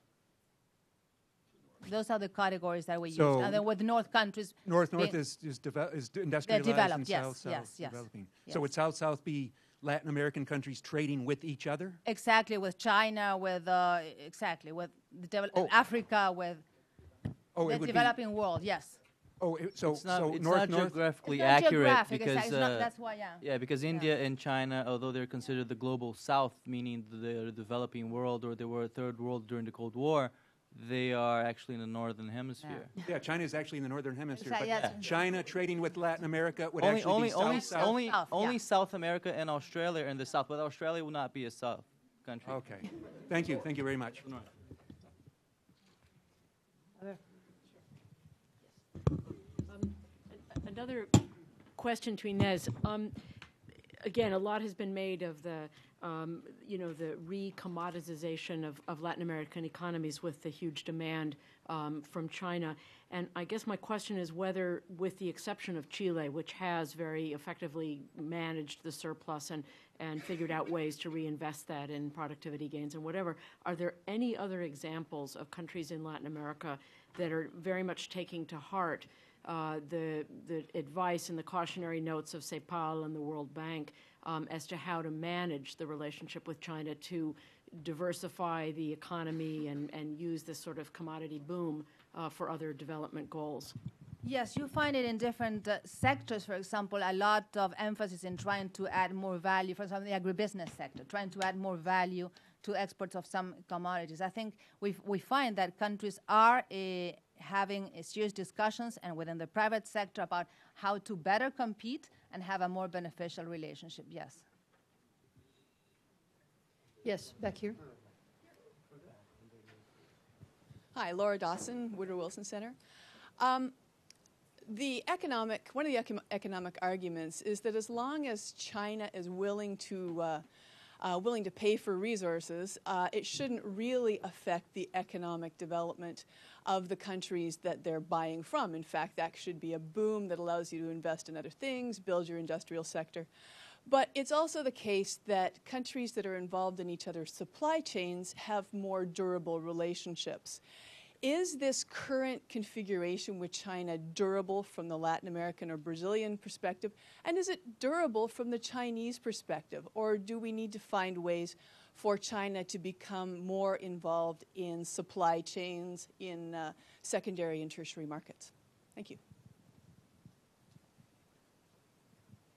Those are the categories that we use. And then with North countries... North is industrialized developed, and yes, South yes. developing. Yes. So would South be Latin American countries trading with each other? Exactly, with China, with Africa, with the developing world, yes. Oh, so it's not North geographically it's not accurate geographic, because that's why, because India and China, although they're considered the global South, meaning the developing world, or they were a third world during the Cold War, they are actually in the northern hemisphere. Yeah, China is actually in the northern hemisphere. Exactly, but yes. China trading with Latin America would only actually be South. Only South America and Australia are in the South, but Australia will not be a South country. Okay. Thank you. Thank you very much. Another question to Inez. Again, a lot has been made of the the re-commoditization of Latin American economies with the huge demand from China. And I guess my question is whether, with the exception of Chile, which has very effectively managed the surplus and figured out ways to reinvest that in productivity gains and whatever, are there any other examples of countries in Latin America that are very much taking to heart the advice and the cautionary notes of CEPAL and the World Bank as to how to manage the relationship with China to diversify the economy and use this sort of commodity boom for other development goals? Yes, you find it in different sectors. For example, a lot of emphasis in trying to add more value, for example, the agribusiness sector, trying to add more value to exports of some commodities. I think we find that countries are having serious discussions and within the private sector about how to better compete and have a more beneficial relationship. Yes. Yes, back here. Hi, Laura Dawson, Woodrow Wilson Center. One of the economic arguments is that as long as China is willing to pay for resources, it shouldn't really affect the economic development of the countries that they're buying from. In fact, that should be a boom that allows you to invest in other things, build your industrial sector. But it's also the case that countries that are involved in each other's supply chains have more durable relationships. Is this current configuration with China durable from the Latin American or Brazilian perspective? And is it durable from the Chinese perspective? Or do we need to find ways for China to become more involved in supply chains in secondary and tertiary markets? Thank you.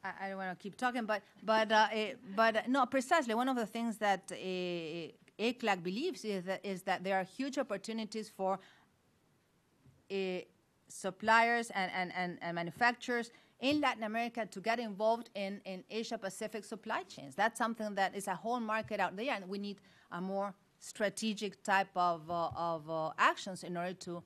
I don't want to keep talking, but no, precisely. One of the things that ECLAC believes is that there are huge opportunities for suppliers and manufacturers in Latin America to get involved in Asia-Pacific supply chains. That's something that is a whole market out there, and we need a more strategic type of actions in order to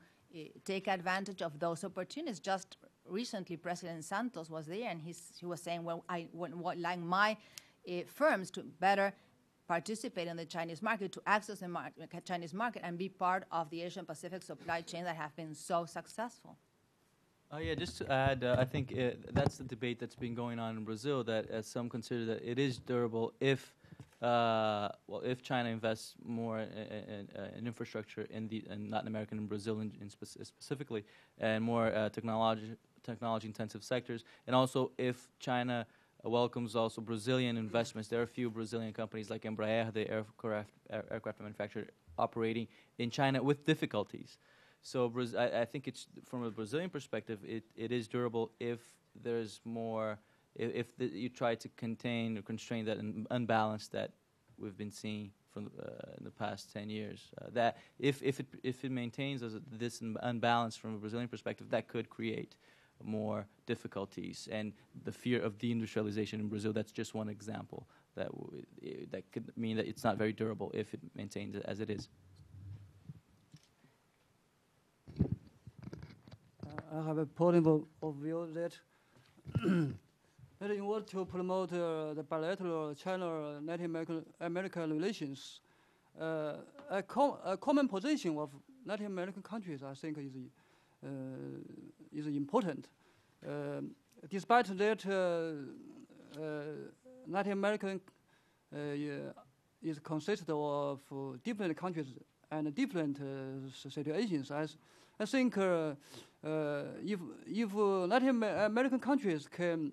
take advantage of those opportunities. Just recently, President Santos was there, and he was saying, well, I would like my firms to better participate in the Chinese market, to access the Chinese market and be part of the Asian Pacific supply chain that have been so successful. Yeah, just to add, I think that's the debate that's been going on in Brazil. That some consider that it is durable if, if China invests more in infrastructure in Latin America and Brazil specifically, and more technology-intensive sectors, and also if China welcomes also Brazilian investments. There are a few Brazilian companies like Embraer, the aircraft manufacturer, operating in China with difficulties. So I think it's from a Brazilian perspective, it is durable if there's more, you try to contain or constrain that unbalance that we've been seeing from in the past 10 years. That if it maintains this unbalance from a Brazilian perspective, that could create more difficulties and the fear of deindustrialization in Brazil. That's just one example that could mean that it's not very durable if it maintains it as it is. I have a point of view that that in order to promote the bilateral China-Latin American relations, a common position of Latin American countries, I think, is important. Despite that, Latin American is consisted of different countries and different situations. I think if Latin American countries can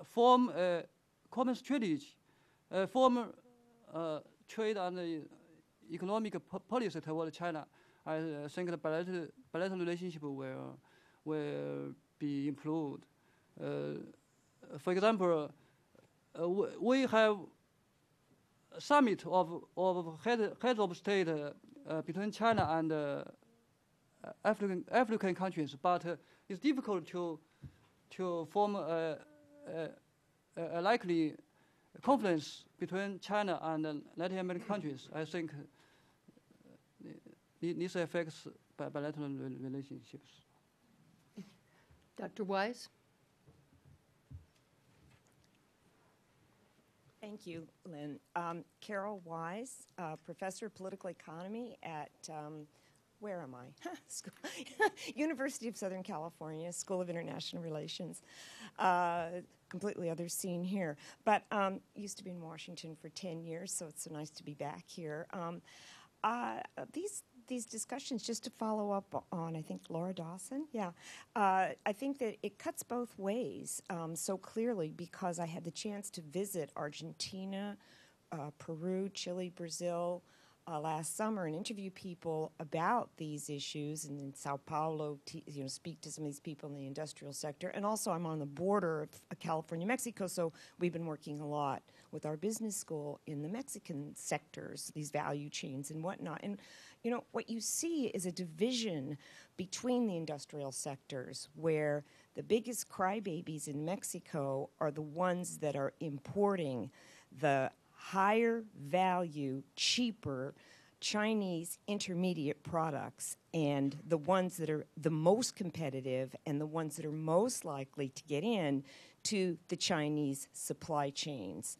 form a common strategy, form trade and economic policy toward China, I think the bilateral relationship will be improved. For example, we have a summit of heads of state between China and African countries, but it's difficult to form a likely conference between China and Latin American countries. I think this affects bilateral relationships. Dr. Wise? Thank you, Lynn. Carol Wise, professor of political economy at, where am I? University of Southern California, School of International Relations. Completely other scene here. But used to be in Washington for 10 years, so it's so nice to be back here. These discussions, just to follow up on, I think, Laura Dawson, I think that it cuts both ways so clearly, because I had the chance to visit Argentina, Peru, Chile, Brazil last summer and interview people about these issues, and in Sao Paulo, speak to some of these people in the industrial sector. And also I'm on the border of California, Mexico, so we've been working a lot with our business school in the Mexican sectors, these value chains and whatnot. And what you see is a division between the industrial sectors, where the biggest crybabies in Mexico are the ones that are importing the higher value, cheaper Chinese intermediate products, and the ones that are the most competitive and the ones that are most likely to get in to the Chinese supply chains.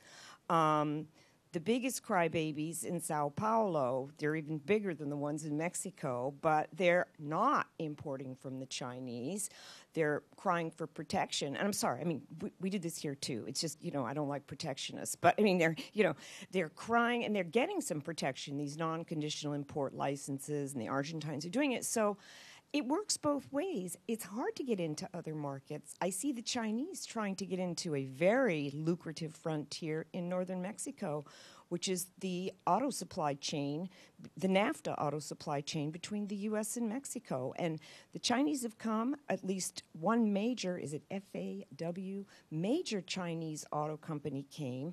The biggest crybabies in Sao Paulo, they're even bigger than the ones in Mexico, but they're not importing from the Chinese. They're crying for protection. And I'm sorry, I mean, we did this here too. It's just, I don't like protectionists. But, I mean, they're crying, and they're getting some protection, these non-conditional import licenses, and the Argentines are doing it. So it works both ways. It's hard to get into other markets. I see the Chinese trying to get into a very lucrative frontier in northern Mexico, which is the auto supply chain, the NAFTA auto supply chain between the U.S. and Mexico. And the Chinese have come, at least one major, is it FAW, major Chinese auto company came.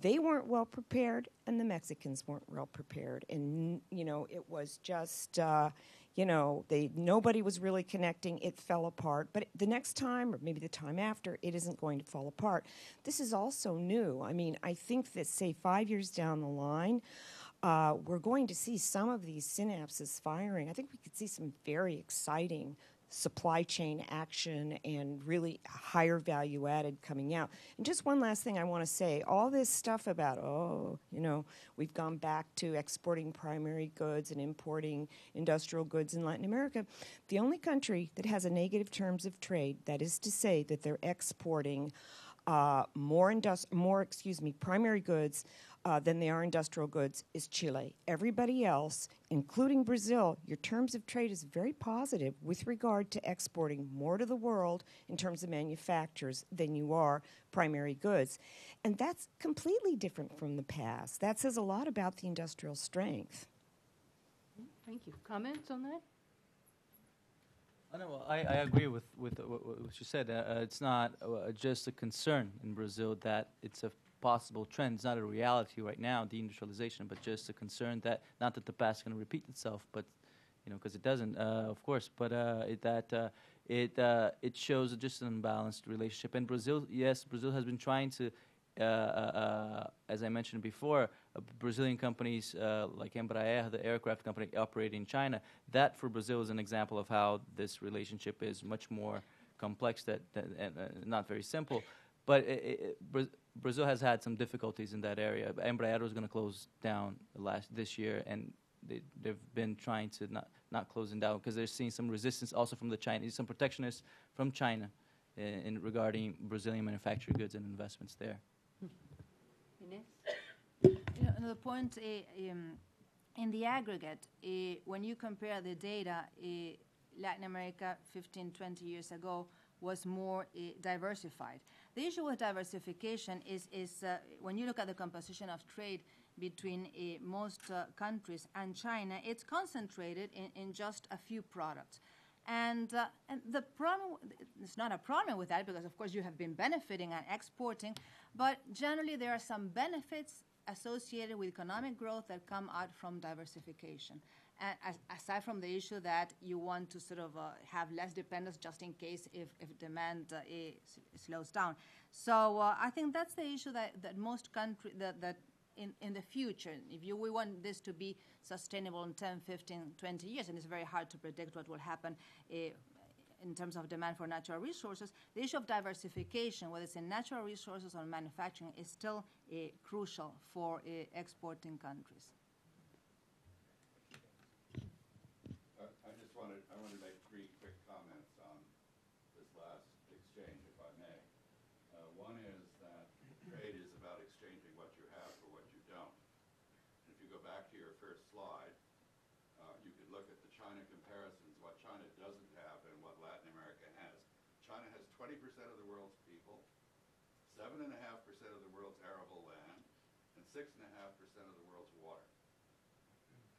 They weren't well prepared, and the Mexicans weren't well prepared. And, it was just... nobody was really connecting. It fell apart. But the next time, or maybe the time after, it isn't going to fall apart. This is also new. I mean, I think that, say, 5 years down the line, we're going to see some of these synapses firing. I think we could see some very exciting supply chain action and really higher value added coming out. And just one last thing I want to say, all this stuff about, we've gone back to exporting primary goods and importing industrial goods in Latin America. The only country that has a negative terms of trade, that is to say that they're exporting primary goods than they are industrial goods, is Chile. Everybody else, including Brazil, your terms of trade is very positive with regard to exporting more to the world in terms of manufacturers than you are primary goods. And that's completely different from the past. That says a lot about the industrial strength. Thank you. Comments on that? I agree with what you said. It's not just a concern in Brazil that it's a possible trend. It's not a reality right now, deindustrialization, but just a concern that, not that the past is going to repeat itself, but, because it doesn't, of course, but it shows just an imbalanced relationship. And Brazil, yes, Brazil has been trying to, as I mentioned before, Brazilian companies like Embraer, the aircraft company operating in China, that for Brazil is an example of how this relationship is much more complex and not very simple. But Brazil has had some difficulties in that area. Embraer was going to close down this year, and they've been trying to not closing down because they're seeing some resistance also from the Chinese, some protectionists from China in regarding Brazilian manufactured goods and investments there. Another point, in the aggregate, when you compare the data, Latin America 15, 20 years ago was more diversified. The issue with diversification is when you look at the composition of trade between most countries and China, it's concentrated in just a few products. And the problem, it's not a problem with that because, of course, you have been benefiting and exporting, but generally there are some benefits associated with economic growth that come out from diversification. And aside from the issue that you want to sort of have less dependence just in case if demand slows down. So I think that's the issue that most countries, that in the future, we want this to be sustainable in 10, 15, 20 years, and it's very hard to predict what will happen in terms of demand for natural resources, the issue of diversification, whether it's in natural resources or manufacturing, is still crucial for exporting countries. I want to make three quick comments on this last exchange, if I may. One is that trade is about exchanging what you have for what you don't. If you go back to your first slide, you could look at the China comparisons, what China doesn't have and what Latin America has. China has 20% of the world's people, 7.5% of the world's arable land, and 6.5% of the world's water.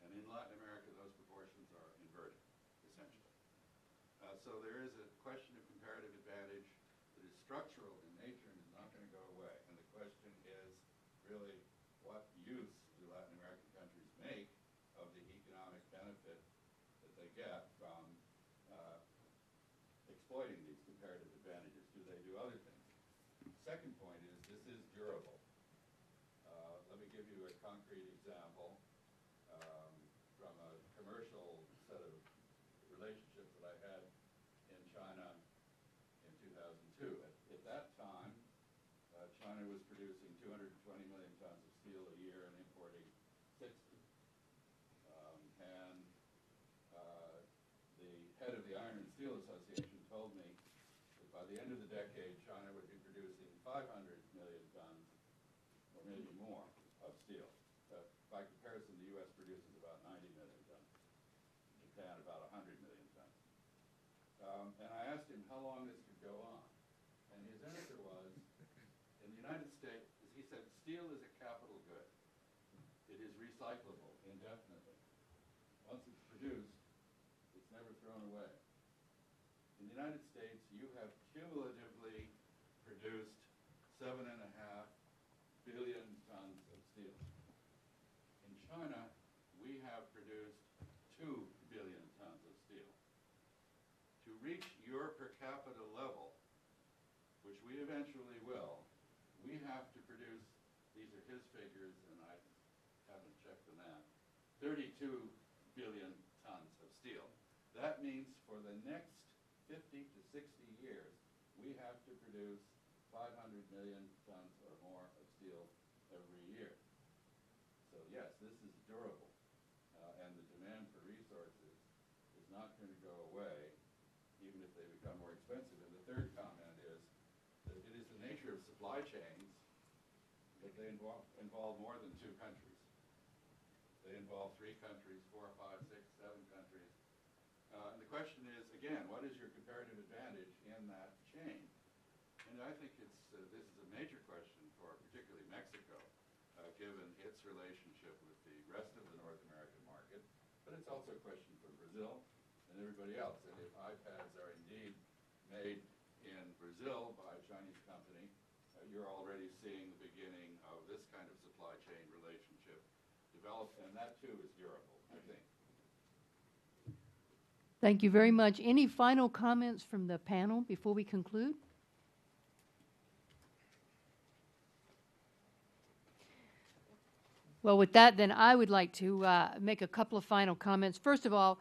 And in Latin America, those proportions are inverted, essentially. So there is a question of comparative advantage that is structural in nature and is not going to go away. And the question is really, what use do Latin American countries make of the economic benefit that they get from exploiting these comparative advantages? Do they do other things? Second point is, this is durable. Let me give you a concrete example from a commercial set of relationships that I had in China in 2002. At that time, China was producing 220 million tons of steel a year and importing 60. The head of the Iron and Steel Association told me that by the end of the decade, China would be producing 500 million tons, or maybe more, of steel. By comparison, the U.S. produces about 90 million tons. Japan, about 100 million tons. And I asked him how long this could go on. And his answer was, in the United States, he said, steel is a capital good. It is recyclable indefinitely. Once it's produced, it's never thrown away. In the United States, you have cumulatively produced 7.5 billion tons of steel. In China, we have produced 2 billion tons of steel. To reach your per capita level, which we eventually will, we have to produce, these are his figures, and I haven't checked the math, 32 billion tons of steel. That means for the next 50 to 60 years, we have to produce 500 million tons or more of steel every year. So yes, this is durable, and the demand for resources is not going to go away, even if they become more expensive. And the third comment is that it is the nature of supply chains that they involve more than two countries. They involve 3 countries, 4, 5, 6, 7 countries. And the question is, again, what is your comparative advantage in that chain? And I think this is a major question for particularly Mexico, given its relationship with the rest of the North American market. But it's also a question for Brazil and everybody else. And if iPads are indeed made in Brazil by a Chinese company, you're already seeing the beginning of this kind of supply chain relationship develop, and that too is durable, I think. Thank you very much. Any final comments from the panel before we conclude? Well, with that, then I would like to make a couple of final comments. First of all,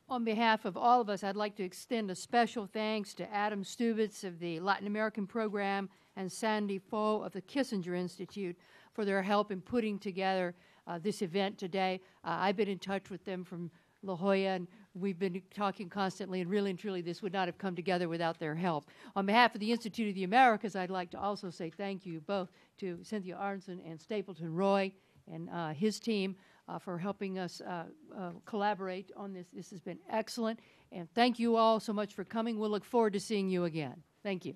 on behalf of all of us, I'd like to extend a special thanks to Adam Stubitz of the Latin American Program and Sandy Foe of the Kissinger Institute for their help in putting together this event today. I've been in touch with them from La Jolla, and we've been talking constantly, and really and truly this would not have come together without their help. On behalf of the Institute of the Americas, I'd like to also say thank you both to Cynthia Arnson and Stapleton Roy and his team for helping us collaborate on this. This has been excellent, and thank you all so much for coming. We'll look forward to seeing you again. Thank you.